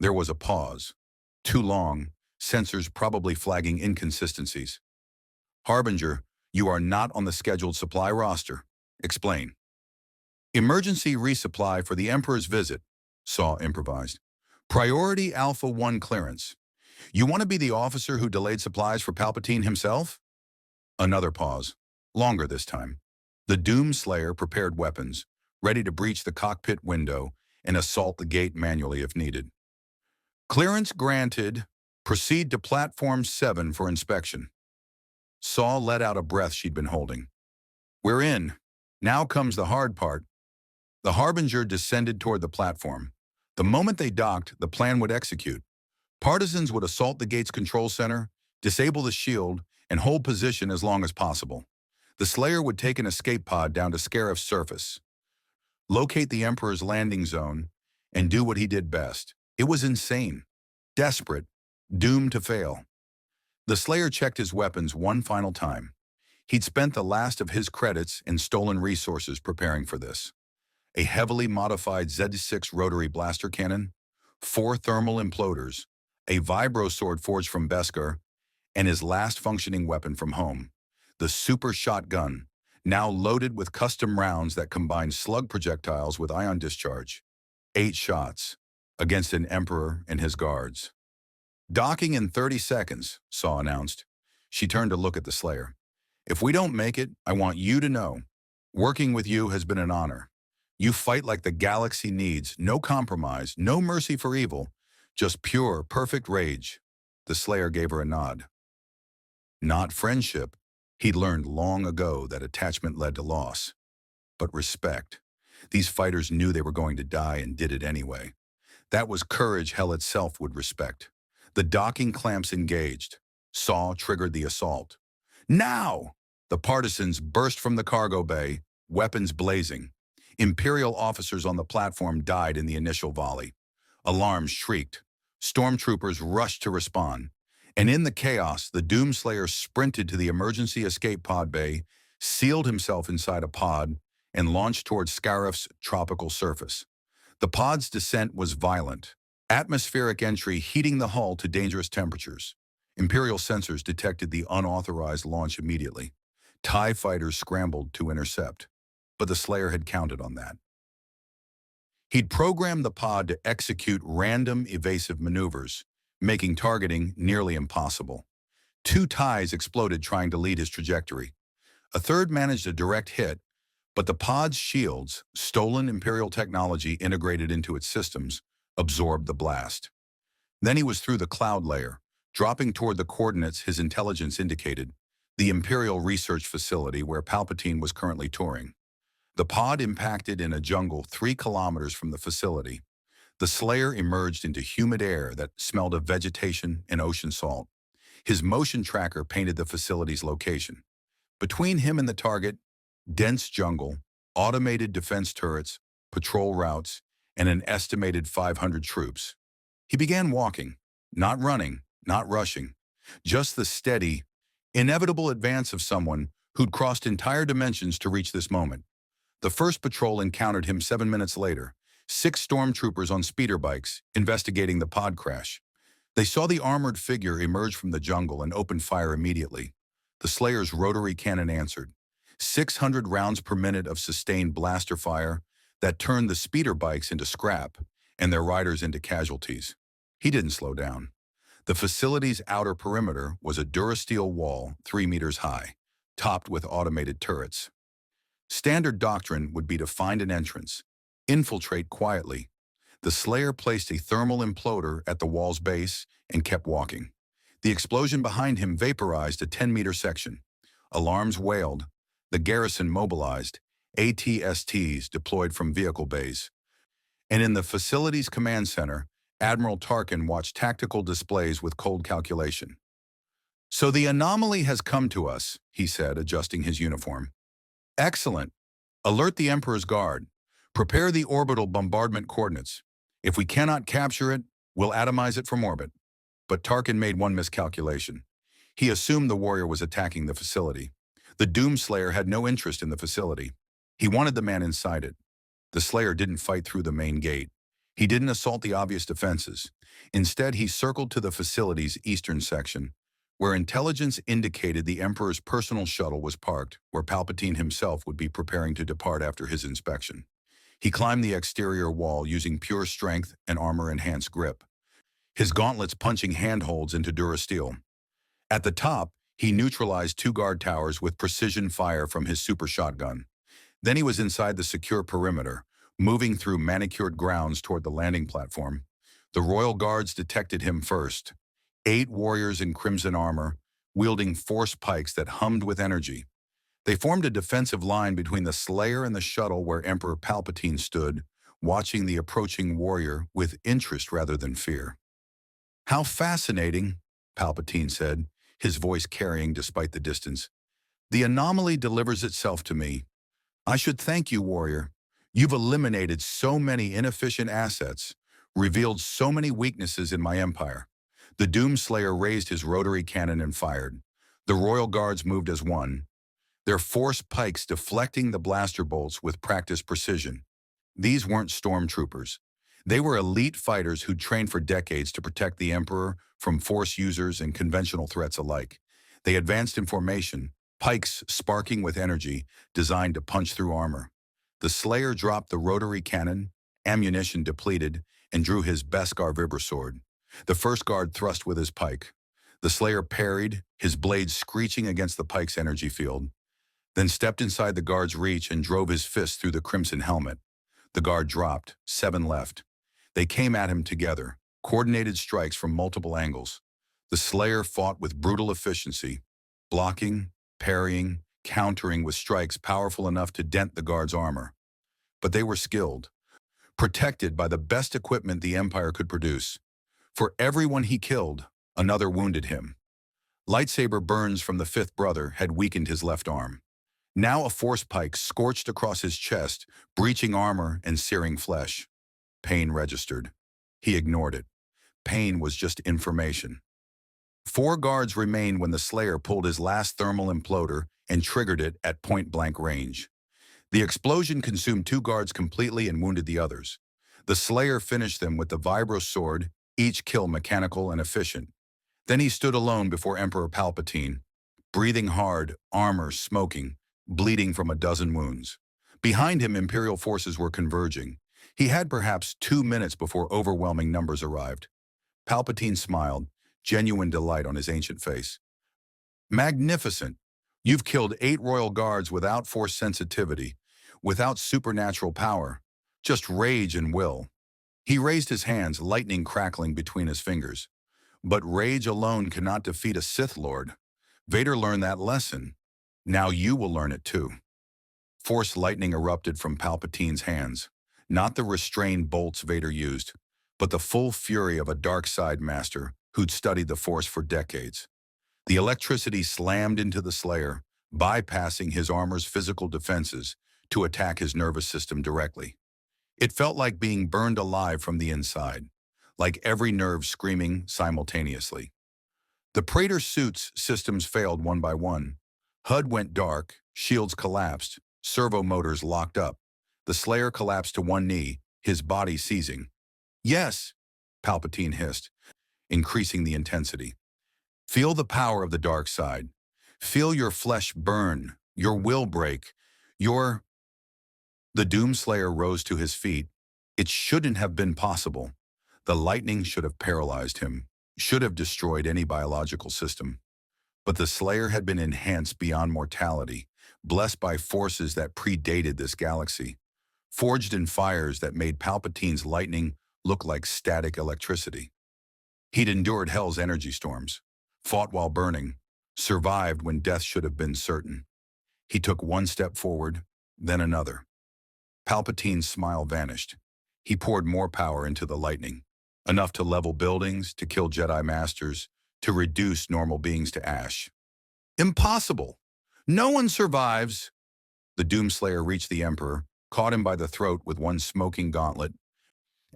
There was a pause. Too long, sensors probably flagging inconsistencies. Harbinger, you are not on the scheduled supply roster. Explain. Emergency resupply for the Emperor's visit, Saw improvised. Priority Alpha 1 clearance. You want to be the officer who delayed supplies for Palpatine himself? Another pause. Longer this time. The Doomslayer prepared weapons, ready to breach the cockpit window and assault the gate manually if needed. Clearance granted. Proceed to Platform 7 for inspection. Saw let out a breath she'd been holding. We're in. Now comes the hard part. The Harbinger descended toward the platform. The moment they docked, the plan would execute. Partisans would assault the gate's control center, disable the shield, and hold position as long as possible. The Slayer would take an escape pod down to Scarif's surface, locate the Emperor's landing zone, and do what he did best. It was insane, desperate, doomed to fail. The Slayer checked his weapons one final time. He'd spent the last of his credits and stolen resources preparing for this. A heavily modified Z6 rotary blaster cannon, 4 thermal imploders, a vibro sword forged from Beskar, and his last functioning weapon from home, the super shotgun, now loaded with custom rounds that combine slug projectiles with ion discharge. 8 shots against an Emperor and his guards. Docking in 30 seconds, Saw announced. She turned to look at the Slayer. If we don't make it, I want you to know. Working with you has been an honor. You fight like the galaxy needs, no compromise, no mercy for evil, just pure, perfect rage. The Slayer gave her a nod. Not friendship. He'd learned long ago that attachment led to loss. But respect. These fighters knew they were going to die and did it anyway. That was courage hell itself would respect. The docking clamps engaged. Saw triggered the assault. Now! The partisans burst from the cargo bay, weapons blazing. Imperial officers on the platform died in the initial volley. Alarms shrieked. Stormtroopers rushed to respond. And in the chaos, the Doomslayer sprinted to the emergency escape pod bay, sealed himself inside a pod, and launched towards Scarif's tropical surface. The pod's descent was violent. Atmospheric entry heating the hull to dangerous temperatures. Imperial sensors detected the unauthorized launch immediately. TIE fighters scrambled to intercept. But the Slayer had counted on that. He'd programmed the pod to execute random evasive maneuvers, making targeting nearly impossible. 2 TIEs exploded trying to lead his trajectory. A third managed a direct hit, but the pod's shields, stolen Imperial technology integrated into its systems, absorbed the blast. Then he was through the cloud layer, dropping toward the coordinates his intelligence indicated, the Imperial research facility where Palpatine was currently touring. The pod impacted in a jungle 3 kilometers from the facility. The Slayer emerged into humid air that smelled of vegetation and ocean salt. His motion tracker painted the facility's location. Between him and the target, dense jungle, automated defense turrets, patrol routes, and an estimated 500 troops. He began walking, not running, not rushing, just the steady, inevitable advance of someone who'd crossed entire dimensions to reach this moment. The first patrol encountered him 7 minutes later, 6 stormtroopers on speeder bikes investigating the pod crash. They saw the armored figure emerge from the jungle and opened fire immediately. The Slayer's rotary cannon answered. 600 rounds per minute of sustained blaster fire that turned the speeder bikes into scrap and their riders into casualties. He didn't slow down. The facility's outer perimeter was a durasteel wall 3 meters high, topped with automated turrets. Standard doctrine would be to find an entrance, infiltrate quietly. The Slayer placed a thermal imploder at the wall's base and kept walking. The explosion behind him vaporized a 10-meter section. Alarms wailed. The garrison mobilized. ATSTs deployed from vehicle bays. And in the facility's command center, Admiral Tarkin watched tactical displays with cold calculation. "So the anomaly has come to us," he said, adjusting his uniform. "Excellent. Alert the Emperor's Guard. Prepare the orbital bombardment coordinates. If we cannot capture it, we'll atomize it from orbit." But Tarkin made one miscalculation. He assumed the warrior was attacking the facility. The Doomslayer had no interest in the facility. He wanted the man inside it. The Slayer didn't fight through the main gate. He didn't assault the obvious defenses. Instead, he circled to the facility's eastern section, where intelligence indicated the Emperor's personal shuttle was parked, where Palpatine himself would be preparing to depart after his inspection. He climbed the exterior wall using pure strength and armor-enhanced grip, his gauntlets punching handholds into durasteel. At the top, he neutralized 2 guard towers with precision fire from his super shotgun. Then he was inside the secure perimeter, moving through manicured grounds toward the landing platform. The royal guards detected him first. 8 warriors in crimson armor, wielding force pikes that hummed with energy. They formed a defensive line between the Slayer and the shuttle where Emperor Palpatine stood, watching the approaching warrior with interest rather than fear. "How fascinating," Palpatine said, his voice carrying despite the distance. "The anomaly delivers itself to me. I should thank you, warrior. You've eliminated so many inefficient assets, revealed so many weaknesses in my empire." The Doomslayer raised his rotary cannon and fired. The royal guards moved as one, their force pikes deflecting the blaster bolts with practiced precision. These weren't stormtroopers. They were elite fighters who'd trained for decades to protect the Emperor from Force users and conventional threats alike. They advanced in formation, pikes sparking with energy, designed to punch through armor. The Slayer dropped the rotary cannon, ammunition depleted, and drew his Beskar Vibra-sword. The first guard thrust with his pike. The Slayer parried, his blade screeching against the pike's energy field, then stepped inside the guard's reach and drove his fist through the crimson helmet. The guard dropped, 7 left. They came at him together, coordinated strikes from multiple angles. The Slayer fought with brutal efficiency, blocking, parrying, countering with strikes powerful enough to dent the guard's armor. But they were skilled, protected by the best equipment the Empire could produce. For everyone he killed, another wounded him. Lightsaber burns from the 5th brother had weakened his left arm. Now a force pike scorched across his chest, breaching armor and searing flesh. Pain registered. He ignored it. Pain was just information. 4 guards remained when the Slayer pulled his last thermal imploder and triggered it at point-blank range. The explosion consumed 2 guards completely and wounded the others. The Slayer finished them with the Vibro sword, each kill mechanical and efficient. Then he stood alone before Emperor Palpatine, breathing hard, armor smoking, bleeding from a dozen wounds. Behind him, Imperial forces were converging. He had perhaps 2 minutes before overwhelming numbers arrived. Palpatine smiled, genuine delight on his ancient face. "Magnificent! You've killed 8 royal guards without force sensitivity, without supernatural power, just rage and will." He raised his hands, lightning crackling between his fingers. But rage alone cannot defeat a Sith Lord. Vader learned that lesson. Now you will learn it too. Force lightning erupted from Palpatine's hands, not the restrained bolts Vader used, but the full fury of a dark side master who'd studied the Force for decades. The electricity slammed into the Slayer, bypassing his armor's physical defenses to attack his nervous system directly. It felt like being burned alive from the inside, like every nerve screaming simultaneously. The Praetor suit's systems failed one by one. HUD went dark, shields collapsed, servo motors locked up. The Slayer collapsed to one knee, his body seizing. "Yes," Palpatine hissed, increasing the intensity. "Feel the power of the dark side. Feel your flesh burn, your will break, your—" The Doomslayer rose to his feet. It shouldn't have been possible. The lightning should have paralyzed him, should have destroyed any biological system. But the Slayer had been enhanced beyond mortality, blessed by forces that predated this galaxy, forged in fires that made Palpatine's lightning look like static electricity. He'd endured hell's energy storms, fought while burning, survived when death should have been certain. He took one step forward, then another. Palpatine's smile vanished. He poured more power into the lightning, enough to level buildings, to kill Jedi Masters, to reduce normal beings to ash. "Impossible! No one survives!" The Doomslayer reached the Emperor, caught him by the throat with one smoking gauntlet,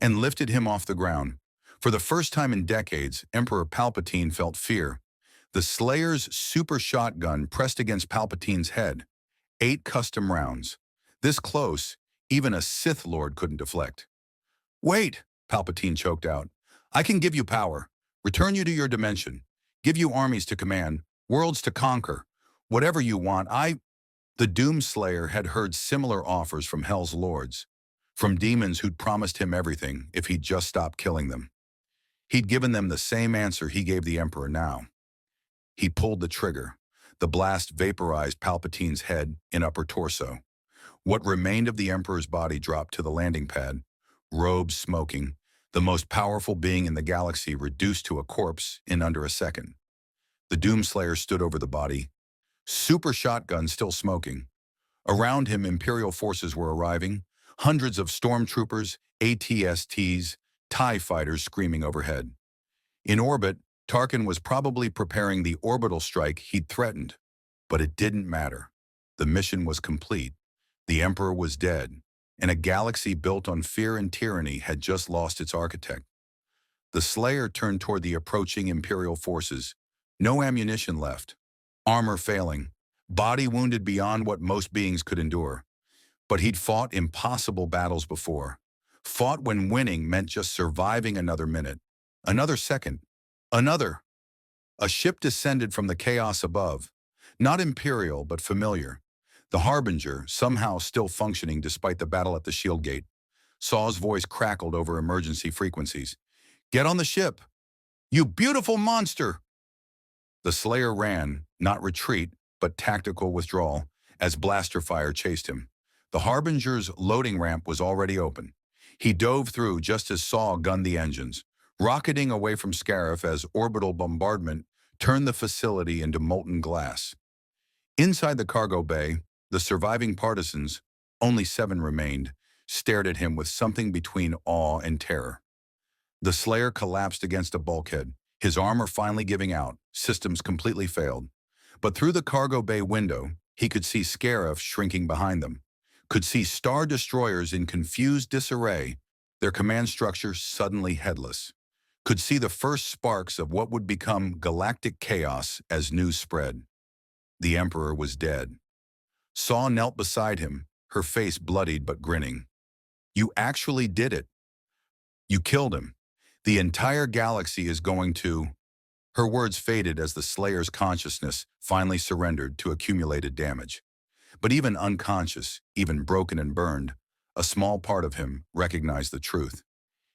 and lifted him off the ground. For the first time in decades, Emperor Palpatine felt fear. The Slayer's super shotgun pressed against Palpatine's head. 8 custom rounds. This close, even a Sith Lord couldn't deflect. "Wait," Palpatine choked out. "I can give you power. Return you to your dimension. Give you armies to command, worlds to conquer. Whatever you want, The Doomslayer had heard similar offers from Hell's Lords, from demons who'd promised him everything if he'd just stopped killing them. He'd given them the same answer he gave the Emperor now. He pulled the trigger. The blast vaporized Palpatine's head and upper torso. What remained of the Emperor's body dropped to the landing pad, robes smoking, the most powerful being in the galaxy reduced to a corpse in under a second. The Doomslayer stood over the body, super shotgun still smoking. Around him, Imperial forces were arriving, hundreds of stormtroopers, ATSTs, TIE fighters screaming overhead. In orbit, Tarkin was probably preparing the orbital strike he'd threatened. But it didn't matter. The mission was complete. The Emperor was dead, and a galaxy built on fear and tyranny had just lost its architect. The Slayer turned toward the approaching Imperial forces. No ammunition left, armor failing, body wounded beyond what most beings could endure. But he'd fought impossible battles before. Fought when winning meant just surviving another minute, another second, another. A ship descended from the chaos above. Not Imperial, but familiar. The Harbinger, somehow still functioning despite the battle at the shield gate. Saw's voice crackled over emergency frequencies. "Get on the ship! You beautiful monster!" The Slayer ran, not retreat, but tactical withdrawal, as blaster fire chased him. The Harbinger's loading ramp was already open. He dove through just as Saw gunned the engines, rocketing away from Scarif as orbital bombardment turned the facility into molten glass. Inside the cargo bay, the surviving partisans, only 7 remained, stared at him with something between awe and terror. The Slayer collapsed against a bulkhead, his armor finally giving out, systems completely failed. But through the cargo bay window, he could see Scarif shrinking behind them, could see Star Destroyers in confused disarray, their command structure suddenly headless, could see the first sparks of what would become galactic chaos as news spread. The Emperor was dead. Saw knelt beside him, her face bloodied but grinning. "You actually did it. You killed him. The entire galaxy is going to..." Her words faded as the Slayer's consciousness finally surrendered to accumulated damage. But even unconscious, even broken and burned, a small part of him recognized the truth.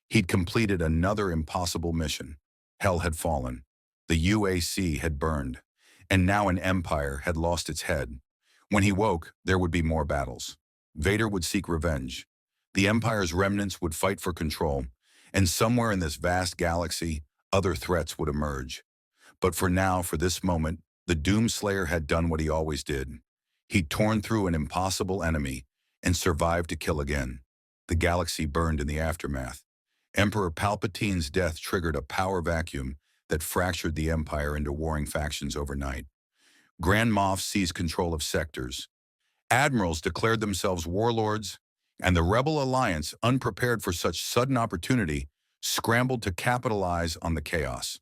He'd completed another impossible mission. Hell had fallen. The UAC had burned. And now an empire had lost its head. When he woke, there would be more battles. Vader would seek revenge. The Empire's remnants would fight for control. And somewhere in this vast galaxy, other threats would emerge. But for now, for this moment, the Doomslayer had done what he always did. He'd torn through an impossible enemy and survived to kill again. The galaxy burned in the aftermath. Emperor Palpatine's death triggered a power vacuum that fractured the Empire into warring factions overnight. Grand Moff seized control of sectors. Admirals declared themselves warlords, and the Rebel Alliance, unprepared for such sudden opportunity, scrambled to capitalize on the chaos.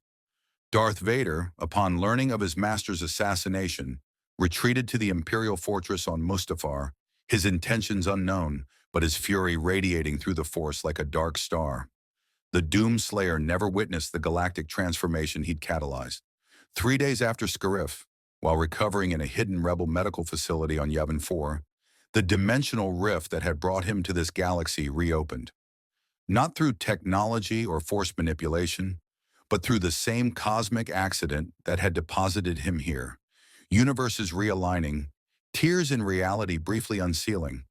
Darth Vader, upon learning of his master's assassination, retreated to the Imperial fortress on Mustafar, his intentions unknown, but his fury radiating through the Force like a dark star. The Doomslayer never witnessed the galactic transformation he'd catalyzed. 3 days after Scarif, while recovering in a hidden Rebel medical facility on Yavin 4, the dimensional rift that had brought him to this galaxy reopened. Not through technology or force manipulation, but through the same cosmic accident that had deposited him here. Universes realigning, tears in reality briefly unsealing.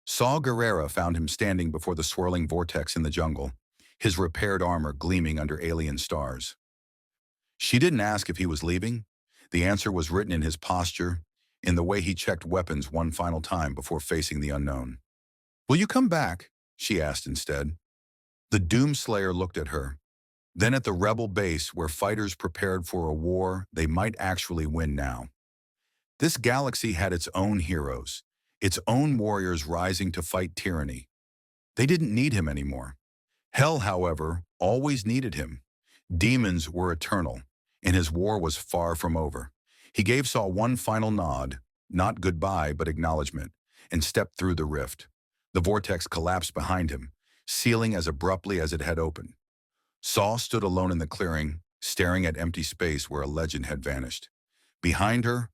Saw Gerrera found him standing before the swirling vortex in the jungle, his repaired armor gleaming under alien stars. She didn't ask if he was leaving. The answer was written in his posture, in the way he checked weapons one final time before facing the unknown. "Will you come back?" she asked instead. The Doomslayer looked at her, then at the Rebel base where fighters prepared for a war they might actually win now. This galaxy had its own heroes, its own warriors rising to fight tyranny. They didn't need him anymore. Hell, however, always needed him. Demons were eternal, and his war was far from over. He gave Saw one final nod, not goodbye but acknowledgement, and stepped through the rift. The vortex collapsed behind him, sealing as abruptly as it had opened. Saw stood alone in the clearing, staring at empty space where a legend had vanished. Behind her,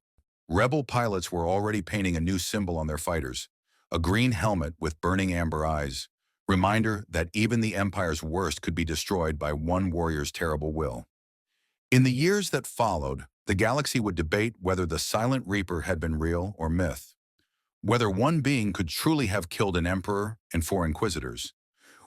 Rebel pilots were already painting a new symbol on their fighters, a green helmet with burning amber eyes, reminder that even the Empire's worst could be destroyed by one warrior's terrible will. In the years that followed, the galaxy would debate whether the Silent Reaper had been real or myth, whether one being could truly have killed an emperor and 4 inquisitors,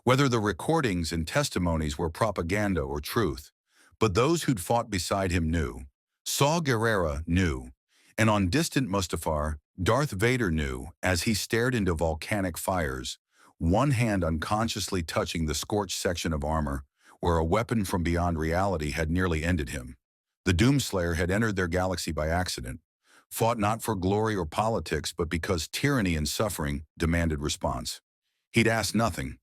whether the recordings and testimonies were propaganda or truth. But those who'd fought beside him knew. Saw Gerrera knew. And on distant Mustafar, Darth Vader knew as he stared into volcanic fires, one hand unconsciously touching the scorched section of armor, where a weapon from beyond reality had nearly ended him. The Doomslayer had entered their galaxy by accident, fought not for glory or politics, but because tyranny and suffering demanded response. He'd asked nothing,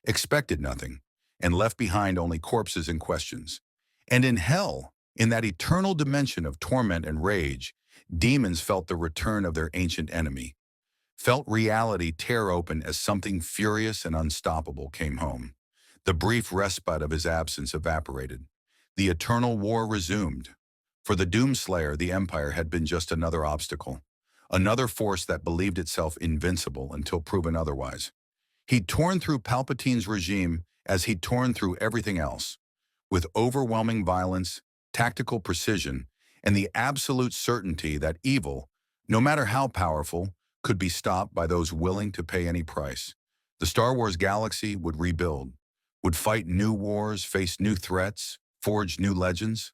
expected nothing, and left behind only corpses and questions. And in hell, in that eternal dimension of torment and rage, demons felt the return of their ancient enemy, felt reality tear open as something furious and unstoppable came home. The brief respite of his absence evaporated. The eternal war resumed. For the Doomslayer, the Empire had been just another obstacle, another force that believed itself invincible until proven otherwise. He'd torn through Palpatine's regime as he'd torn through everything else, with overwhelming violence, tactical precision, and the absolute certainty that evil, no matter how powerful, could be stopped by those willing to pay any price. The Star Wars galaxy would rebuild, would fight new wars, face new threats, forge new legends.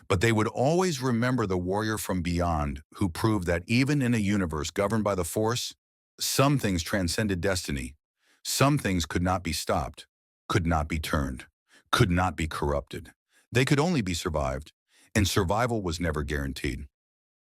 But they would always remember the warrior from beyond who proved that even in a universe governed by the Force, some things transcended destiny. Some things could not be stopped, could not be turned, could not be corrupted. They could only be survived, and survival was never guaranteed.